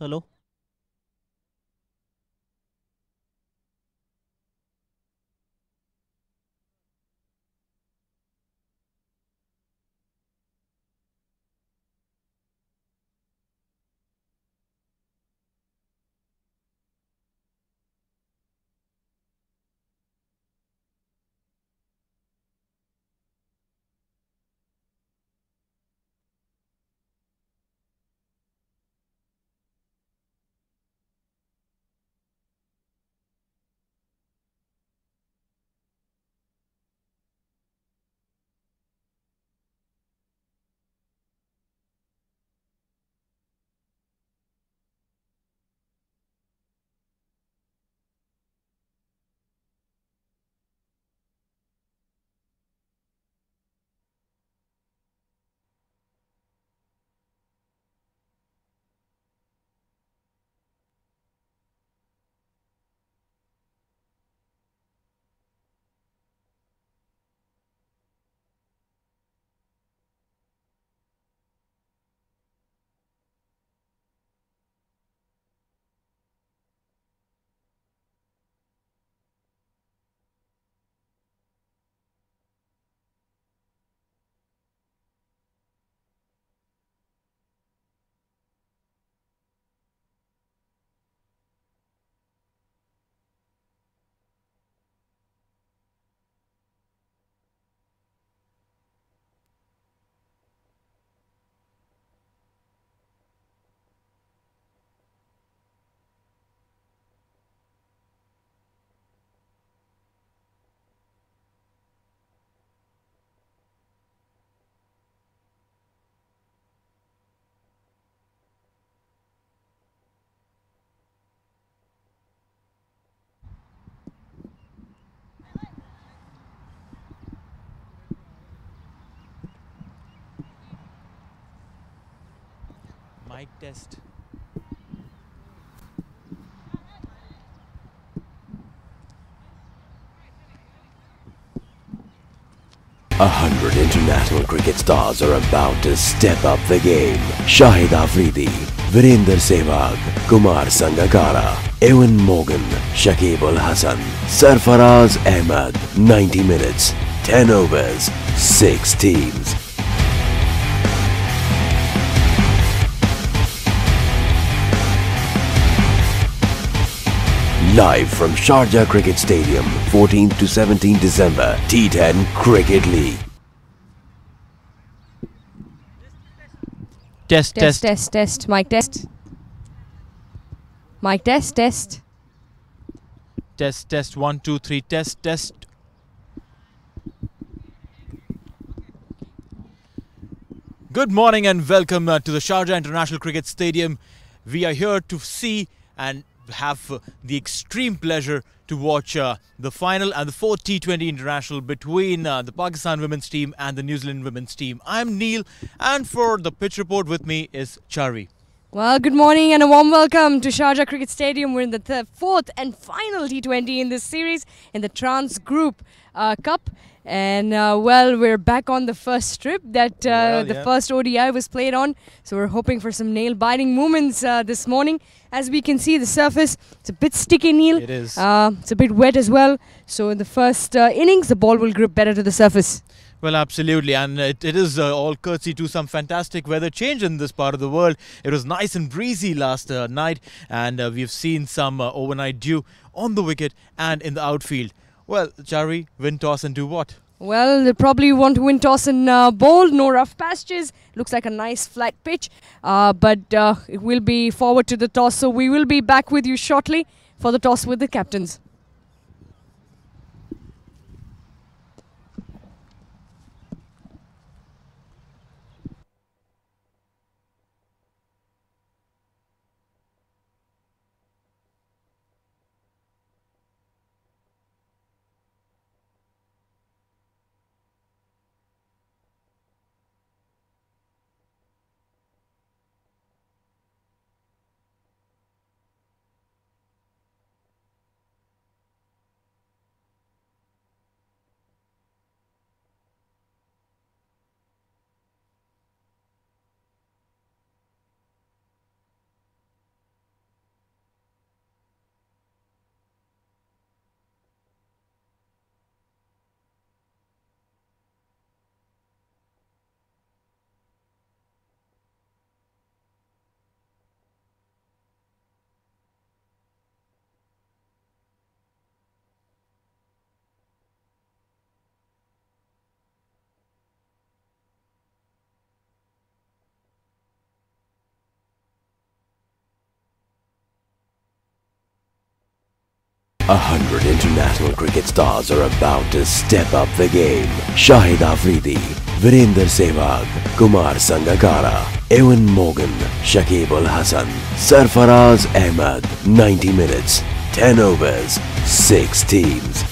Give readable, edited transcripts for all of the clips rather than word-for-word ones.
Hello. Mic test. 100 international cricket stars are about to step up the game. Shahid Afridi, Virender Sehwag, Kumar Sangakkara, Evan Morgan, Shakib Al Hasan, Sarfaraz Ahmed. 90 minutes, 10 overs, 6 teams. Live from Sharjah Cricket Stadium, 14th to 17th December, T10 Cricket League. Test, Test, test. test, test, mic test. Mic test, test. Test, test. 1, 2, 3. Test, test. Good morning and welcome to the Sharjah International Cricket Stadium. We are here to see and have the extreme pleasure to watch the final and the fourth T20 international between the Pakistan women's team and the New Zealand women's team. I'm Neil, and for the pitch report with me is Chari. Well, good morning and a warm welcome to Sharjah Cricket Stadium. We're in the fourth and final T20 in this series in the Trans Group Cup. And, well, we're back on the first strip that the first ODI was played on. So we're hoping for some nail-biting moments this morning. As we can see, the surface, it's a bit sticky, Neil. It is. It's a bit wet as well. So in the first innings, the ball will grip better to the surface. Well, absolutely, and it is all courtesy to some fantastic weather change in this part of the world. It was nice and breezy last night, and we've seen some overnight dew on the wicket and in the outfield. Well, Chari, win toss and do what? Well, they probably want to win toss and bowl. No rough pastures. Looks like a nice flat pitch. But it will be forward to the toss. So we will be back with you shortly for the toss with the captains. 100 international cricket stars are about to step up the game. Shahid Afridi, Virender Sehwag, Kumar Sangakkara, Ewan Morgan, Shakib Al Hasan, Sarfaraz Ahmed. 90 minutes, 10 overs, 6 teams.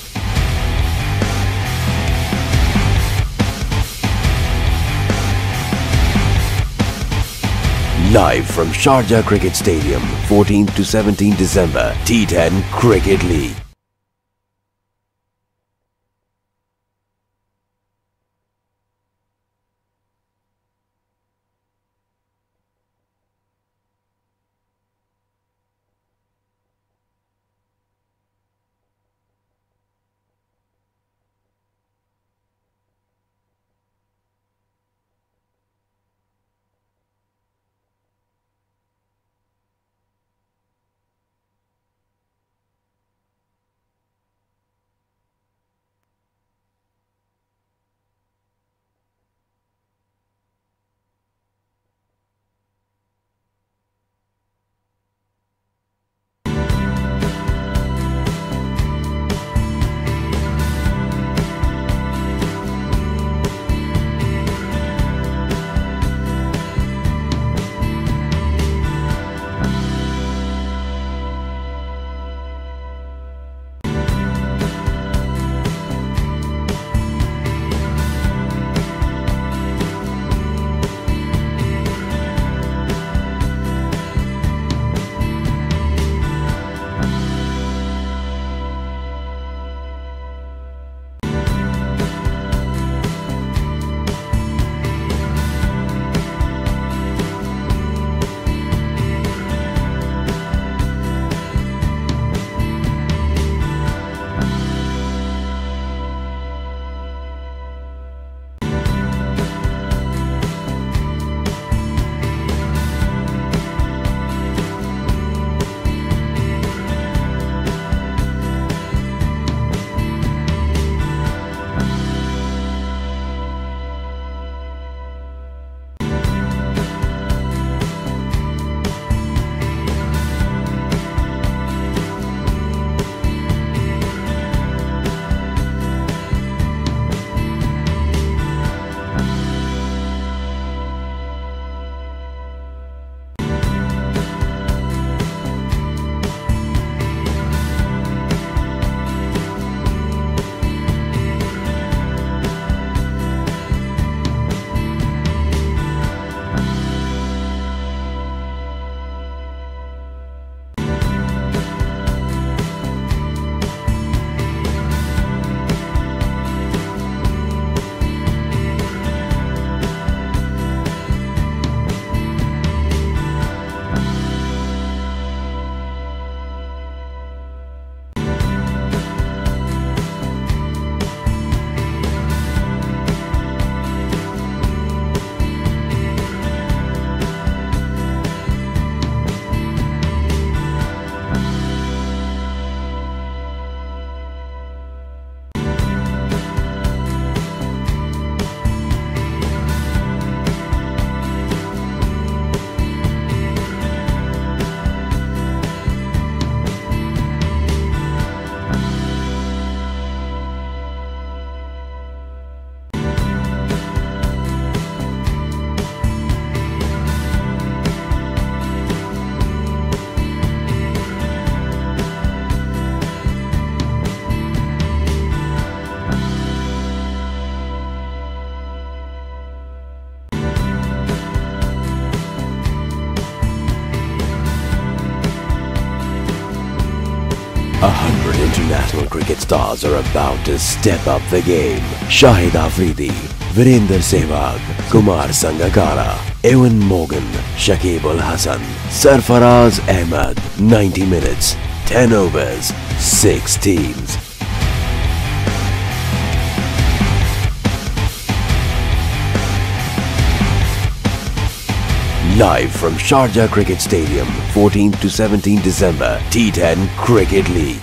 Live from Sharjah Cricket Stadium, 14th to 17th December, T10 Cricket League. International cricket stars are about to step up the game. Shahid Afridi, Virender Sehwag, Kumar Sangakkara, Ewan Morgan, Shakib Al Hasan, Sarfaraz Ahmed. 90 minutes, 10 overs, 6 teams. Live from Sharjah Cricket Stadium, 14th to 17th December, T10 Cricket League.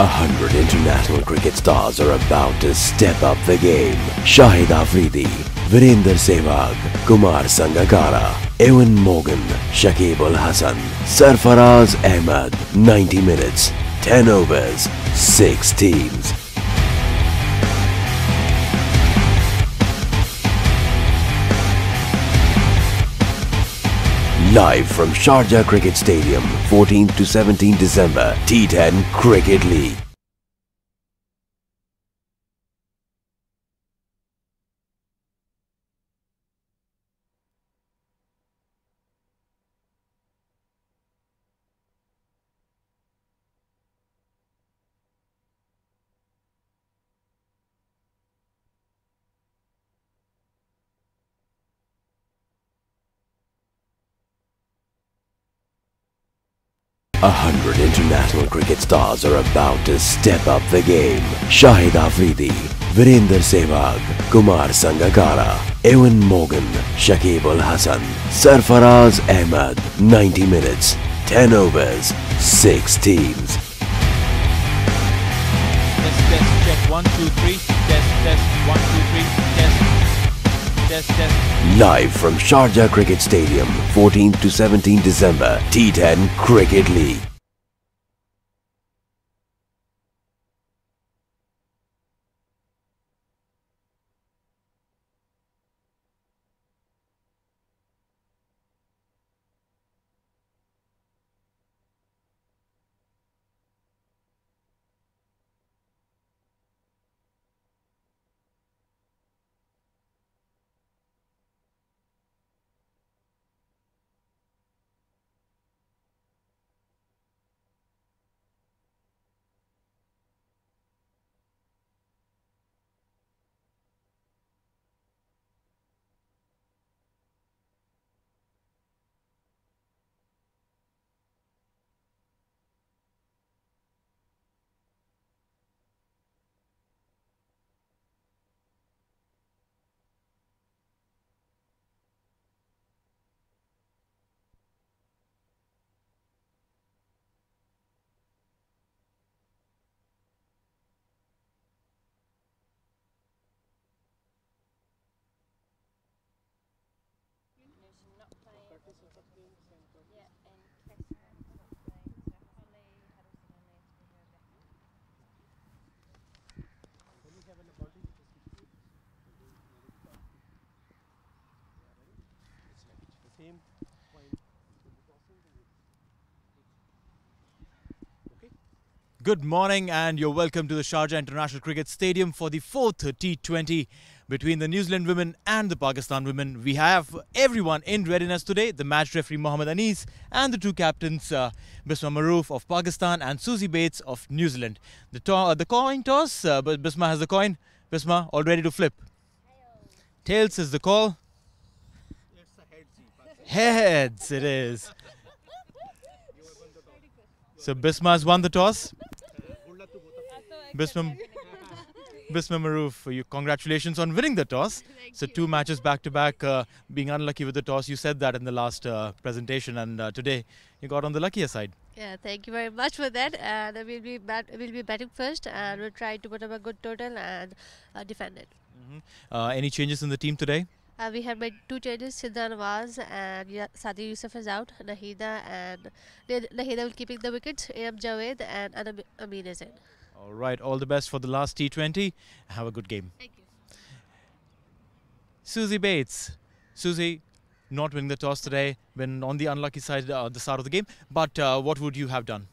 100 international cricket stars are about to step up the game. Shahid Afridi, Virender Sehwag, Kumar Sangakkara, Ewan Morgan, Shakib Al Hasan, Sarfaraz Ahmed. 90 minutes, 10 overs, 6 teams. Live from Sharjah Cricket Stadium, 14th to 17th December, T10 Cricket League. A 100 international cricket stars are about to step up the game. Shahid Afridi, Virender Sehwag, Kumar Sangakkara, Ewan Morgan, Shakib Al Hasan, Sarfaraz Ahmed. 90 minutes, 10 overs, 6 teams. Test, check 1, 2, 3. Test, 1, 2, 3. Test. Live from Sharjah Cricket Stadium, 14th to 17th December, T10 Cricket League. Good morning and you're welcome to the Sharjah International Cricket Stadium for the 4th T20 between the New Zealand women and the Pakistan women. We have everyone in readiness today, the match referee Mohammad Anis and the two captains Bisma Maroof of Pakistan and Susie Bates of New Zealand. The coin toss, but Bisma has the coin. Bisma, all ready to flip. Tails is the call. Heads it is. So Bisma has won the toss. Bisma Maroof, congratulations on winning the toss. So 2 matches back to back, being unlucky with the toss. You said that in the last presentation, and today you got on the luckier side. Yeah, thank you very much for that. And we'll be batting first, and we'll try to put up a good total and defend it. Any changes in the team today? We have made 2 changes. Sidha Nawaz and Sadi Yusuf is out. Nahida will keeping the wickets. Am Javed and Amin is in. All right, all the best for the last T20. Have a good game. Thank you. Susie Bates. Susie, not winning the toss today, been on the unlucky side at the start of the game. But what would you have done?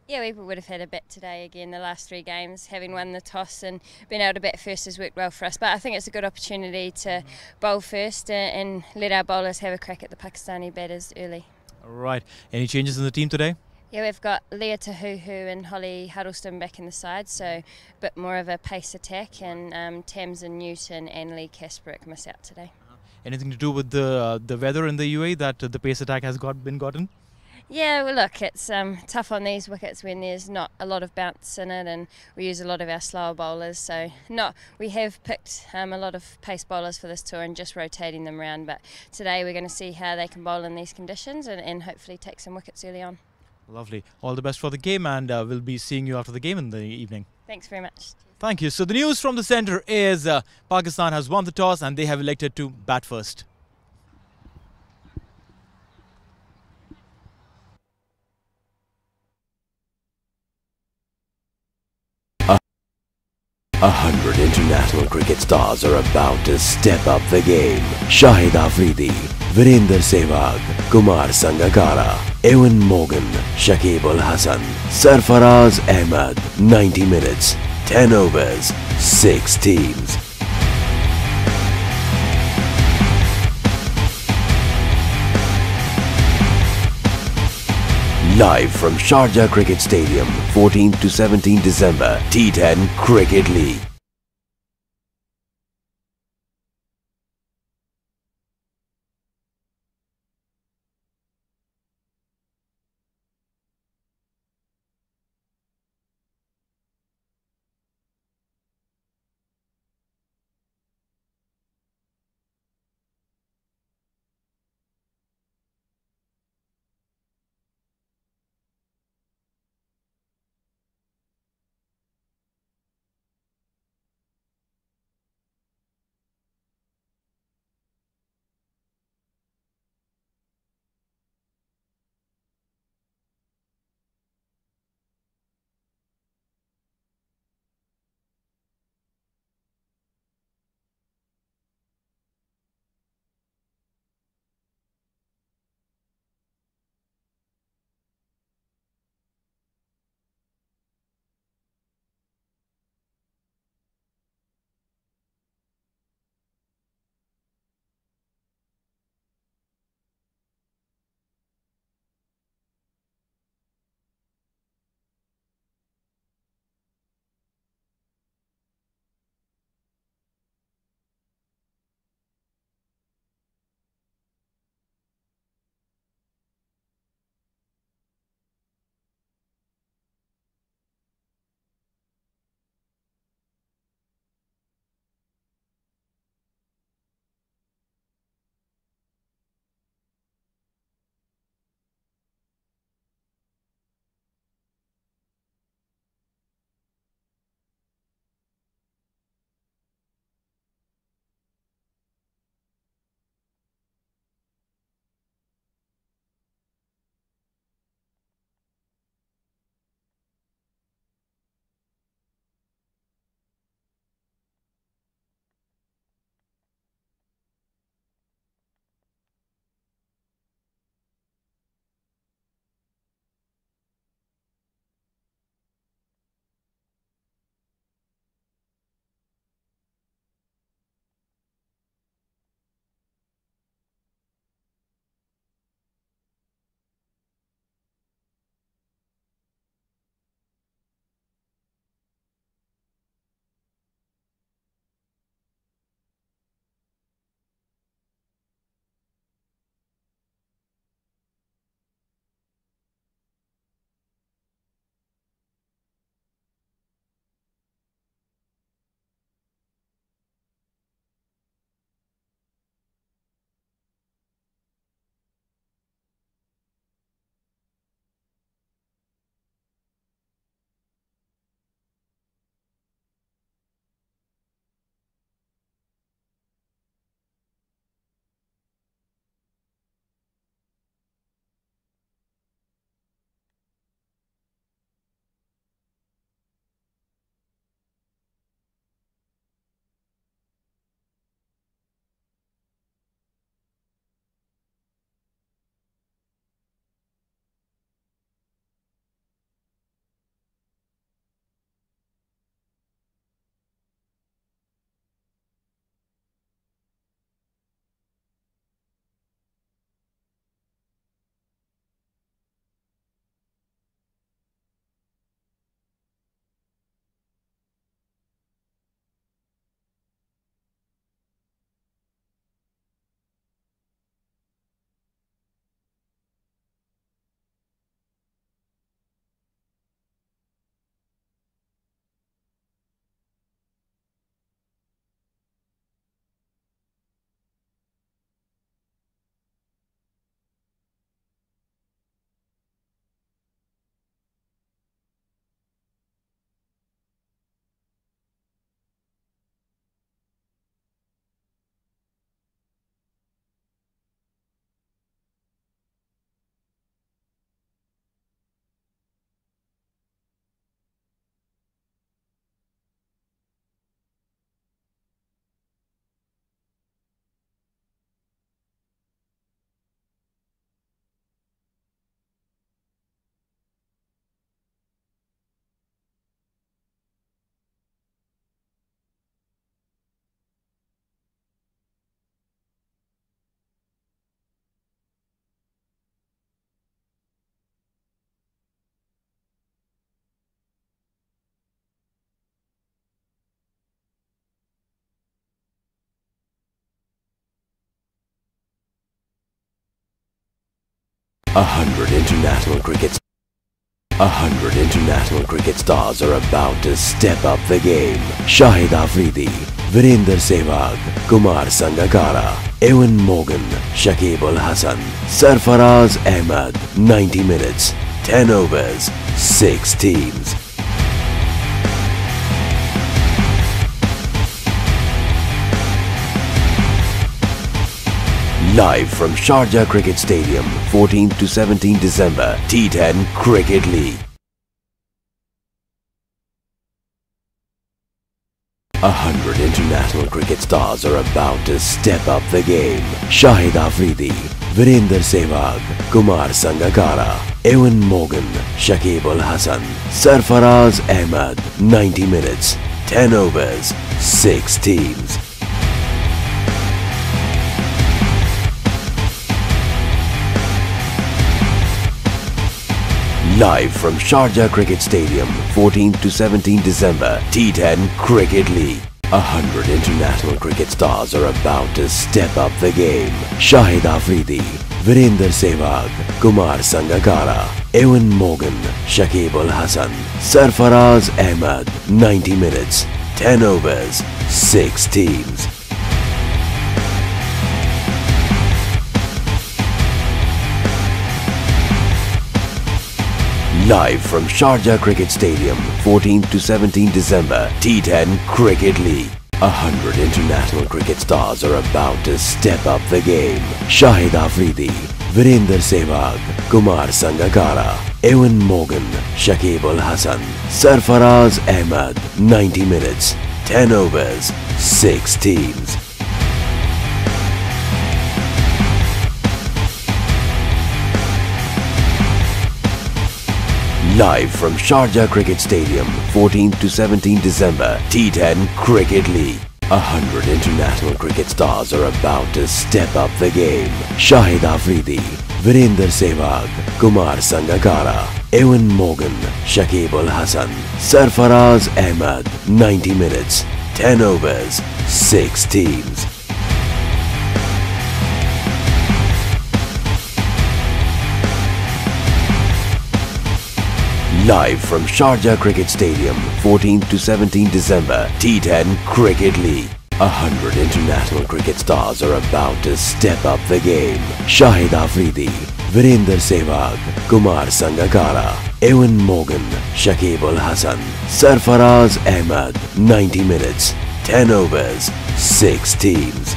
Yeah, we would have had a bat today again the last 3 games. Having won the toss and being able to bat first has worked well for us. But I think it's a good opportunity to bowl first and let our bowlers have a crack at the Pakistani batters early. All right. Any changes in the team today? Yeah, we've got Leah Tahuhu and Holly Huddleston back in the side, so a bit more of a pace attack, and Tamsin Newton and Lee Kasparek miss out today. Anything to do with the weather in the UAE that the pace attack has been gotten? Yeah, well look, it's tough on these wickets when there's not a lot of bounce in it, and we use a lot of our slower bowlers, so we have picked a lot of pace bowlers for this tour and just rotating them around, but today we're going to see how they can bowl in these conditions and hopefully take some wickets early on. Lovely. All the best for the game, and we'll be seeing you after the game in the evening. Thanks very much. Thank you. So the news from the centre is Pakistan has won the toss and they have elected to bat first. A 100 international cricket stars are about to step up the game. Shahid Afridi, Virender Sehwag, Kumar Sangakkara, Ewan Morgan, Shakib Ul Hasan, Sarfaraz Ahmed. 90 minutes, 10 overs, 6 teams. Live from Sharjah Cricket Stadium, 14th to 17th December, T10 Cricket League. 100 international cricket stars are about to step up the game. Shahid Afridi, Virender Sehwag, Kumar Sangakkara, Evan Morgan, Shakib Al Hasan, Sarfaraz Ahmed. 90 minutes, 10 overs, 6 teams. Live from Sharjah Cricket Stadium, 14th to 17 December, T10 Cricket League. 100 international cricket stars are about to step up the game. Shahid Afridi, Virender Sehwag, Kumar Sangakkara, Evan Morgan, Shakib Al Hasan, Sarfaraz Ahmed. 90 minutes, 10 overs, 6 teams. Live from Sharjah Cricket Stadium, 14th to 17 December, T10 Cricket League. 100 international cricket stars are about to step up the game. Shahid Afridi, Virender Sehwag, Kumar Sangakkara, Evan Morgan, Shakib Al Hasan, Sarfaraz Ahmed. 90 minutes, 10 overs, 6 teams. Live from Sharjah Cricket Stadium, 14th to 17 December, T10 Cricket League. 100 international cricket stars are about to step up the game. Shahid Afridi, Virender Sehwag, Kumar Sangakkara, Evan Morgan, Shakib Al Hasan, Sarfaraz Ahmed. 90 minutes, 10 overs, 6 teams. Live from Sharjah Cricket Stadium, 14th to 17 December, T10 Cricket League. 100 international cricket stars are about to step up the game. Shahid Afridi, Virender Sehwag, Kumar Sangakkara, Evan Morgan, Shakib Al Hasan, Sarfaraz Ahmed. 90 minutes, 10 overs, 6 teams. Live from Sharjah Cricket Stadium, 14th to 17 December, T10 Cricket League. 100 international cricket stars are about to step up the game. Shahid Afridi, Virender Sehwag, Kumar Sangakkara, Evan Morgan, Shakib Al Hasan, Sarfaraz Ahmed. 90 minutes, 10 overs, 6 teams.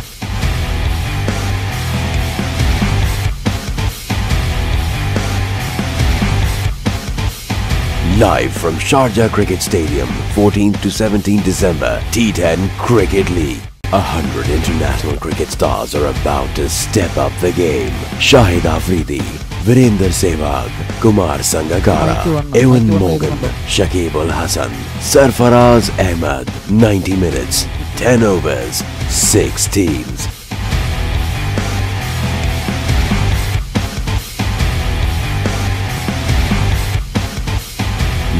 Live from Sharjah Cricket Stadium, 14th to 17 December, T10 Cricket League. 100 international cricket stars are about to step up the game. Shahid Afridi, Virender Sehwag, Kumar Sangakkara, Evan Morgan, Shakib Al Hasan, Sarfaraz Ahmed. 90 minutes, 10 overs, 6 teams.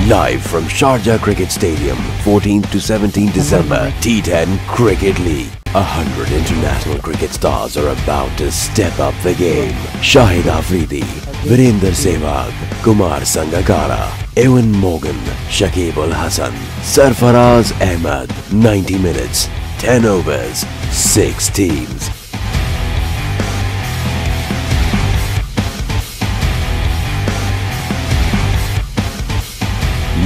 Live from Sharjah Cricket Stadium, 14th to 17 December, T10 Cricket League. 100 international cricket stars are about to step up the game. Shahid Afridi, Virender Sehwag, Kumar Sangakkara, Evan Morgan, Shakib Al Hasan, Sarfaraz Ahmed. 90 minutes, 10 overs, 6 teams.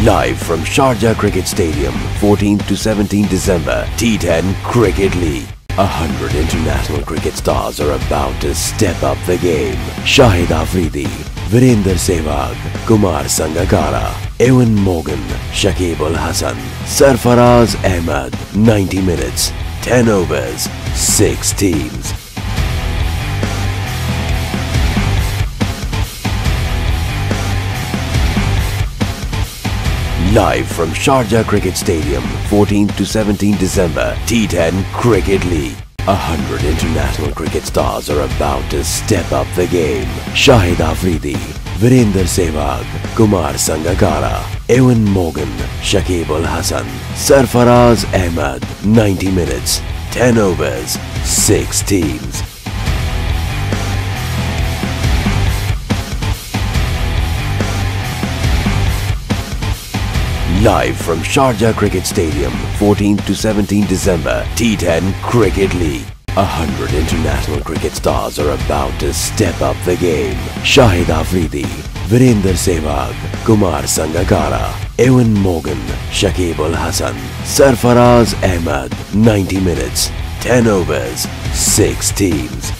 Live from Sharjah Cricket Stadium, 14th to 17 December, T10 Cricket League. 100 international cricket stars are about to step up the game. Shahid Afridi, Virender Sehwag, Kumar Sangakkara, Evan Morgan, Shakib Al Hasan, Sarfaraz Ahmed. 90 minutes, 10 overs, 6 teams. Live from Sharjah Cricket Stadium, 14th to 17 December, T10 Cricket League. 100 international cricket stars are about to step up the game. Shahid Afridi, Virender Sehwag, Kumar Sangakkara, Evan Morgan, Shakib Al Hasan, Sarfaraz Ahmed. 90 minutes, 10 overs, 6 teams. Live from Sharjah Cricket Stadium, 14th to 17th December, T10 Cricket League. 100 international cricket stars are about to step up the game. Shahid Afridi, Virender Sehwag, Kumar Sangakkara, Ewan Morgan, Shakib Ul Hasan, Sarfaraz Ahmed. 90 minutes, 10 overs, 6 teams.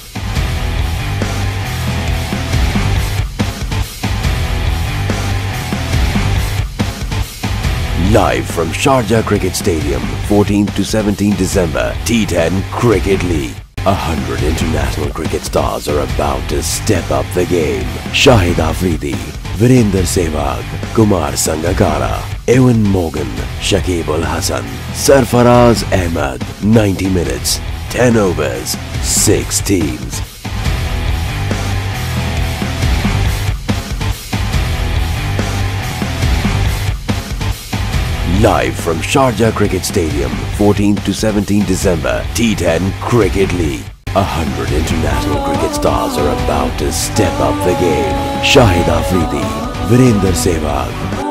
Live from Sharjah Cricket Stadium, 14th to 17th December, T10 Cricket League. 100 international cricket stars are about to step up the game. Shahid Afridi, Virender Sehwag, Kumar Sangakkara, Ewan Morgan, Shakib Ul Hasan, Sarfaraz Ahmed. 90 minutes, 10 overs, 6 teams. Live from Sharjah Cricket Stadium, 14th to 17th December, T10 Cricket League. 100 international cricket stars are about to step up the game. Shahid Afridi, Virender Sehwag,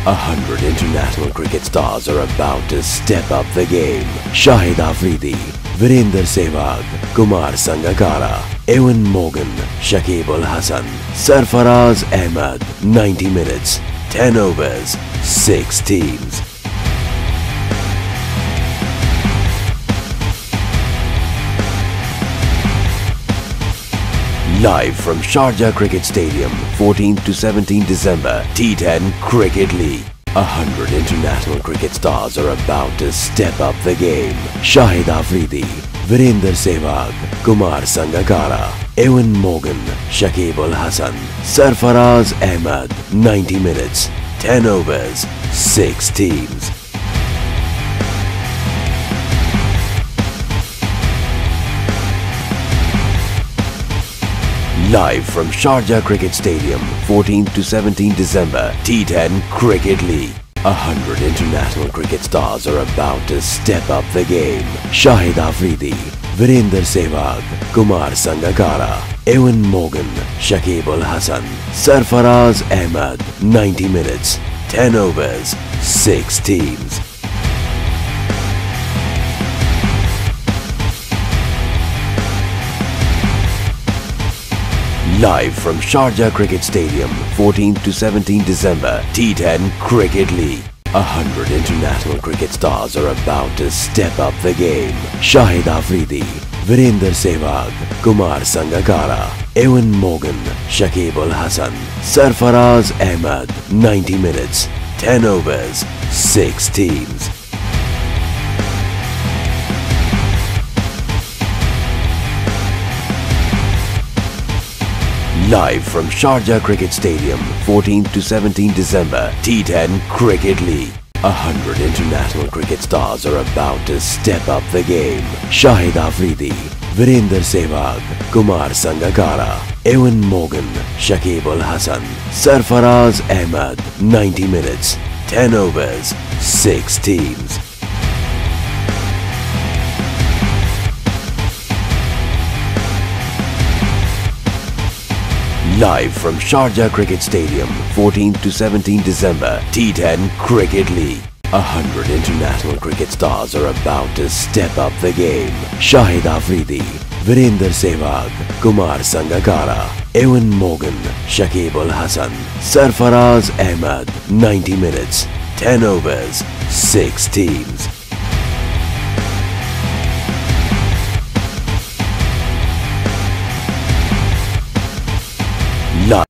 100 international cricket stars are about to step up the game. Shahid Afridi, Virender Sehwag, Kumar Sangakkara, Ewan Morgan, Shakib Al Hasan, Sarfaraz Ahmed. 90 minutes, 10 overs, 6 teams. Live from Sharjah Cricket Stadium, 14th to 17th December, T10 Cricket League. 100 international cricket stars are about to step up the game. Shahid Afridi, Virender Sehwag, Kumar Sangakkara, Ewan Morgan, Shakib Al Hasan, Sarfaraz Ahmed. 90 minutes, 10 overs, 6 teams. Live from Sharjah Cricket Stadium, 14th to 17th December, T10 Cricket League. 100 international cricket stars are about to step up the game. Shahid Afridi, Virender Sehwag, Kumar Sangakkara, Ewan Morgan, Shakib Al Hasan, Sarfaraz Ahmed. 90 minutes, 10 overs, 6 teams. Live from Sharjah Cricket Stadium, 14th to 17th December, T10 Cricket League. 100 international cricket stars are about to step up the game. Shahid Afridi, Virender Sehwag, Kumar Sangakkara, Ewan Morgan, Shakib Al Hasan, Sarfaraz Ahmed. 90 minutes, 10 overs, 6 teams. Live from Sharjah Cricket Stadium, 14th to 17th December, T10 Cricket League. 100 international cricket stars are about to step up the game. Shahid Afridi, Virender Sehwag, Kumar Sangakkara, Ewan Morgan, Shakib Al Hasan, Sarfaraz Ahmed. 90 minutes, 10 overs, 6 teams. Live from Sharjah Cricket Stadium, 14th to 17th December, T10 Cricket League. 100 international cricket stars are about to step up the game. Shahid Afridi, Virender Sehwag, Kumar Sangakkara, Ewan Morgan, Shakib Al Hasan, Sarfaraz Ahmed. 90 minutes, 10 overs, 6 teams. Live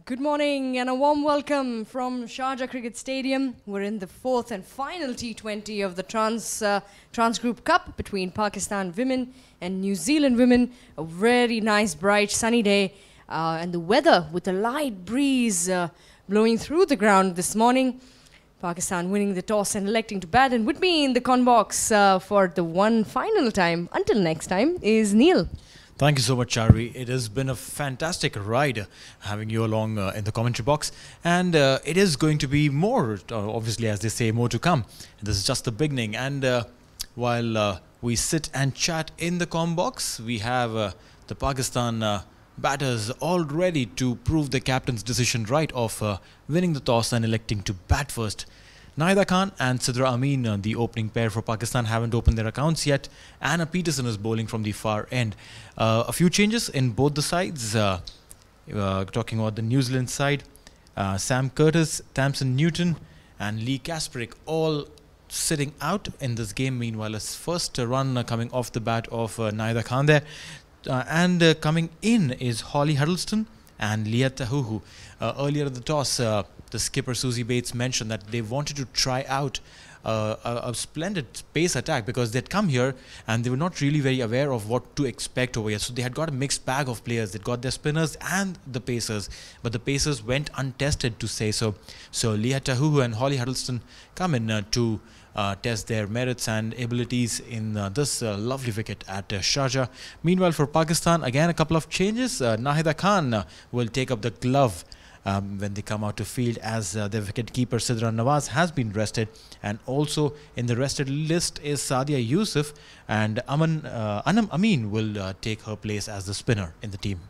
Good morning and a warm welcome from Sharjah Cricket Stadium. We're in the fourth and final T20 of the Trans Group Cup between Pakistan women and New Zealand women. A very nice, bright, sunny day, and the weather with a light breeze blowing through the ground this morning. Pakistan winning the toss and electing to bat. And with me in the con box for the one final time, until next time, is Neil. Thank you so much, Charvi. It has been a fantastic ride having you along in the commentary box. And it is going to be more, obviously, as they say, more to come. This is just the beginning. And while we sit and chat in the com box, we have the Pakistan batters all ready to prove the captain's decision right of winning the toss and electing to bat first. Nahida Khan and Sidra Amin, the opening pair for Pakistan, haven't opened their accounts yet. Anna Peterson is bowling from the far end. A few changes in both the sides. Talking about the New Zealand side, Sam Curtis, Tamsin Newton and Lee Kasperick all sitting out in this game. Meanwhile, a first run coming off the bat of Nahida Khan there. And coming in is Holly Huddleston and Leah Tahuhu. Earlier in the toss, the skipper Susie Bates mentioned that they wanted to try out a splendid pace attack because they'd come here and they were not really very aware of what to expect over here. So they had got a mixed bag of players. They'd got their spinners and the pacers, but the pacers went untested, to say so. So Leah Tahuhu and Holly Huddleston come in to test their merits and abilities in this lovely wicket at Sharjah. Meanwhile, for Pakistan, again a couple of changes. Nahida Khan will take up the glove when they come out to field, as their wicket-keeper Sidra Nawaz has been rested. And also in the rested list is Sadia Yusuf, and Anam Amin will take her place as the spinner in the team.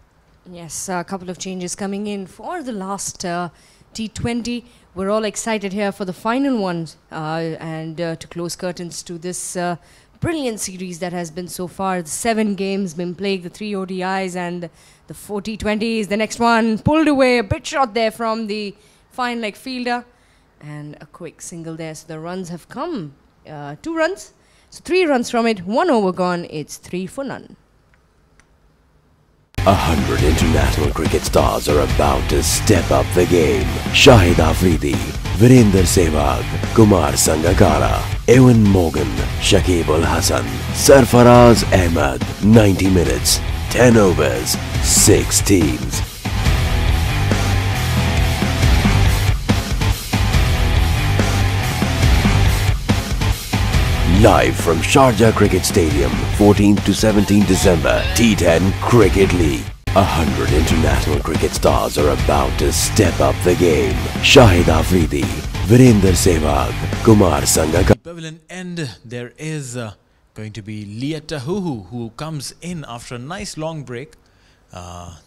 Yes, a couple of changes coming in for the last T20. We're all excited here for the final ones and to close curtains to this brilliant series that has been so far. The 7 games been played, the 3 ODIs and the 4 T20s. The next one pulled away, a bit shot there from the fine leg fielder, and a quick single there. So the runs have come, 2 runs, so 3 runs from it, 1 over gone. It's 3 for none. 100 international cricket stars are about to step up the game. Shahid Afridi, Virender Sehwag, Kumar Sangakkara, Ewan Morgan, Shakib Al Hasan, Sarfaraz Ahmed. 90 minutes, 10 overs, 6 teams. Live from Sharjah Cricket Stadium, 14th to 17th December, T10 Cricket League. 100 international cricket stars are about to step up the game. Shahid Afridi, Virender Sehwag, Kumar Sangakkara. Pavilion end, there is going to be Leah Tahuhu, who comes in after a nice long break.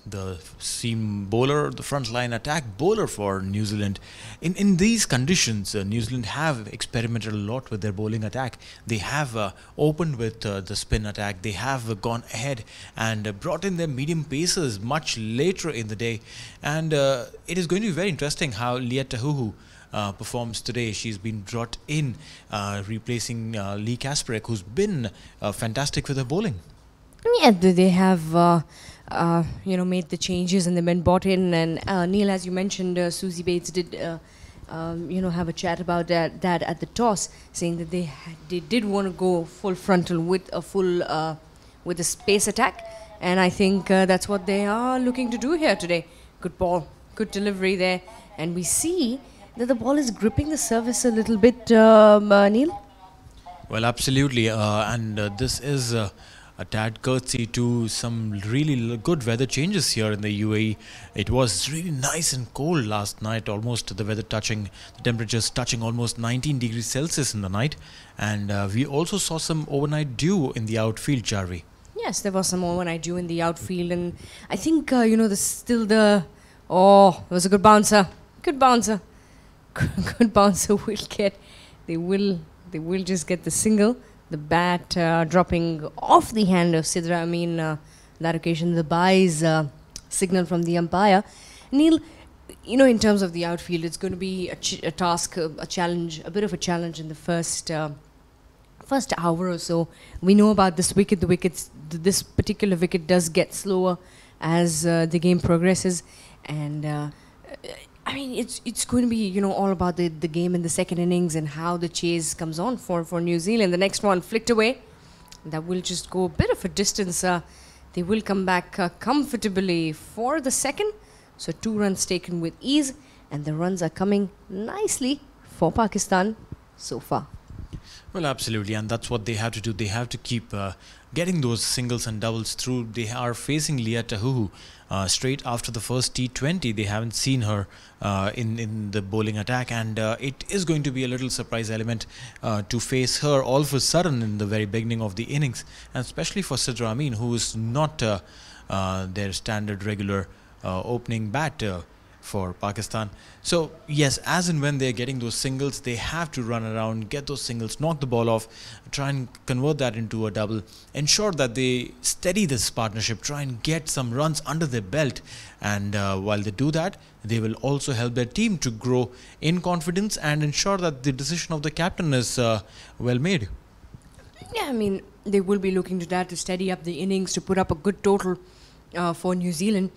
The seam bowler, the front line attack bowler for New Zealand. In these conditions, New Zealand have experimented a lot with their bowling attack. They have opened with the spin attack. They have gone ahead and brought in their medium pacers much later in the day. And it is going to be very interesting how Leah Tahuhu performs today. She's been brought in replacing Lee Kasperick, who's been fantastic with her bowling. Yeah, they have made the changes and they've been bought in. And Neil, as you mentioned, Susie Bates did have a chat about that at the toss, saying that they did want to go full frontal with a with a space attack, and I think that's what they are looking to do here today. Good ball, good delivery there, and we see that the ball is gripping the surface a little bit, Neil. Well, absolutely, and this is a tad courtesy to some really good weather changes here in the UAE. It was really nice and cold last night, almost the temperatures touching almost 19 degrees Celsius in the night. And we also saw some overnight dew in the outfield, Jarvi. Yes, there was some overnight dew in the outfield, and I think, it was a good bouncer. Good bouncer. Good bouncer will get, they will just get the single. The bat dropping off the hand of Sidra Amin. That occasion, the byes signal from the umpire. Neil, in terms of the outfield, it's going to be a task, a challenge, a bit of a challenge in the first hour or so. We know about this wicket. This particular wicket does get slower as the game progresses, and I mean, it's going to be, you know, all about the game in the second innings and how the chase comes on for New Zealand. The next one flicked away. That will just go a bit of a distance. They will come back comfortably for the second. So 2 runs taken with ease, and the runs are coming nicely for Pakistan so far. Well, absolutely, and that's what they have to do. They have to keep getting those singles and doubles through. They are facing Leah Tahuhu straight after the first T20. They haven't seen her in the bowling attack, and it is going to be a little surprise element to face her all of a sudden in the very beginning of the innings, and especially for Sidra Amin, who is not their standard regular opening bat for Pakistan. So yes, as and when they're getting those singles, they have to run around, get those singles, knock the ball off, try and convert that into a double, ensure that they steady this partnership, try and get some runs under their belt, and while they do that, they will also help their team to grow in confidence and ensure that the decision of the captain is well made. Yeah, I mean, they will be looking to that to steady up the innings, to put up a good total for New Zealand.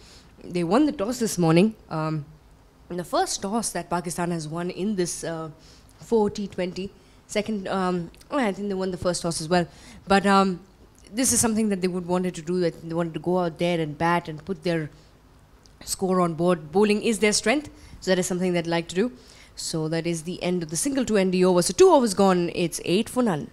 They won the toss this morning. The first toss that Pakistan has won in this 4 T20. Second, I think they won the first toss as well. But this is something that they would wanted to do. That they wanted to go out there and bat and put their score on board. Bowling is their strength, so that is something they'd like to do. So that is the end of the single to end the over. So 2 overs gone. It's 8 for none.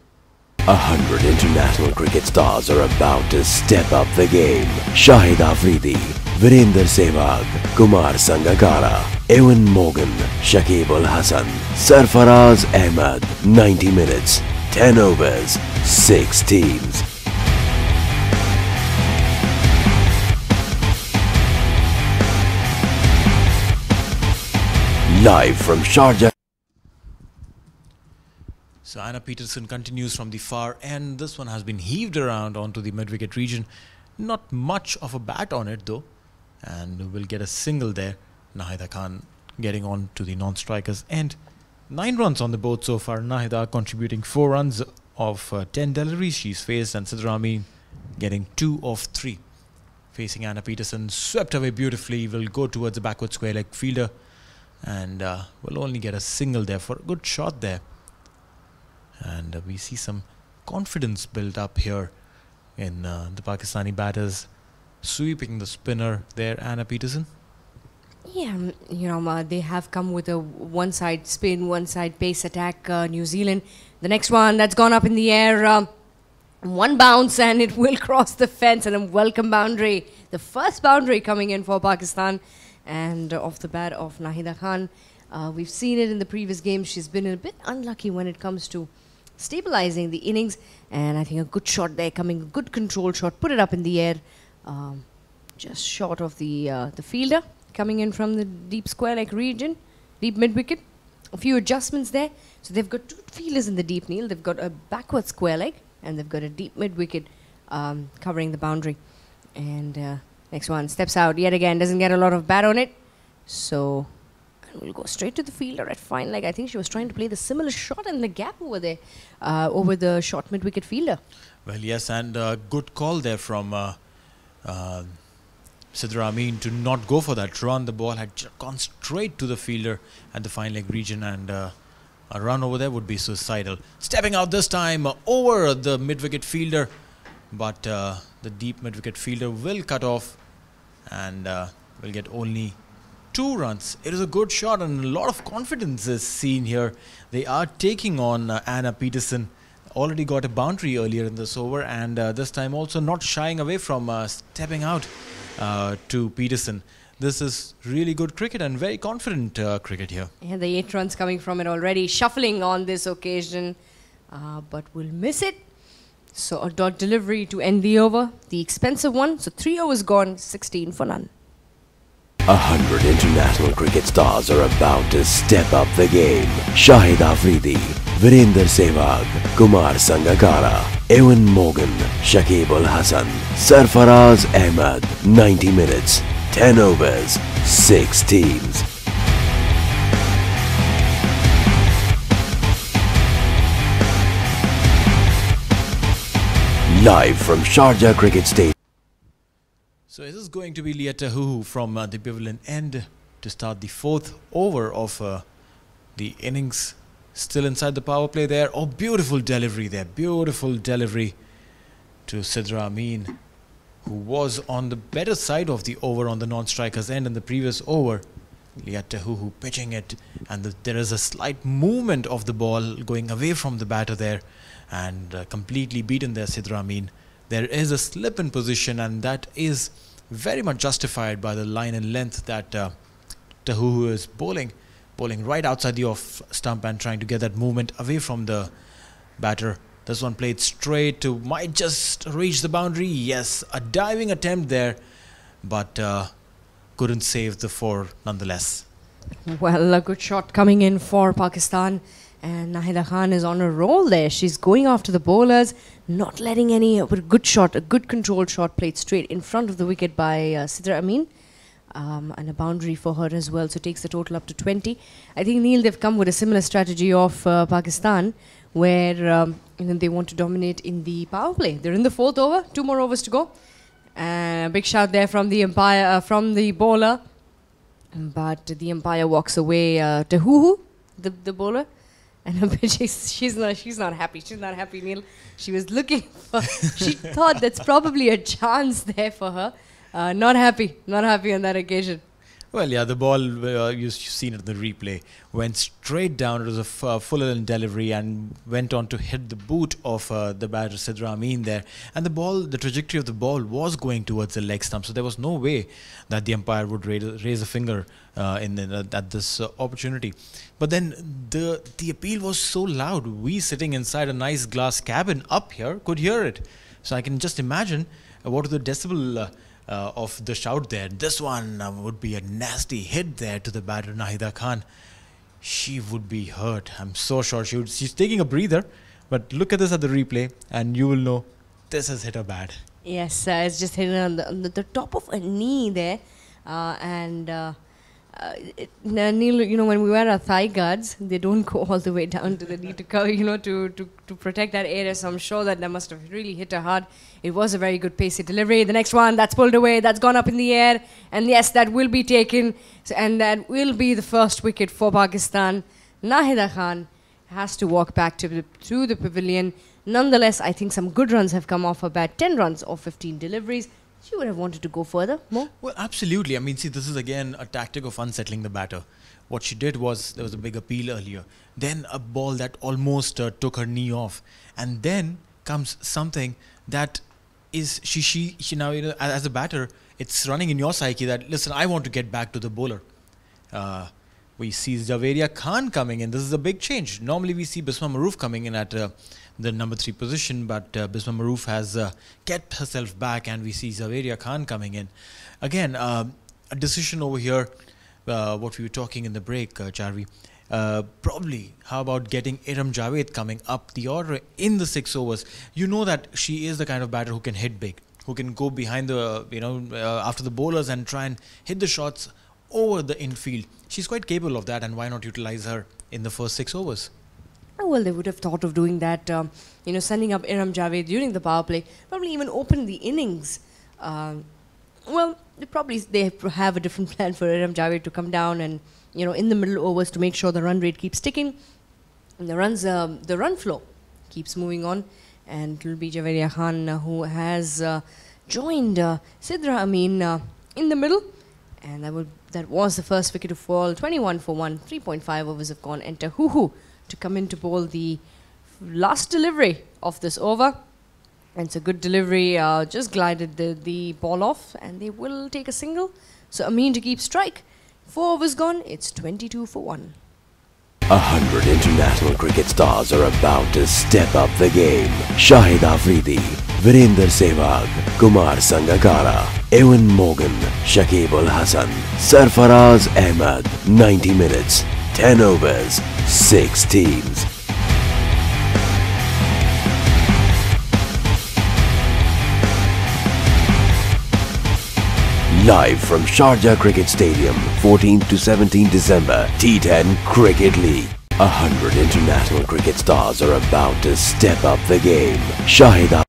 100 international cricket stars are about to step up the game. Shahid Afridi, Virender Sehwag, Kumar Sangakkara, Ewan Morgan, Shakib Ul Hasan, Sarfaraz Ahmed. 90 minutes, 10 overs, 6 teams. Live from Sharjah. So Anna Peterson continues from the far end. This one has been heaved around onto the mid-wicket region. Not much of a bat on it though. And we'll get a single there. Nahida Khan getting on to the non-strikers end. 9 runs on the board so far. Nahida contributing 4 runs of 10 deliveries she's faced. And Sidra Amin getting 2 of 3. Facing Anna Peterson. Swept away beautifully. Will go towards the backward square leg fielder. And will only get a single there for a good shot there. And we see some confidence built up here in the Pakistani batters, sweeping the spinner there, Anna Peterson. Yeah, you know, they have come with a one-side spin, one-side pace attack, New Zealand. The next one that's gone up in the air, one bounce and it will cross the fence, and a welcome boundary. The first boundary coming in for Pakistan, and off the bat of Nahida Khan. We've seen it in the previous games. She's been a bit unlucky when it comes to stabilizing the innings, and I think a good shot there coming, a good control shot, put it up in the air, just short of the fielder coming in from the deep square leg region, deep mid wicket. A few adjustments there. So they've got 2 fielders in the deep, Neil. They've got a backward square leg and they've got a deep mid wicket covering the boundary. And next one steps out yet again, doesn't get a lot of bat on it, so we'll go straight to the fielder at fine leg. I think she was trying to play the similar shot in the gap over there, over the short mid-wicket fielder. Well, yes, and good call there from Sidra Amin to not go for that run. The ball had gone straight to the fielder at the fine leg region, and a run over there would be suicidal. Stepping out this time over the mid-wicket fielder, but the deep mid-wicket fielder will cut off and will get only 2 runs. It is a good shot and a lot of confidence is seen here. They are taking on Anna Peterson. Already got a boundary earlier in this over, and this time also not shying away from stepping out to Peterson. This is really good cricket and very confident cricket here. And the 8 runs coming from it already. Shuffling on this occasion, but will miss it. So a dot delivery to end the over. The expensive one. So 3 overs gone, 16 for none. 100 international cricket stars are about to step up the game. Shahid Afridi, Virender Sehwag, Kumar Sangakkara, Ewan Morgan, Shakib Ul Hasan, Sarfaraz Ahmed. 90 minutes, 10 overs, 6 teams. Live from Sharjah Cricket Stadium. So this is going to be Leah Tahuhu from the pavilion end. to start the fourth over of the innings. Still inside the power play there. Oh, beautiful delivery there. Beautiful delivery to Sidra Amin, who was on the better side of the over on the non-striker's end in the previous over. Liat Tahuhu pitching it, and there is a slight movement of the ball going away from the batter there, and completely beaten there Sidra Amin. There is a slip in position, and that is very much justified by the line and length that Tahuhu is bowling right outside the off stump and trying to get that movement away from the batter. This one played straight to, might just reach the boundary. Yes, a diving attempt there, but couldn't save the four nonetheless. Well, a good shot coming in for Pakistan, and Nahida Khan is on a roll there. She's going after the bowlers, not letting any, but a good shot, a good controlled shot played straight in front of the wicket by Sidra Amin. And a boundary for her as well, so takes the total up to 20. I think, Neil, they've come with a similar strategy of Pakistan, where they want to dominate in the power play. They're in the fourth over, 2 more overs to go. A big shout there from the umpire, from the bowler, but the umpire walks away. Tahuhu, the bowler, and she's not happy. She's not happy, Neil. She was looking for. She thought that's probably a chance there for her. Not happy on that occasion. Well, yeah, the ball, you've seen it in the replay, went straight down. It was a full-on delivery and went on to hit the boot of the batter Sidra Amin there. And the trajectory of the ball was going towards the leg stump. So there was no way that the umpire would raise a finger at this opportunity. But then the appeal was so loud. We sitting inside a nice glass cabin up here could hear it. So I can just imagine what are the decibel of the shout there. This one would be a nasty hit there to the batter Nahida Khan. She would be hurt. I'm so sure she's taking a breather. But look at this at the replay and you will know this has hit her bad. Yes, it's just hit her on the top of a knee there. Neil, when we wear our thigh guards, they don't go all the way down to the knee to cover, to protect that area. So I'm sure that must have really hit her hard. It was a very good pacey delivery. The next one, that's pulled away, that's gone up in the air. And yes, that will be taken. And that will be the first wicket for Pakistan. Nahida Khan has to walk back to the pavilion. Nonetheless, I think some good runs have come off her bat. 10 runs off 15 deliveries. She would have wanted to go further, more. Well, absolutely. I mean, see, this is again a tactic of unsettling the batter. What she did was, there was a big appeal earlier. Then a ball that almost took her knee off. And then comes something that is, she now, as a batter, it's running in your psyche that, listen, I want to get back to the bowler. We see Javeria Khan coming in. This is a big change. Normally we see Bisma Maroof coming in at the number 3 position, but Bisma Maroof has kept herself back, and we see Javeria Khan coming in. Again, a decision over here, what we were talking in the break, Charvi. Probably, how about getting Iram Javed coming up the order in the 6 overs? You know that she is the kind of batter who can hit big, who can go behind the, after the bowlers and try and hit the shots over the infield. She's quite capable of that, and why not utilize her in the first 6 overs? Oh, well, they would have thought of doing that, sending up Iram Javed during the power play, probably even open the innings. Well, they have a different plan for Iram Javed to come down and, in the middle overs to make sure the run rate keeps ticking and the run flow keeps moving on. And it will be Javeria Khan who has joined Sidra Amin in the middle. And that was the first wicket to fall. 21 for 1, 3.5 overs have gone. Enter Tahuhu to come in to bowl the last delivery of this over. And it's a good delivery, just glided the ball off, and they will take a single. So Amin to keep strike. 4 overs gone, it's 22 for 1. 100 international cricket stars are about to step up the game. Shahid Afridi, Virender Sehwag, Kumar Sangakkara, Ewan Morgan, Shakib Ul Hasan, Sarfaraz Ahmed. 90 minutes, 10 overs, 6 teams. Live from Sharjah Cricket Stadium, 14th to 17th December, T10 Cricket League. 100 international cricket stars are about to step up the game. Shahid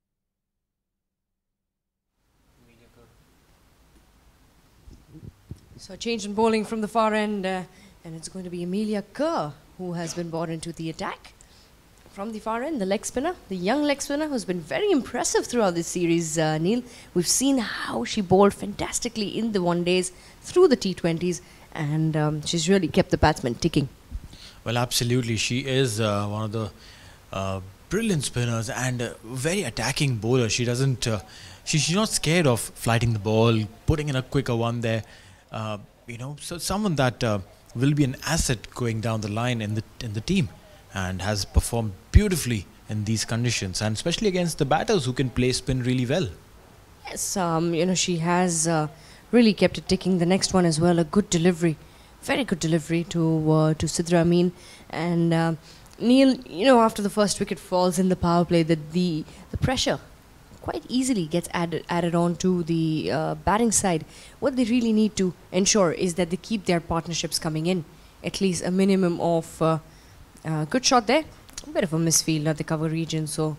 So a change in bowling from the far end, and it's going to be Amelia Kerr who has been brought into the attack. From the far end, the leg spinner, the young leg spinner who's been very impressive throughout this series, Neil. We've seen how she bowled fantastically in the one-days, through the T20s, and she's really kept the batsmen ticking. Well, absolutely. She is one of the brilliant spinners and a very attacking bowler. She doesn't... she's not scared of flighting the ball, putting in a quicker one there. You know, so someone that will be an asset going down the line in the team, and has performed beautifully in these conditions, and especially against the batters who can play spin really well. Yes, you know, she has really kept it ticking. The next one as well, a good delivery, very good delivery to Sidra Amin. And Neil, you know, after the first wicket falls in the power play, the pressure quite easily gets added on to the batting side. What they really need to ensure is that they keep their partnerships coming in, at least a minimum of good shot there, a bit of a misfield at the cover region, so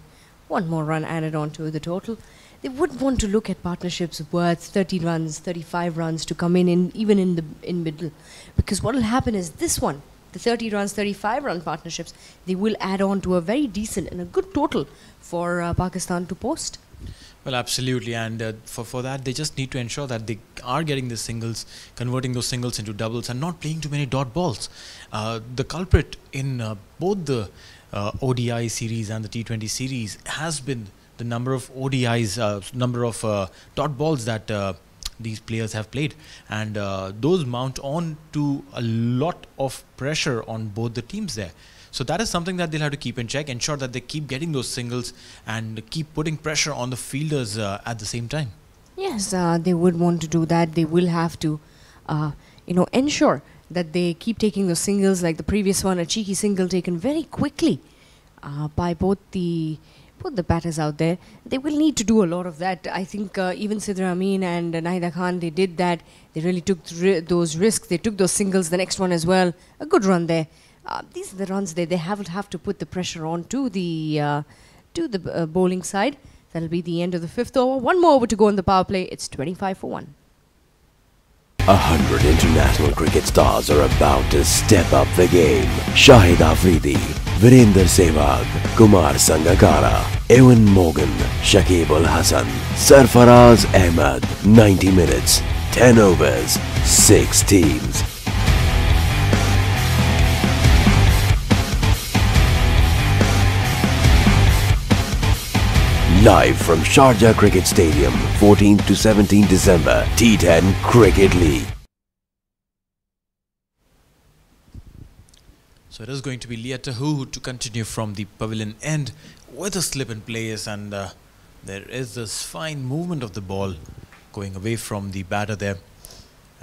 one more run added on to the total. They would want to look at partnerships worth 30 runs, 35 runs to come in even in middle, because what will happen is this one, the 30 runs, 35 run partnerships, they will add on to a very decent and a good total for Pakistan to post. Well, absolutely, and for that they just need to ensure that they are getting the singles, converting those singles into doubles, and not playing too many dot balls. The culprit in both the ODI series and the T20 series has been the number of ODIs, number of dot balls that these players have played, and those mount on to a lot of pressure on both the teams there. So that is something that they'll have to keep in check, ensure that they keep getting those singles and keep putting pressure on the fielders at the same time. Yes, they would want to do that. They will have to, you know, ensure that they keep taking those singles, like the previous one, a cheeky single taken very quickly by both the batters out there. They will need to do a lot of that. I think even Sidra Amin and Nahida Khan, they did that. They really took those risks. They took those singles, the next one as well. A good run there. These are the runs they have to put the pressure on to the bowling side. That'll be the end of the fifth over. One more over to go in the power play. It's 25 for 1. 100 international cricket stars are about to step up the game. Shahid Afridi, Virender Sehwag, Kumar Sangakkara, Ewan Morgan, Shakib Ul Hasan, Sarfaraz Ahmed. 90 minutes, 10 overs, 6 teams. Live from Sharjah Cricket Stadium, 14th to 17th December, T10 Cricket League. So it is going to be Leah Tahu to continue from the pavilion end with a slip in place, and there is this fine movement of the ball going away from the batter there,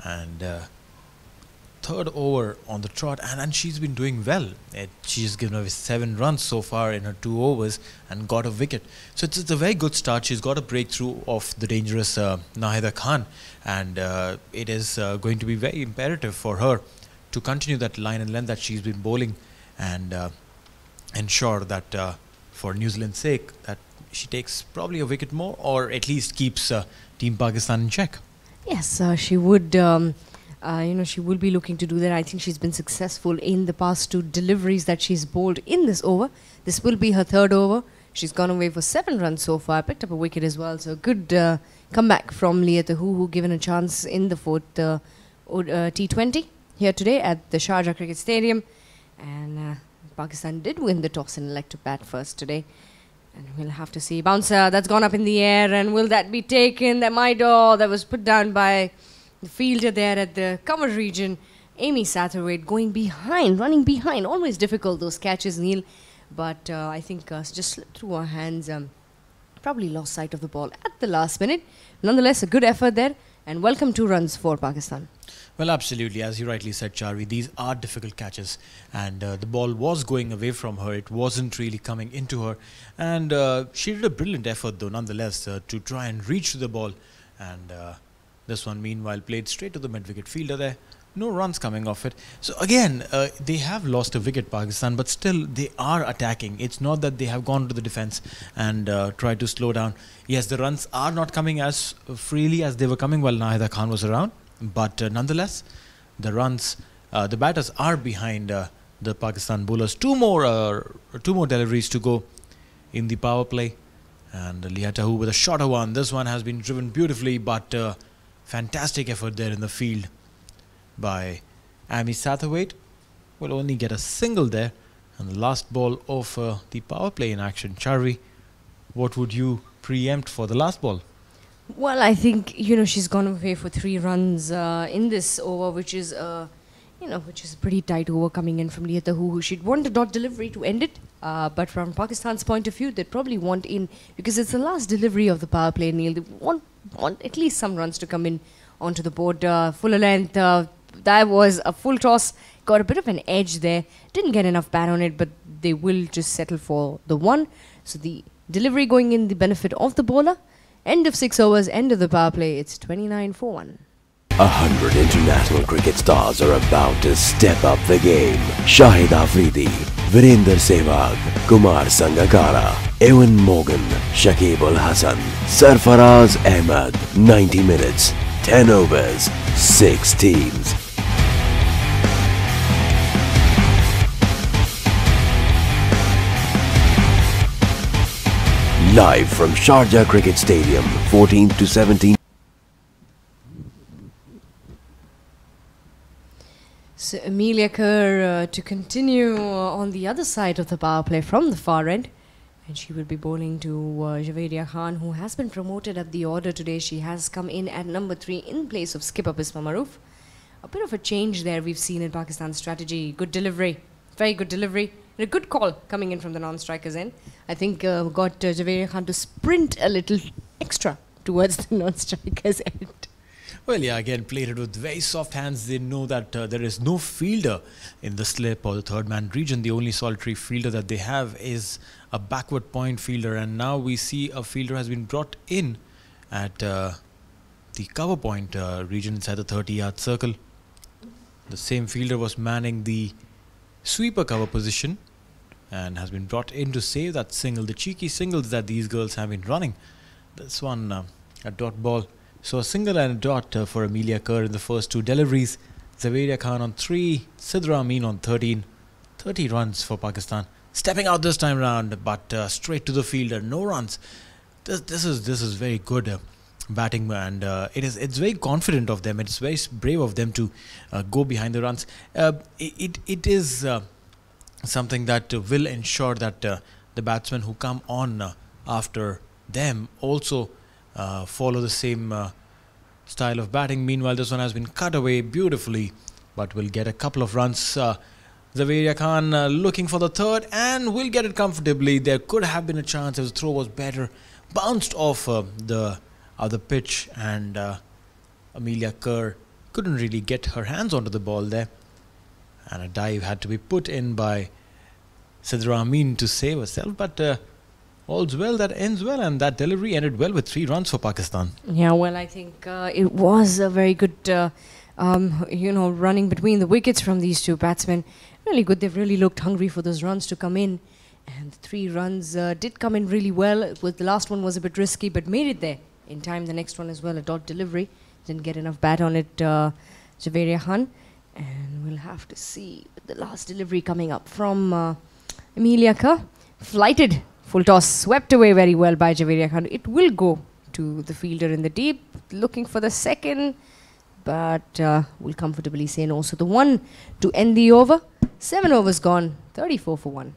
and third over on the trot, and she's been doing well. She's given away 7 runs so far in her 2 overs and got a wicket. So it's a very good start. She's got a breakthrough of the dangerous Nahida Khan, and it is going to be very imperative for her to continue that line and length that she's been bowling, and ensure that for New Zealand's sake that she takes probably a wicket more, or at least keeps Team Pakistan in check. Yes, she would. You know, she will be looking to do that. I think she's been successful in the past 2 deliveries that she's bowled in this over. This will be her 3rd over. She's gone away for 7 runs so far. Picked up a wicket as well. So good comeback from Leah Tahu, who given a chance in the 4th T20 here today at the Sharjah Cricket Stadium. And Pakistan did win the toss and elect to bat first today. And we'll have to see. Bouncer, that's gone up in the air. And will that be taken? That was put down by the fielder there at the cover region, Amy Satterthwaite, going behind, running behind. Always difficult, those catches, Neil. But I think just slipped through our hands. Probably lost sight of the ball at the last minute. Nonetheless, a good effort there. And welcome 2 runs for Pakistan. Well, absolutely. As you rightly said, Charvi, these are difficult catches. And the ball was going away from her. It wasn't really coming into her. And she did a brilliant effort, though, nonetheless, to try and reach the ball. And this one, meanwhile, played straight to the mid-wicket fielder there. No runs coming off it. So again, they have lost a wicket, Pakistan, but still they are attacking. It's not that they have gone to the defense and tried to slow down. Yes, the runs are not coming as freely as they were coming while Nahida Khan was around. But nonetheless, the runs, the batters are behind the Pakistan bowlers. Two more deliveries to go in the power play, and Liatahu with a shorter one. This one has been driven beautifully, but fantastic effort there in the field by Amy Satterthwaite. Will only get a single there, and the last ball of the power play in action. Charvi, what would you preempt for the last ball? Well, I think, she's gone away for 3 runs in this over, which is which is a pretty tight over coming in from Liatahu, who she'd want a dot delivery to end it. But from Pakistan's point of view, they'd probably want in, because it's the last delivery of the power play, Neil. They want at least some runs to come in onto the board. Fuller length, that was a full toss, got a bit of an edge there. Didn't get enough bat on it, but they will just settle for the 1. So the delivery going in the benefit of the bowler. End of 6 overs, end of the power play. It's 29 for 1. 100 international cricket stars are about to step up the game. Shahid Afridi, Virender Sehwag, Kumar Sangakkara, Ewan Morgan, Shakib Ul Hasan, Sarfaraz Ahmed. 90 minutes, 10 overs, 6 teams. Live from Sharjah Cricket Stadium, 14th to 17th. So Amelia Kerr to continue on the other side of the power play from the far end. And she will be bowling to Javeria Khan, who has been promoted at the order today. She has come in at number 3 in place of skipper Bisma Maroof. A bit of a change there we've seen in Pakistan's strategy. Good delivery, very good delivery. And a good call coming in from the non-strikers end. I think got Javeria Khan to sprint a little extra towards the non-strikers end. Well, yeah, again, played it with very soft hands. They know that there is no fielder in the slip or the third man region. The only solitary fielder that they have is a backward point fielder. And now we see a fielder has been brought in at the cover point region inside the 30-yard circle. The same fielder was manning the sweeper cover position and has been brought in to save that single. The cheeky singles that these girls have been running. This one, a dot ball. So a single and a dot for Amelia Kerr in the first 2 deliveries. Zaveria Khan on 3, Sidra Amin on 13. 30 runs for Pakistan. Stepping out this time round, but straight to the fielder, no runs. This is very good batting, and it's very confident of them. It's very brave of them to go behind the runs. It is something that will ensure that the batsmen who come on after them also follow the same style of batting. Meanwhile, this one has been cut away beautifully, but will get a couple of runs. Zaveria Khan looking for the third and will get it comfortably. There could have been a chance if the throw was better. Bounced off the other pitch, and Amelia Kerr couldn't really get her hands onto the ball there. And a dive had to be put in by Sidra Amin to save herself, but all's well that ends well, and that delivery ended well with 3 runs for Pakistan. Yeah, well, I think it was a very good, running between the wickets from these 2 batsmen. Really good. They've really looked hungry for those runs to come in, and the 3 runs did come in really well. The last one was a bit risky, but made it there in time. The next one as well, a dot delivery. Didn't get enough bat on it, Javeria Khan. And we'll have to see the last delivery coming up from Amelia Kerr. Flighted. Full toss, swept away very well by Javeria Khan. It will go to the fielder in the deep, looking for the second, but will comfortably say no. So the 1 to end the over. 7 overs gone, 34 for 1.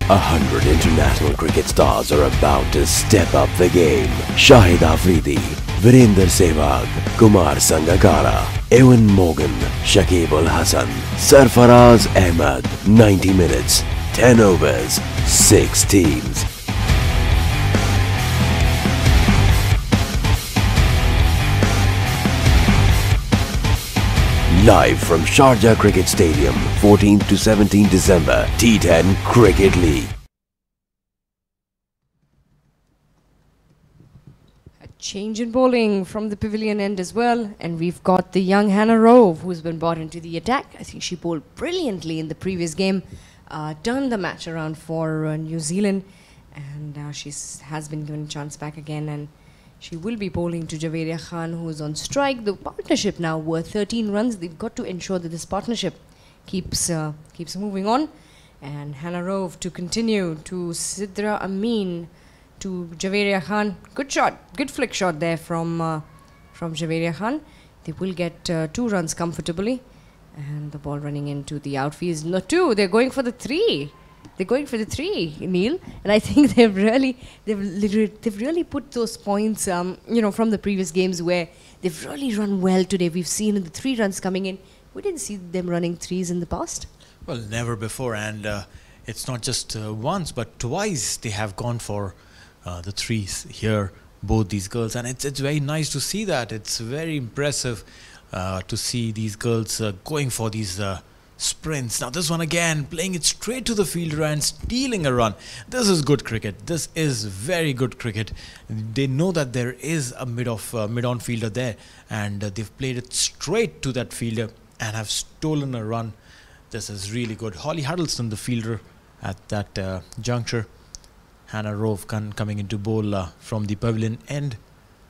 100 international cricket stars are about to step up the game. Shahid Afridi, Virender Sehwag, Kumar Sangakkara, Ewan Morgan, Shakib Ul Hasan, Sarfaraz Ahmed. 90 minutes, 10 overs, 6 teams. Live from Sharjah Cricket Stadium, 14th to 17th December, T10 Cricket League. A change in bowling from the pavilion end as well. And we've got the young Hannah Rove, who's been brought into the attack. I think she bowled brilliantly in the previous game. Turned the match around for New Zealand. And she has been given a chance back again. And She will be bowling to Javeria Khan, who is on strike. The partnership now worth 13 runs. They've got to ensure that this partnership keeps moving on. And Hannah Rove to continue to Sidra Amin to Javeria Khan. Good shot, good flick shot there from Javeria Khan. They will get 2 runs comfortably. And the ball running into the outfield. No, 2. They're going for the 3. They're going for the 3, Neil. And I think they've really put those points, from the previous games where they've really run well today. We've seen the 3 runs coming in. We didn't see them running 3s in the past. Well, never before, and it's not just once, but twice they have gone for the 3s here, both these girls, and it's very nice to see that. It's very impressive to see these girls going for these sprints. Now this one again, playing it straight to the fielder and stealing a run. This is good cricket. This is very good cricket. They know that there is a mid-on fielder there, and they've played it straight to that fielder and have stolen a run. This is really good. Holly Huddleston, the fielder at that juncture. Hannah Rove coming into bowl from the pavilion end.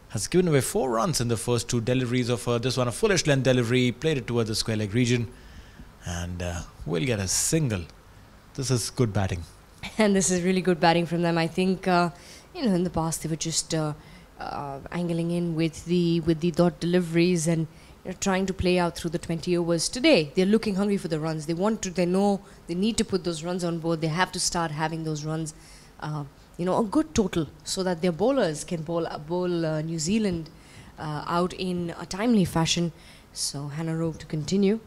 Has given away 4 runs in the first 2 deliveries of this one. A fullish length delivery, played it towards the square leg region, and will get a single. This is good batting. And this is really good batting from them. I think in the past they were just angling in with the dot deliveries and trying to play out through the 20 overs. Today they're looking hungry for the runs. They know they need to put those runs on board. They have to start having those runs. A good total so that their bowlers can bowl New Zealand out in a timely fashion. So Hannah Rove to continue.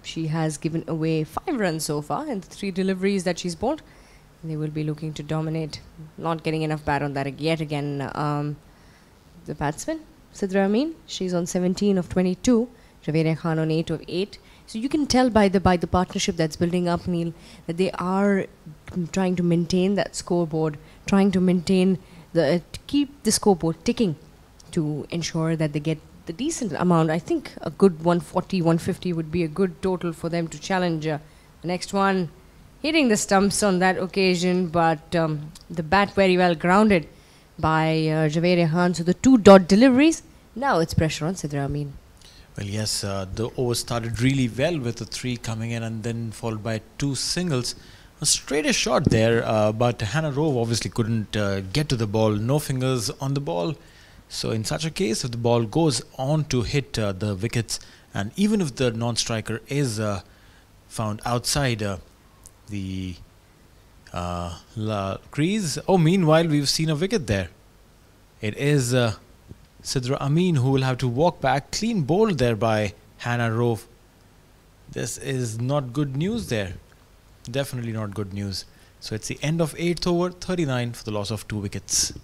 She has given away 5 runs so far in the 3 deliveries that she's bowled. They will be looking to dominate. Not getting enough bat on that yet again. The batsman, Sidra Amin, she's on 17 of 22. Javeria Khan on 8 of 8. So you can tell by the partnership that's building up, Neil, that they are trying to maintain that scoreboard, trying to maintain to keep the scoreboard ticking to ensure that they get the decent amount. I think a good 140, 150 would be a good total for them to challenge the next one. Hitting the stumps on that occasion, but the bat very well grounded by Javeria Khan. So the 2 dot deliveries. Now it's pressure on Sidra Amin. Well, yes, the over started really well with the 3 coming in and then followed by 2 singles. A straightish shot there, but Hannah Rove obviously couldn't get to the ball. No fingers on the ball. So in such a case, if the ball goes on to hit the wickets, and even if the non-striker is found outside the crease, meanwhile we've seen a wicket there. It is Sidra Amin who will have to walk back. Clean bowled there by Hannah Rove. This is not good news there. Definitely not good news. So it's the end of 8th over, 39 for the loss of 2 wickets.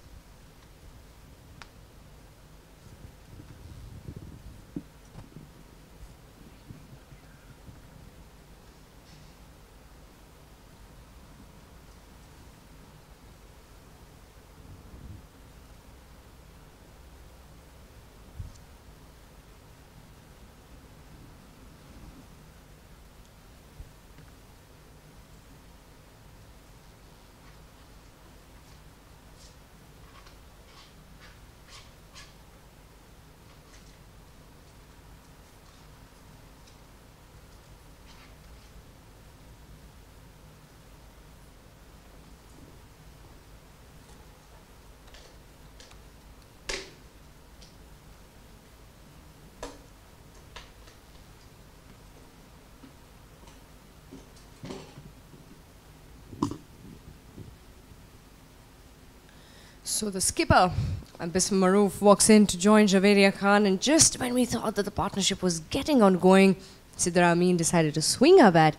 So the skipper, Bism Maroof, walks in to join Javeria Khan, and just when we thought that the partnership was getting on going, Sidra Amin decided to swing her bat,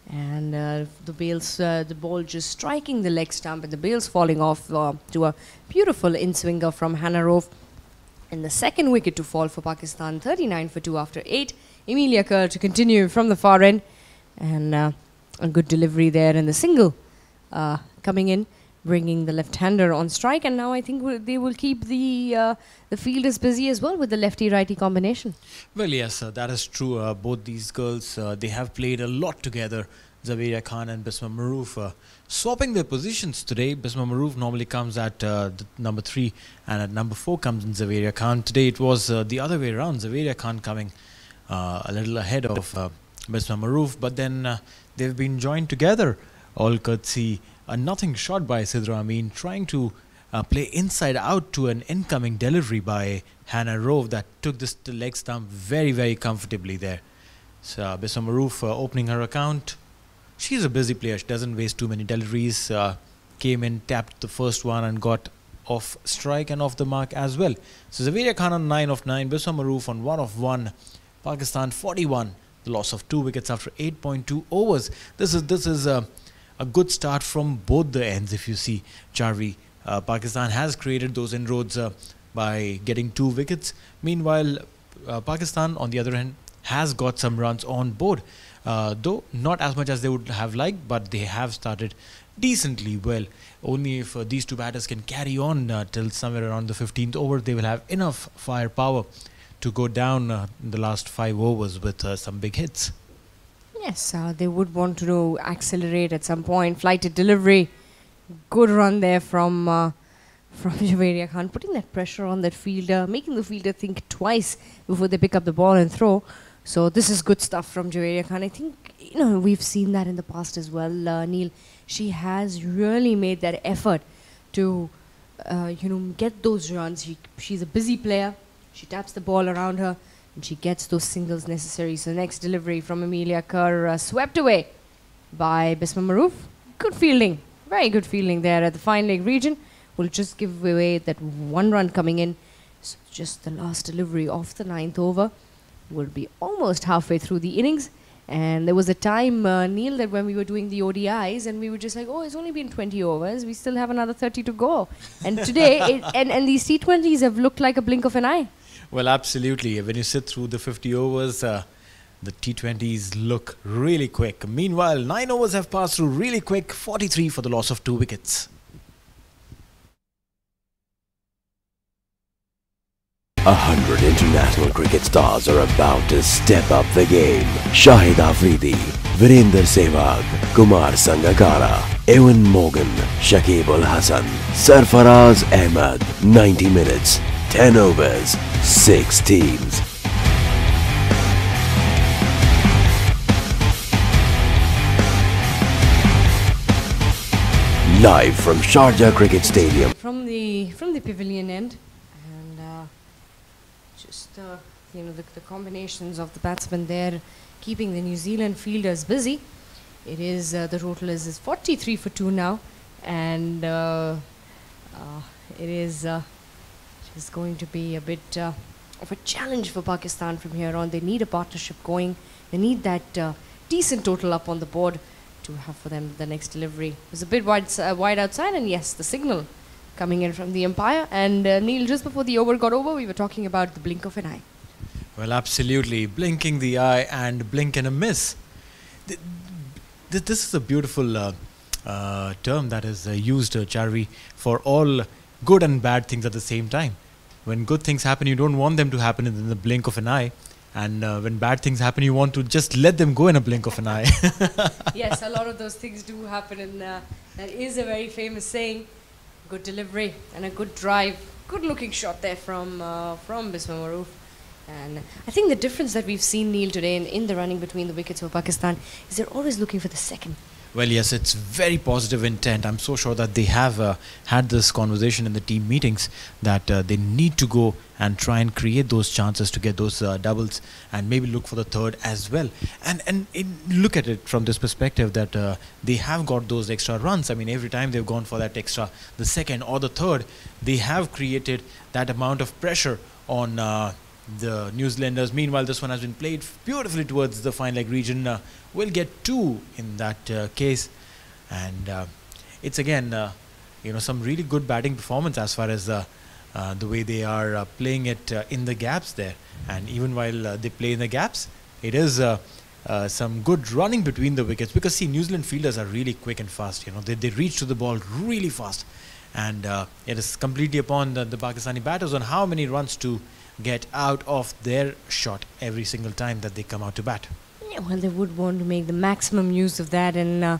and the ball just striking the leg stump and the bails falling off to a beautiful in-swinger from Hannah Rove. And the second wicket to fall for Pakistan, 39 for 2 after 8. Emilia Kerr to continue from the far end, and a good delivery there, and the single coming in, bringing the left-hander on strike. And now I think they will keep the fielders busy as well with the lefty-righty combination. Well, yes, that is true. Both these girls, they have played a lot together Zaveria Khan and Bisma Maroof swapping their positions today. Bisma Maroof normally comes at the number 3 and at number 4 comes in Zaveria Khan. Today it was the other way around. Zaveria Khan coming a little ahead of Bisma Maroof, but then they've been joined together, all courtesy a nothing shot by Sidra Amin, trying to play inside out to an incoming delivery by Hannah Rove that took this to leg stump very, very comfortably there. So Bisma Maroof opening her account. She's a busy player. She doesn't waste too many deliveries. Came in, tapped the first one and got off strike and off the mark as well. So Zaveria Khan on 9 of 9, Bisma Maroof on 1 of 1. Pakistan 41, the loss of 2 wickets after 8.2 overs. This is a good start from both the ends. If you see, Charvi, Pakistan has created those inroads by getting 2 wickets. Meanwhile, Pakistan on the other hand has got some runs on board, though not as much as they would have liked, but they have started decently well. Only if these two batters can carry on till somewhere around the 15th over, they will have enough firepower to go down in the last 5 overs with some big hits. Yes, they would want to accelerate at some point. Flighted delivery, good run there from Zaveria Khan, putting that pressure on that fielder, making the fielder think twice before they pick up the ball and throw. So this is good stuff from Zaveria Khan. I think we've seen that in the past as well, Neil. She has really made that effort to get those runs. She's a busy player. She taps the ball around her and she gets those singles necessary. So next delivery from Amelia Kerr, swept away by Bisma Maroof. Good fielding, very good fielding there at the fine leg region. Will just give away that 1 run coming in. So just the last delivery of the 9th over. Will be almost halfway through the innings. And there was a time, Neil, that when we were doing the ODIs and we were just like, oh, it's only been 20 overs. We still have another 30 to go. And today, and these T20s have looked like a blink of an eye. Well, absolutely. When you sit through the 50 overs, the T20s look really quick. Meanwhile, 9 overs have passed through really quick. 43 for the loss of 2 wickets. 100 international cricket stars are about to step up the game. Shahid Afridi, Virender Sehwag, Kumar Sangakkara, Ewan Morgan, Shakib Ul Hasan, Sarfaraz Ahmed. 90 minutes, 10 overs, 6 teams. Live from Sharjah Cricket Stadium. From the pavilion end. The combinations of the batsmen there keeping the New Zealand fielders busy. It is the total is 43 for 2 now, and it is going to be a bit of a challenge for Pakistan from here on. They need a partnership going. They need that decent total up on the board to have for them the next delivery. It was a bit wide outside, and yes, the signal coming in from the umpire. And Neil, just before the over got over, we were talking about the blink of an eye. Well, absolutely. Blinking the eye and blink and a miss. This is a beautiful term that is used, Charvi, for all good and bad things at the same time. When good things happen, you don't want them to happen in the blink of an eye. And when bad things happen, you want to just let them go in a blink of an eye. Yes, a lot of those things do happen. And that is a very famous saying. Good delivery and a good drive. Good looking shot there from Bisma Maroof. And I think the difference that we've seen, Neil, today in the running between the wickets for Pakistan is they're always looking for the second. Well, yes, it's very positive intent. I'm so sure that they have had this conversation in the team meetings that they need to go and try and create those chances to get those doubles and maybe look for the third as well. And look at it from this perspective that they have got those extra runs. I mean, every time they've gone for that extra, the second or the third, they have created that amount of pressure on the New Zealanders. Meanwhile, this one has been played beautifully towards the fine leg region. We'll get 2 in that case, and it's again some really good batting performance as far as the way they are playing it in the gaps there. And even while they play in the gaps, it is some good running between the wickets, because see, New Zealand fielders are really quick and fast. They reach to the ball really fast, and it is completely upon the Pakistani batters on how many runs to get out of their shot every single time that they come out to bat. Yeah, well, they would want to make the maximum use of that, and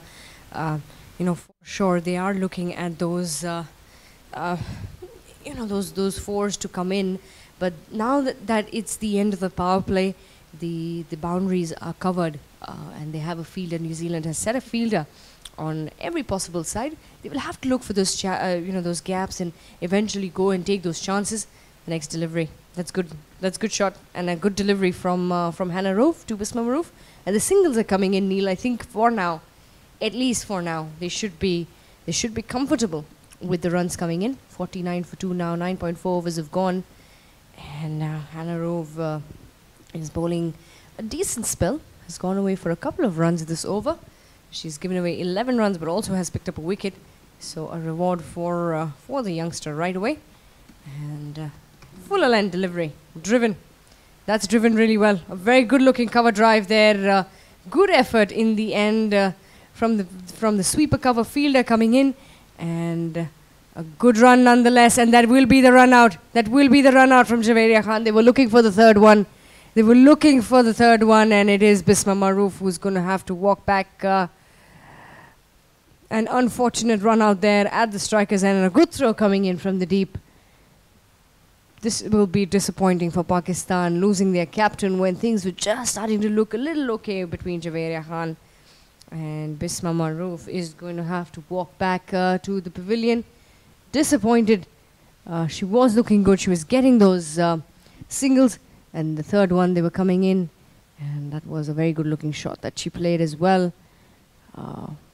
for sure they are looking at those, those fours to come in. But now that it's the end of the power play, the boundaries are covered, and they have a fielder. New Zealand has set a fielder on every possible side. They will have to look for those those gaps and eventually go and take those chances. The next delivery, that's good. That's good shot and a good delivery from Hannah Roof to Bisma Maroof. And the singles are coming in, Neil. I think for now, at least for now, they should be comfortable with the runs coming in. 49 for 2 now. 9.4 overs have gone, and Hannah Roof is bowling a decent spell. Has gone away for a couple of runs this over. She's given away 11 runs, but also has picked up a wicket. So a reward for the youngster right away. And full length delivery, driven. That's driven really well. A very good-looking cover drive there. Good effort in the end from the sweeper cover fielder coming in, and a good run nonetheless. And that will be the run out. That will be the run out from Javeria Khan. They were looking for the third one. And it is Bisma Maroof who's going to have to walk back. An unfortunate run out there at the striker's end, and a good throw coming in from the deep. This will be disappointing for Pakistan, losing their captain when things were just starting to look a little okay between Javeria Khan and Bisma Maroof is going to have to walk back to the pavilion. Disappointed. She was looking good. She was getting those singles, and the third one they were coming in, and that was a very good looking shot that she played as well.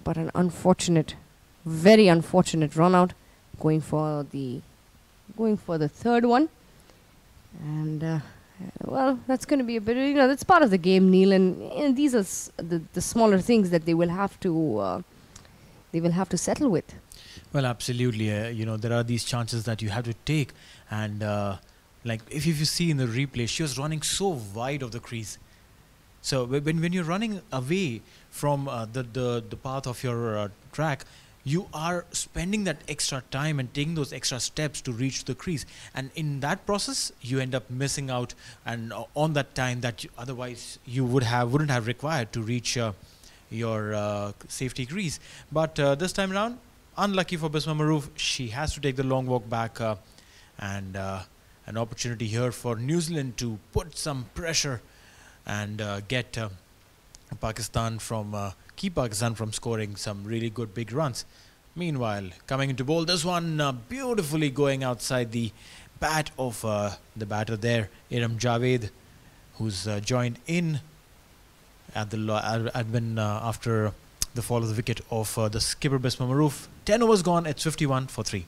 But an unfortunate, very unfortunate run out, going for the third one. And well, that's going to be a bit, that's part of the game, Neil, and these are the smaller things that they will have to settle with. Well, absolutely. There are these chances that you have to take, and like if you see in the replay, she was running so wide of the crease. So when you're running away from the path of your track, you are spending that extra time and taking those extra steps to reach the crease, and in that process you end up missing out and on that time that otherwise you wouldn't have required to reach your safety crease. But this time around, unlucky for Bisma Maroof, she has to take the long walk back, and an opportunity here for New Zealand to put some pressure and get Pakistan from keep Pakistan from scoring some really good big runs. Meanwhile, coming into bowl, this one beautifully going outside the bat of the batter there, Iram Javed, who's joined in at the admin after the fall of the wicket of the skipper Bisma Maroof. 10 overs gone, it's 51 for 3.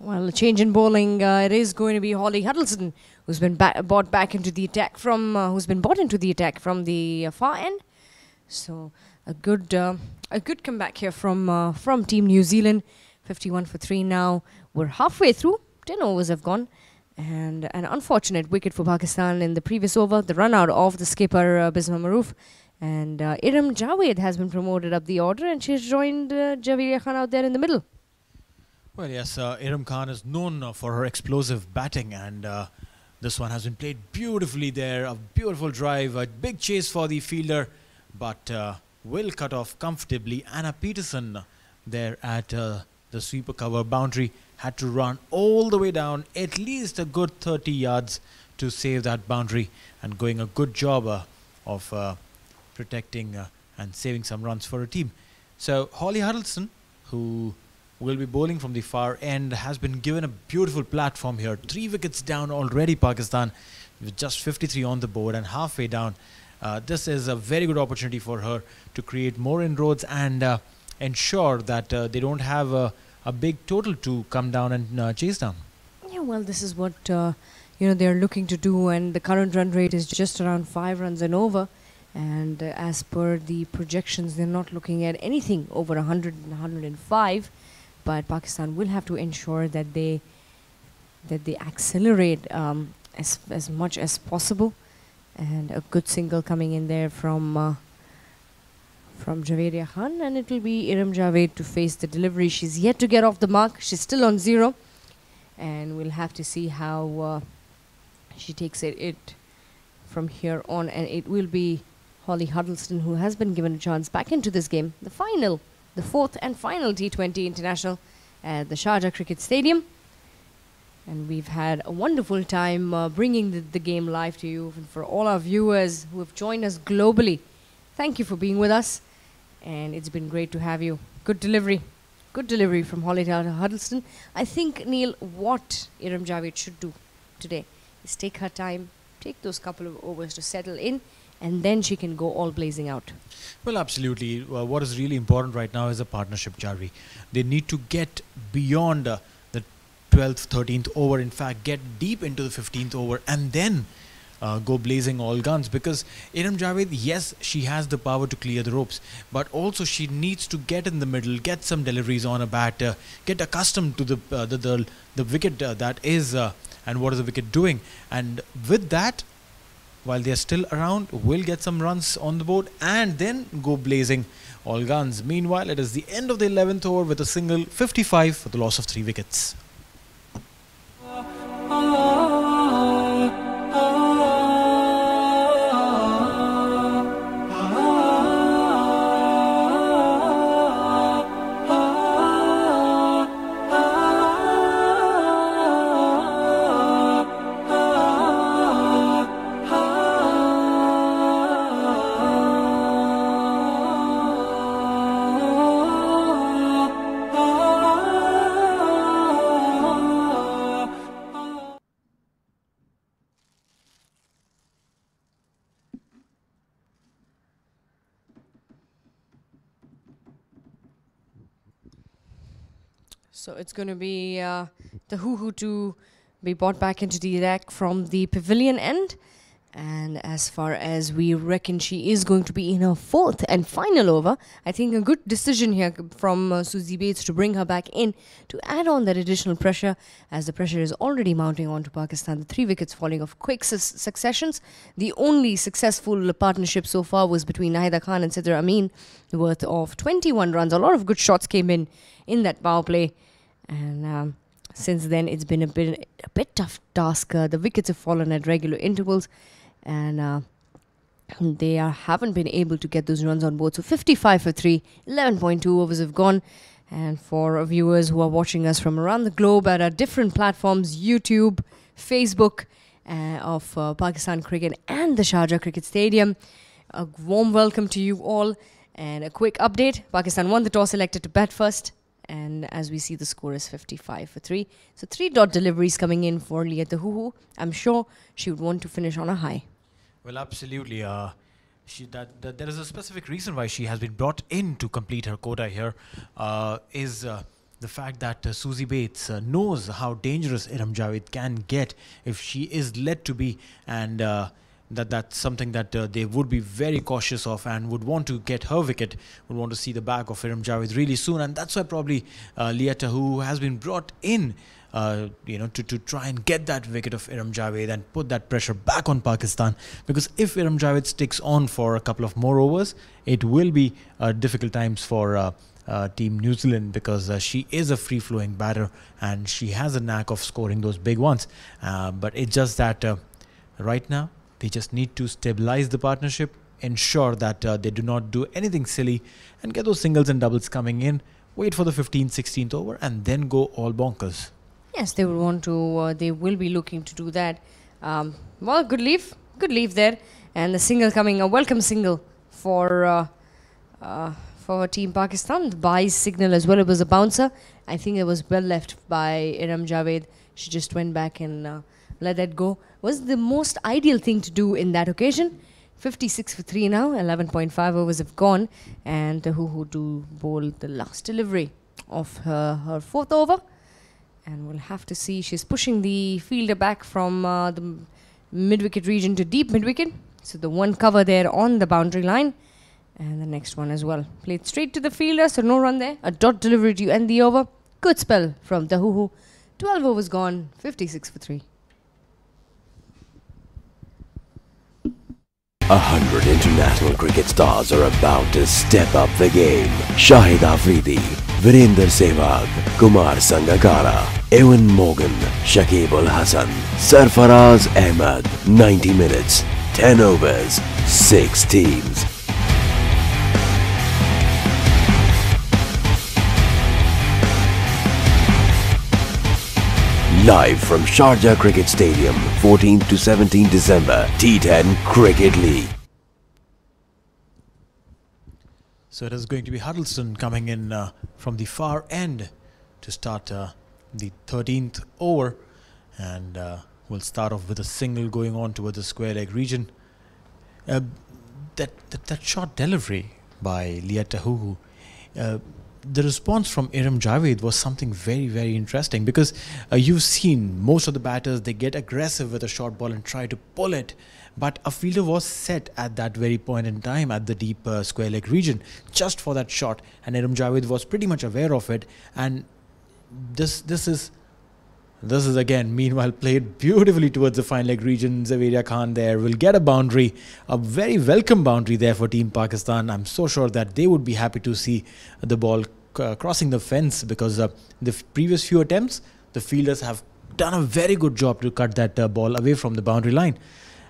Well, a change in bowling. It is going to be Holly Huddleston, who's been brought back into the attack from, the far end. So a good comeback here from Team New Zealand. 51 for 3 now. We're halfway through. 10 overs have gone, and an unfortunate wicket for Pakistan in the previous over. The run out of the skipper Bisma Maroof, and Iram Javed has been promoted up the order, and she's joined Javeria Khan out there in the middle. Well, yes, Iram Khan is known for her explosive batting, and this one has been played beautifully there. A beautiful drive, a big chase for the fielder, but will cut off comfortably. Anna Peterson there at the sweeper cover boundary had to run all the way down, at least a good 30 yards to save that boundary, and going a good job of protecting and saving some runs for her team. So Holly Huddleston, who will be bowling from the far end, has been given a beautiful platform here. 3 wickets down already, Pakistan, with just 53 on the board and halfway down. This is a very good opportunity for her to create more inroads and ensure that they don't have a big total to come down and chase down. Yeah, well, this is what they're looking to do, and the current run rate is just around 5 runs and over. And as per the projections, they're not looking at anything over 100 and 105. But Pakistan will have to ensure that they accelerate as much as possible. And a good single coming in there from Javeria Khan, and it will be Iram Javed to face the delivery. She's yet to get off the mark. She's still on 0, and we'll have to see how she takes it from here on. And it will be Holly Huddleston who has been given a chance back into this game, the 4th and final T20 international at the Sharjah Cricket Stadium. And we've had a wonderful time bringing the game live to you. And for all our viewers who have joined us globally, thank you for being with us. And it's been great to have you. Good delivery from Holly Huddleston. I think, Neil, what Iram Javed should do today is take her time, take those couple of overs to settle in, and then she can go all blazing out. Well, absolutely. What is really important right now is a partnership, Jarvi. They need to get beyond the 12th, 13th over. In fact, get deep into the 15th over and then go blazing all guns. Because Iram Javed, yes, she has the power to clear the ropes, but also she needs to get in the middle, get some deliveries on a bat, get accustomed to the wicket that is, and what is the wicket doing. And with that, while they are still around, will get some runs on the board and then go blazing all guns. Meanwhile, it is the end of the 11th over with a single, 55 for the loss of 3 wickets. So it's going to be the hoo-hoo to be brought back into the deck from the pavilion end. And as far as we reckon she is going to be in her 4th and final over, I think a good decision here from Susie Bates to bring her back in to add on that additional pressure, as the pressure is already mounting onto Pakistan. The 3 wickets falling off quick successions. The only successful partnership so far was between Nahida Khan and Sidra Amin, worth of 21 runs. A lot of good shots came in that power play. And since then, it's been a bit tough task. The wickets have fallen at regular intervals, and they haven't been able to get those runs on board. So 55 for 3, 11.2 overs have gone. And for our viewers who are watching us from around the globe at our different platforms, YouTube, Facebook of Pakistan Cricket and the Sharjah Cricket Stadium, a warm welcome to you all. And a quick update, Pakistan won the toss, elected to bat first. And as we see, the score is 55 for 3. So 3 dot deliveries coming in for Liat the Hoo-hoo. I'm sure she would want to finish on a high. Well, absolutely. There is a specific reason why she has been brought in to complete her quota here. Is the fact that Susie Bates knows how dangerous Iram Javed can get if she is led to be, and that's something that they would be very cautious of and would want to get her wicket, would want to see the back of Iram Javed really soon. And that's why probably Liata, who has been brought in to try and get that wicket of Iram Javed and put that pressure back on Pakistan. Because if Iram Javed sticks on for a couple of more overs, it will be difficult times for Team New Zealand, because she is a free-flowing batter and she has a knack of scoring those big ones. But it's just that right now, they just need to stabilize the partnership, ensure that they do not do anything silly, and get those singles and doubles coming in, wait for the 15th, 16th over, and then go all bonkers. Yes, they will want to, they will be looking to do that. Well, good leave there. And the single coming, a welcome single for for Team Pakistan. The buys signal as well. It was a bouncer. I think it was well left by Iram Javed. She just went back and let that go. Was the most ideal thing to do in that occasion. 56 for 3 now. 11.5 overs have gone. And Tahuhu to bowl the last delivery of her fourth over. And we'll have to see. She's pushing the fielder back from the mid-wicket region to deep mid-wicket. So the one cover there on the boundary line. And the next one as well. Played straight to the fielder, so no run there. A dot delivery to end the over. Good spell from Tahuhu. 12 overs gone, 56 for 3. 100 international cricket stars are about to step up the game. Shahid Afridi, Virender Sehwag, Kumar Sangakkara, Ewan Morgan, Shakib Ul Hasan, Sarfaraz Ahmed. 90 minutes, 10 overs, 6 teams. Live from Sharjah Cricket Stadium, 14th to 17 December, T10 Cricket League. So it is going to be Huddleston coming in from the far end to start the 13th over, and we'll start off with a single going on towards the square leg region. That short delivery by Leah Tahuhu, the response from Iram Javed was something very, very interesting, because you've seen most of the batters, they get aggressive with a short ball and try to pull it, but a fielder was set at that very point in time at the deep square leg region just for that shot, and Iram Javed was pretty much aware of it. And this is again meanwhile played beautifully towards the fine leg region. Javeria Khan there will get a boundary, a very welcome boundary there for Team Pakistan. I'm so sure that they would be happy to see the ball crossing the fence, because the previous few attempts the fielders have done a very good job to cut that ball away from the boundary line.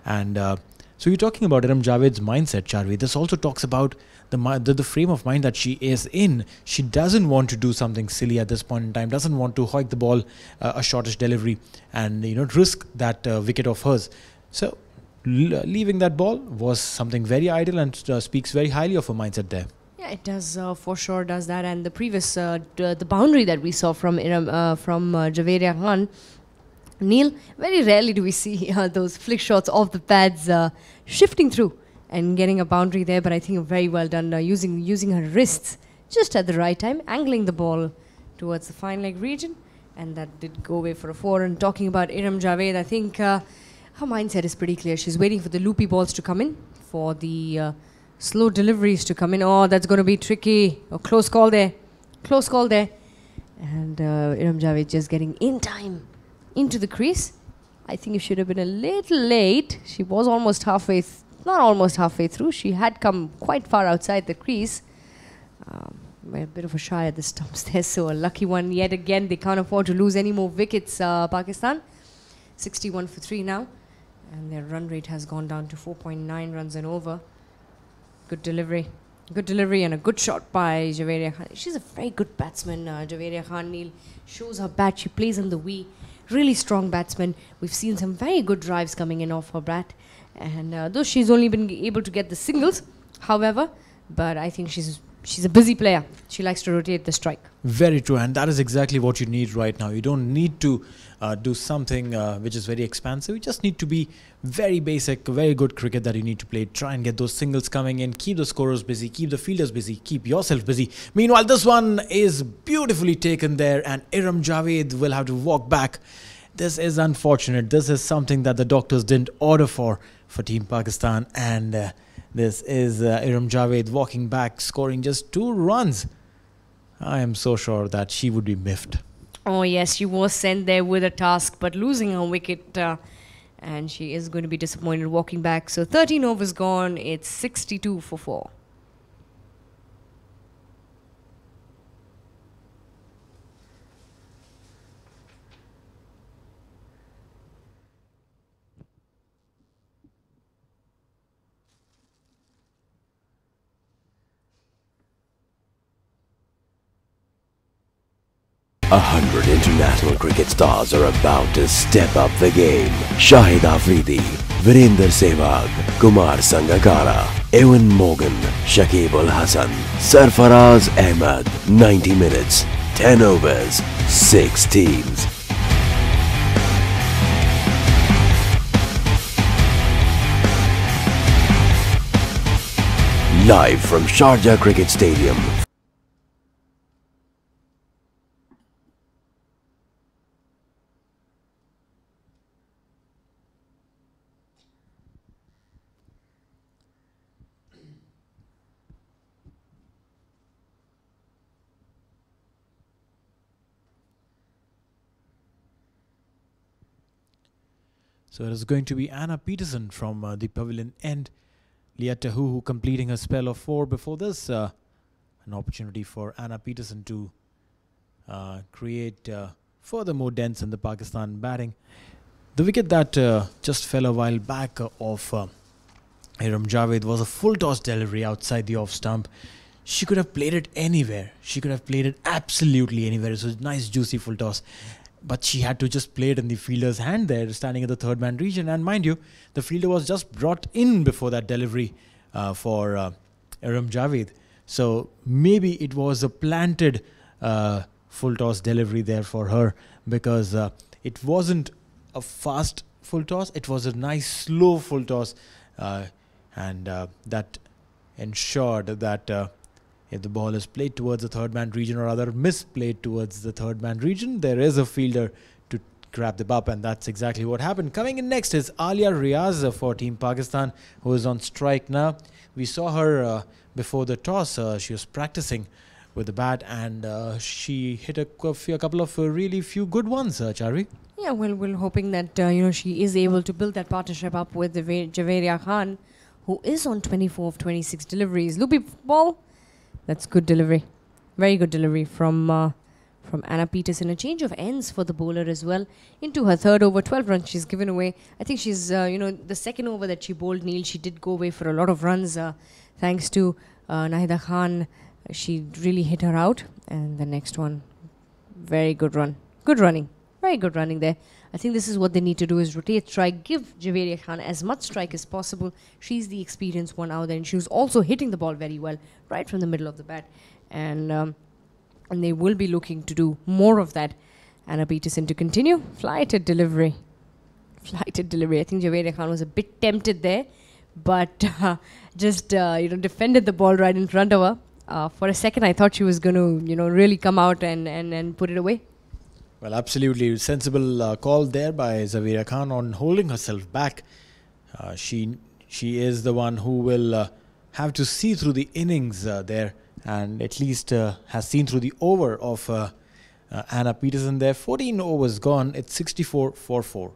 And so you're talking about Iram Javed's mindset, Charvi. This also talks about the frame of mind that she is in. She doesn't want to do something silly at this point in time, doesn't want to hoik the ball a shortish delivery and risk that wicket of hers. So leaving that ball was something very ideal and speaks very highly of her mindset there. Yeah, it does, for sure does that. And the previous the boundary that we saw from Javeria Khan, Neil, very rarely do we see those flick shots of the pads shifting through and getting a boundary there, but I think very well done, using her wrists just at the right time, angling the ball towards the fine leg region, and that did go away for a 4. And talking about Iram Javed, I think her mindset is pretty clear. She's waiting for the loopy balls to come in, for the slow deliveries to come in. Oh, that's going to be tricky. Oh, close call there. Close call there. And Iram Javed just getting in time into the crease. I think it should have been a little late. She was almost halfway, not almost halfway through. She had come quite far outside the crease. A bit of a shy at the stumps there, so a lucky one yet again. They can't afford to lose any more wickets, Pakistan. 61 for 3 now, and their run rate has gone down to 4.9 runs and over. Good delivery and a good shot by Javeria Khan. She's a very good batsman, Javeria Khan. Neil shows her bat. She plays on the wee. Really strong batsman. We've seen some very good drives coming in off her bat, and though she's only been able to get the singles, however, but I think she's a busy player. She likes to rotate the strike. Very true, and that is exactly what you need right now. You don't need to do something which is very expansive. You just need to be very basic, very good cricket that you need to play. Try and get those singles coming in, keep the scorers busy, keep the fielders busy, keep yourself busy. Meanwhile, this one is beautifully taken there, and Iram Javed will have to walk back. This is unfortunate. This is something that the doctors didn't order for Team Pakistan, and this is Iram Javed walking back, scoring just 2 runs. I am so sure that she would be miffed. Oh yes, she was sent there with a task, but losing her wicket, and she is going to be disappointed walking back. So 13 overs gone, it's 62 for 4. A 100 international cricket stars are about to step up the game. Shahid Afridi, Virender Sehwag, Kumar Sangakkara, Evan Morgan, Shakib Al Hassan, Sarfaraz Ahmed. 90 minutes, 10 overs, 6 teams. Live from Sharjah Cricket Stadium. So it is going to be Anna Peterson from the pavilion end. Leah Tahu completing her spell of 4 before this. An opportunity for Anna Peterson to create further more dents in the Pakistan batting. The wicket that just fell a while back of Iram Javed was a full toss delivery outside the off stump. She could have played it anywhere. She could have played it absolutely anywhere. It was a nice juicy full toss. But she had to just play it in the fielder's hand there, standing at the third man region. And mind you, the fielder was just brought in before that delivery for Iram Javed. So maybe it was a planted full toss delivery there for her, because it wasn't a fast full toss. It was a nice slow full toss. And that ensured that if the ball is played towards the third man region, or rather misplayed towards the third man region, there is a fielder to grab the up, and that's exactly what happened. Coming in next is Alia Riaz for Team Pakistan, who is on strike now. We saw her before the toss. She was practicing with the bat, and she hit a couple of really few good ones, Charvi. Yeah, well, we're hoping that she is able to build that partnership up with Javeria Khan, who is on 24 of 26 deliveries. Loopy ball. That's good delivery. Very good delivery from Anna Peterson. A change of ends for the bowler as well. Into her third over, 12 runs she's given away. I think she's, the second over that she bowled, Neil, she did go away for a lot of runs. Thanks to Nahida Khan, she really hit her out. And the next one, very good run. Good running. Very good running there. I think this is what they need to do, is rotate strike, give Javeria Khan as much strike as possible. She's the experienced one out there, and she was also hitting the ball very well right from the middle of the bat. And they will be looking to do more of that. Anna Peterson to continue. Flighted delivery. Flighted delivery. I think Javeria Khan was a bit tempted there, but just defended the ball right in front of her. For a second, I thought she was going to really come out and put it away. Well, absolutely sensible call there by Javeria Khan on holding herself back. She is the one who will have to see through the innings there, and at least has seen through the over of Anna Peterson there. 14 overs gone. It's 64 for 4.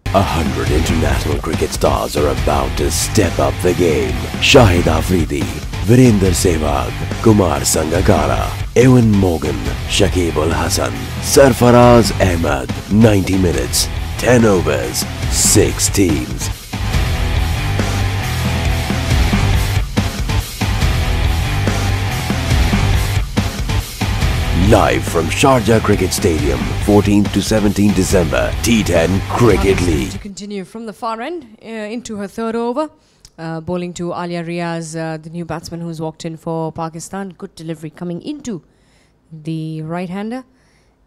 A 100 international cricket stars are about to step up the game. Shahid Afridi, Virender Sehwag, Kumar Sangakkara, Evan Morgan, Shakib Al Hassan, Sarfaraz Ahmed. 90 minutes, 10 overs, 6 teams. Live from Sharjah Cricket Stadium, 14th to 17th December, T10 Cricket League. To continue from the far end into her third over, bowling to Alia Riaz, the new batsman who's walked in for Pakistan. Good delivery coming into the right-hander,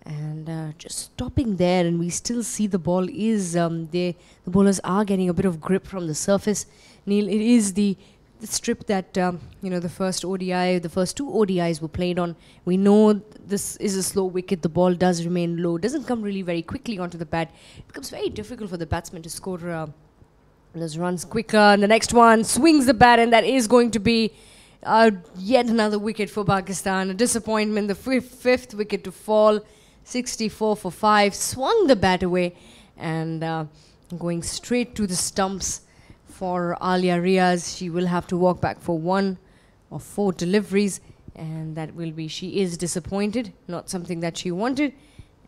and just stopping there, and we still see the ball is the bowlers are getting a bit of grip from the surface. Neil, it is the strip that the first ODI, the first two ODIs were played on. We know this is a slow wicket. The ball does remain low. Doesn't come really very quickly onto the bat. It becomes very difficult for the batsman to score those runs quicker. And the next one swings the bat, and that is going to be yet another wicket for Pakistan. A disappointment. The fifth wicket to fall. 64 for 5. Swung the bat away, and going straight to the stumps. For Alia Riaz, she will have to walk back for 1 of 4 deliveries, and that will be, she is disappointed, not something that she wanted,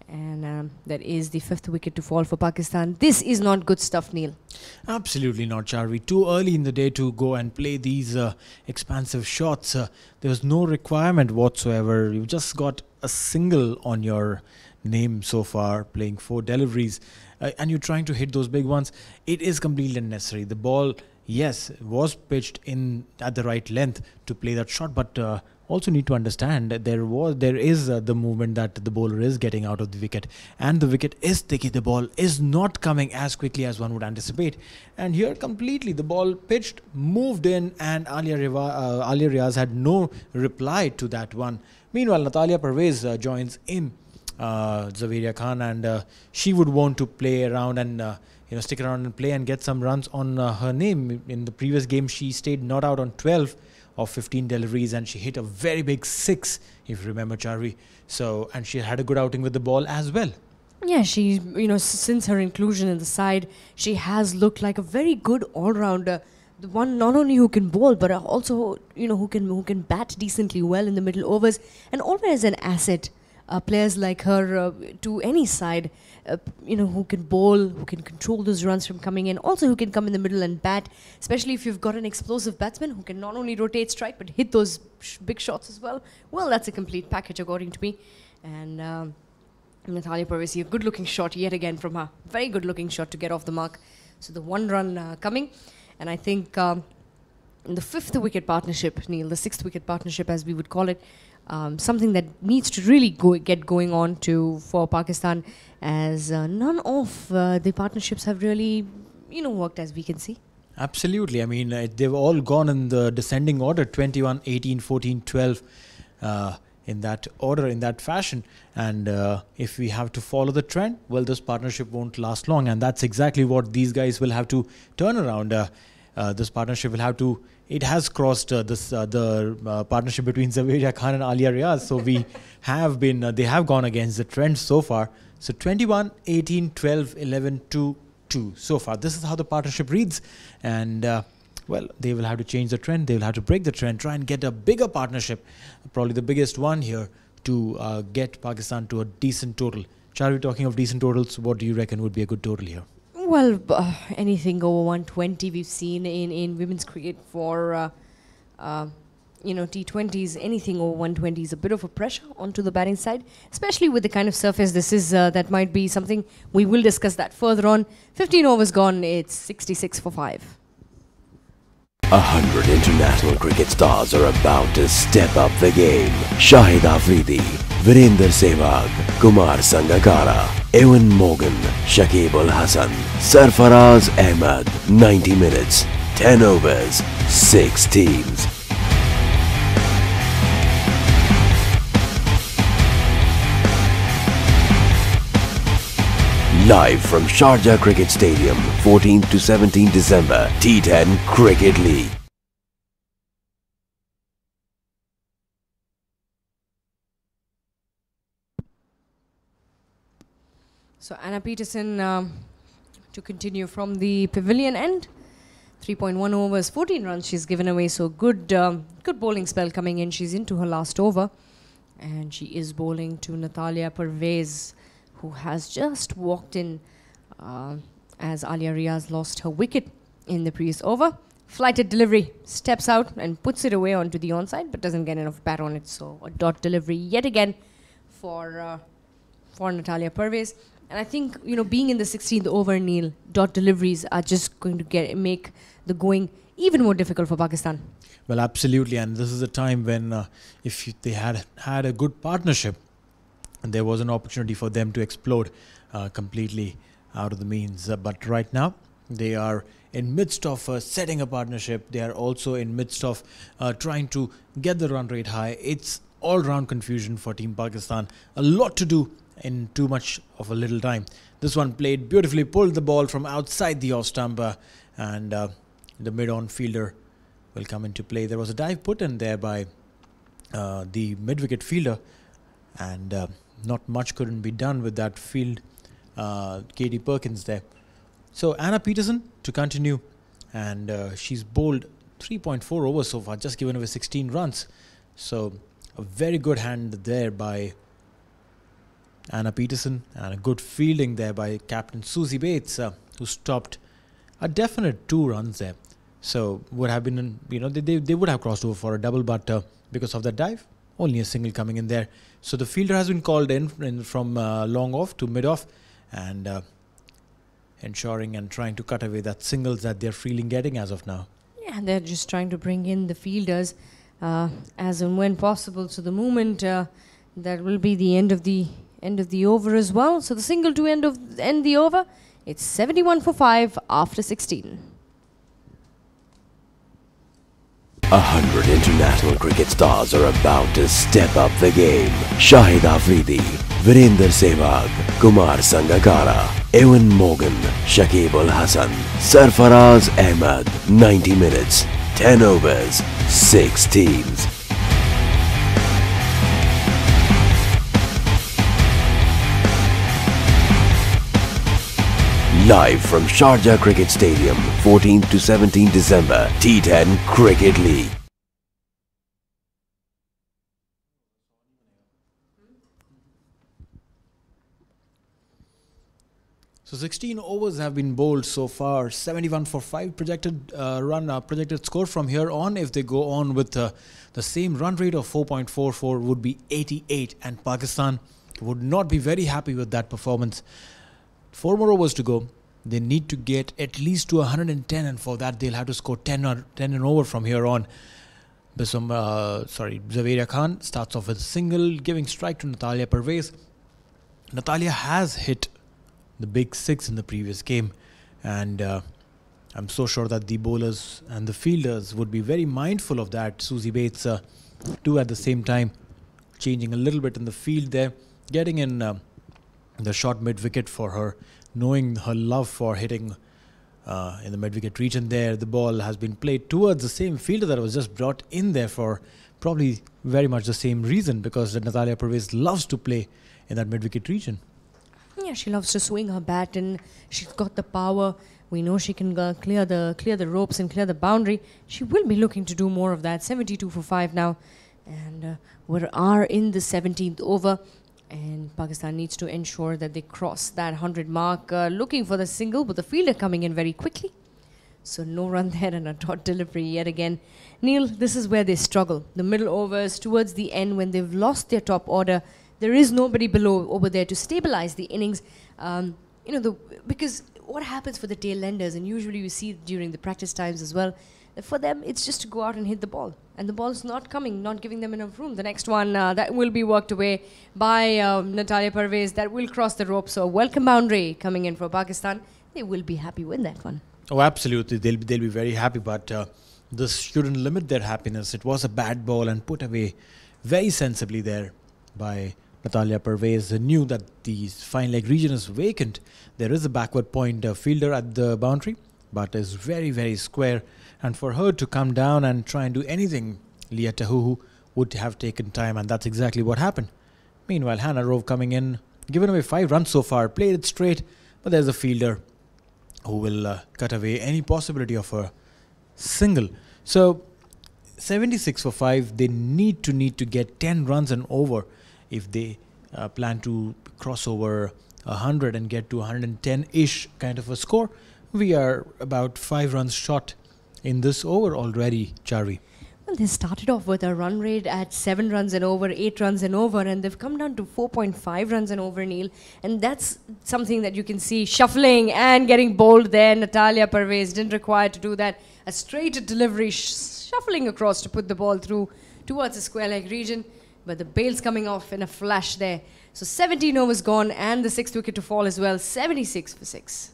and that is the 5th wicket to fall for Pakistan. This is not good stuff, Neil. Absolutely not, Charvi. Too early in the day to go and play these expansive shots. There was no requirement whatsoever. You've just got a single on your name so far, playing 4 deliveries, and you're trying to hit those big ones. It is completely unnecessary. The ball, yes, was pitched in at the right length to play that shot, but also need to understand that there is the movement that the bowler is getting out of the wicket, and the wicket is sticky. The ball is not coming as quickly as one would anticipate, and here completely the ball pitched, moved in, and Alia Riaz had no reply to that one. Meanwhile, Natalia Pervez joins in Zaveria Khan, and she would want to play around and stick around and play and get some runs on her name. In the previous game, she stayed not out on 12 of 15 deliveries, and she hit a very big 6, if you remember, Charvi. So, and she had a good outing with the ball as well. Yeah, she, since her inclusion in the side, she has looked like a very good all-rounder. The one not only who can bowl, but also, who can bat decently well in the middle overs, and always an asset. Players like her to any side, who can bowl, who can control those runs from coming in, also who can come in the middle and bat, especially if you've got an explosive batsman who can not only rotate strike but hit those big shots as well. Well, that's a complete package according to me. And Natalia Pervez, a good looking shot yet again from her. Very good looking shot to get off the mark. So the 1 run coming, and I think in the 5th wicket partnership, Neil, the 6th wicket partnership as we would call it, something that needs to really get going on for Pakistan, as none of the partnerships have really worked, as we can see. Absolutely. I mean, they've all gone in the descending order, 21, 18, 14, 12, in that order, in that fashion. And if we have to follow the trend, well, this partnership won't last long, and that's exactly what these guys will have to turn around. This partnership will have to. It has crossed the partnership between Zaveria Khan and Alia Riaz. So we have been. They have gone against the trend so far. So 21, 18, 12, 11, 2, 2 so far. This is how the partnership reads, and well, they will have to change the trend. They will have to break the trend, try and get a bigger partnership, probably the biggest one here, to get Pakistan to a decent total. Charvi, talking of decent totals, what do you reckon would be a good total here? Well, anything over 120 we've seen in women's cricket for T20s. Anything over 120 is a bit of a pressure onto the batting side, especially with the kind of surface this is. That might be something we will discuss that further on. 15 overs gone, it's 66 for 5. 100 international cricket stars are about to step up the game. Shahid Afridi, Virender Sehwag, Kumar Sangakkara, Ewan Morgan, Shakib Ul Hasan, Sarfaraz Ahmed. 90 minutes, 10 overs, 6 teams. Live from Sharjah Cricket Stadium, 14th to 17th December, T10 Cricket League. So Anna Peterson to continue from the pavilion end. 3.1 overs, 14 runs she's given away. So good bowling spell coming in. She's into her last over. And she is bowling to Natalia Pervez, who has just walked in as Alia Riaz lost her wicket in the previous over. Flighted delivery, steps out and puts it away onto the onside, but doesn't get enough bat on it. So a dot delivery yet again for Natalia Pervez. And I think, being in the 16th over, Neil, dot deliveries are just going to make the going even more difficult for Pakistan. Well, absolutely. And this is a time when if they had a good partnership, and there was an opportunity for them to explode completely out of the means. But right now, they are in midst of setting a partnership. They are also in midst of trying to get the run rate high. It's all-round confusion for Team Pakistan. A lot to do in too much of a little time. This one played beautifully, pulled the ball from outside the off stump, and the mid-on fielder will come into play. There was a dive put in there by the mid-wicket fielder, and not much couldn't be done with that field. Katie Perkins there. So Anna Peterson to continue, and she's bowled 3.4 overs so far, just given away 16 runs. So a very good hand there by Anna Peterson, and a good fielding there by captain Susie Bates, who stopped a definite 2 runs there. So would have been, they would have crossed over for a double, but because of that dive, Only a single coming in there. So the fielder has been called in from long off to mid off, and ensuring and trying to cut away that singles that they're feeling getting as of now. Yeah, they're just trying to bring in the fielders as and when possible. So the moment that will be the end of the over as well. So the single to end the over. It's 71 for 5 after 16. 100 international cricket stars are about to step up the game. Shahid Afridi, Virender Sehwag, Kumar Sangakkara, Ewan Morgan, Shakib Ul Hasan, Sarfaraz Ahmed. 90 minutes, 10 overs, 6 teams. Live from Sharjah Cricket Stadium, 14th to 17 December, T10 Cricket League. So 16 overs have been bowled so far. 71 for 5 projected projected score from here on. If they go on with the same run rate of 4.44, would be 88, and Pakistan would not be very happy with that performance. 4 more overs to go. They need to get at least to 110, and for that they'll have to score 10 and over from here on. Zaveria Khan starts off with a single, giving strike to Natalia Pervez. Natalia has hit the big 6 in the previous game, and I'm so sure that the bowlers and the fielders would be very mindful of that. Susie Bates too at the same time, changing a little bit in the field there, getting in the short mid-wicket for her, knowing her love for hitting in the mid-wicket region there. The ball has been played towards the same fielder that was just brought in there for probably very much the same reason, because Natalia Pervez loves to play in that mid-wicket region. Yeah, she loves to swing her bat, and she's got the power. We know she can clear the ropes and clear the boundary. She will be looking to do more of that. 72 for 5 now, and we are in the 17th over. And Pakistan needs to ensure that they cross that 100 mark, looking for the single, but the fielder coming in very quickly. So no run there and a dot delivery yet again. Neil, this is where they struggle. The middle overs towards the end, when they've lost their top order, there is nobody below over there to stabilize the innings. Because what happens for the tail enders, and usually you see during the practice times as well, for them it's just to go out and hit the ball, and the ball's not coming, not giving them enough room. The next one that will be worked away by Natalia Pervez, that will cross the rope. So a welcome boundary coming in for Pakistan. They will be happy with that one. Oh, absolutely, they'll be very happy, but this shouldn't limit their happiness. It was a bad ball and put away very sensibly there by Natalia Pervez. Knew that the fine leg region is vacant. There is a backward point fielder at the boundary, but is very, very square. And for her to come down and try and do anything, Leah Tahuhu would have taken time, and that's exactly what happened. Meanwhile, Hannah Rove coming in, given away 5 runs so far, played it straight, but there's a fielder who will cut away any possibility of a single. So 76 for 5, they need to get 10 runs and over if they plan to cross over 100 and get to 110-ish kind of a score. We are about 5 runs short in this over already, Charvi. Well, they started off with a run rate at 7 runs and over, 8 runs and over, and they've come down to 4.5 runs and over, Neil. And that's something that you can see shuffling and getting bowled there. Natalia Pervez didn't require to do that. A straight delivery, shuffling across to put the ball through towards the square leg region. But the bail's coming off in a flash there. So 17 overs gone, and the 6th wicket to fall as well. 76 for 6.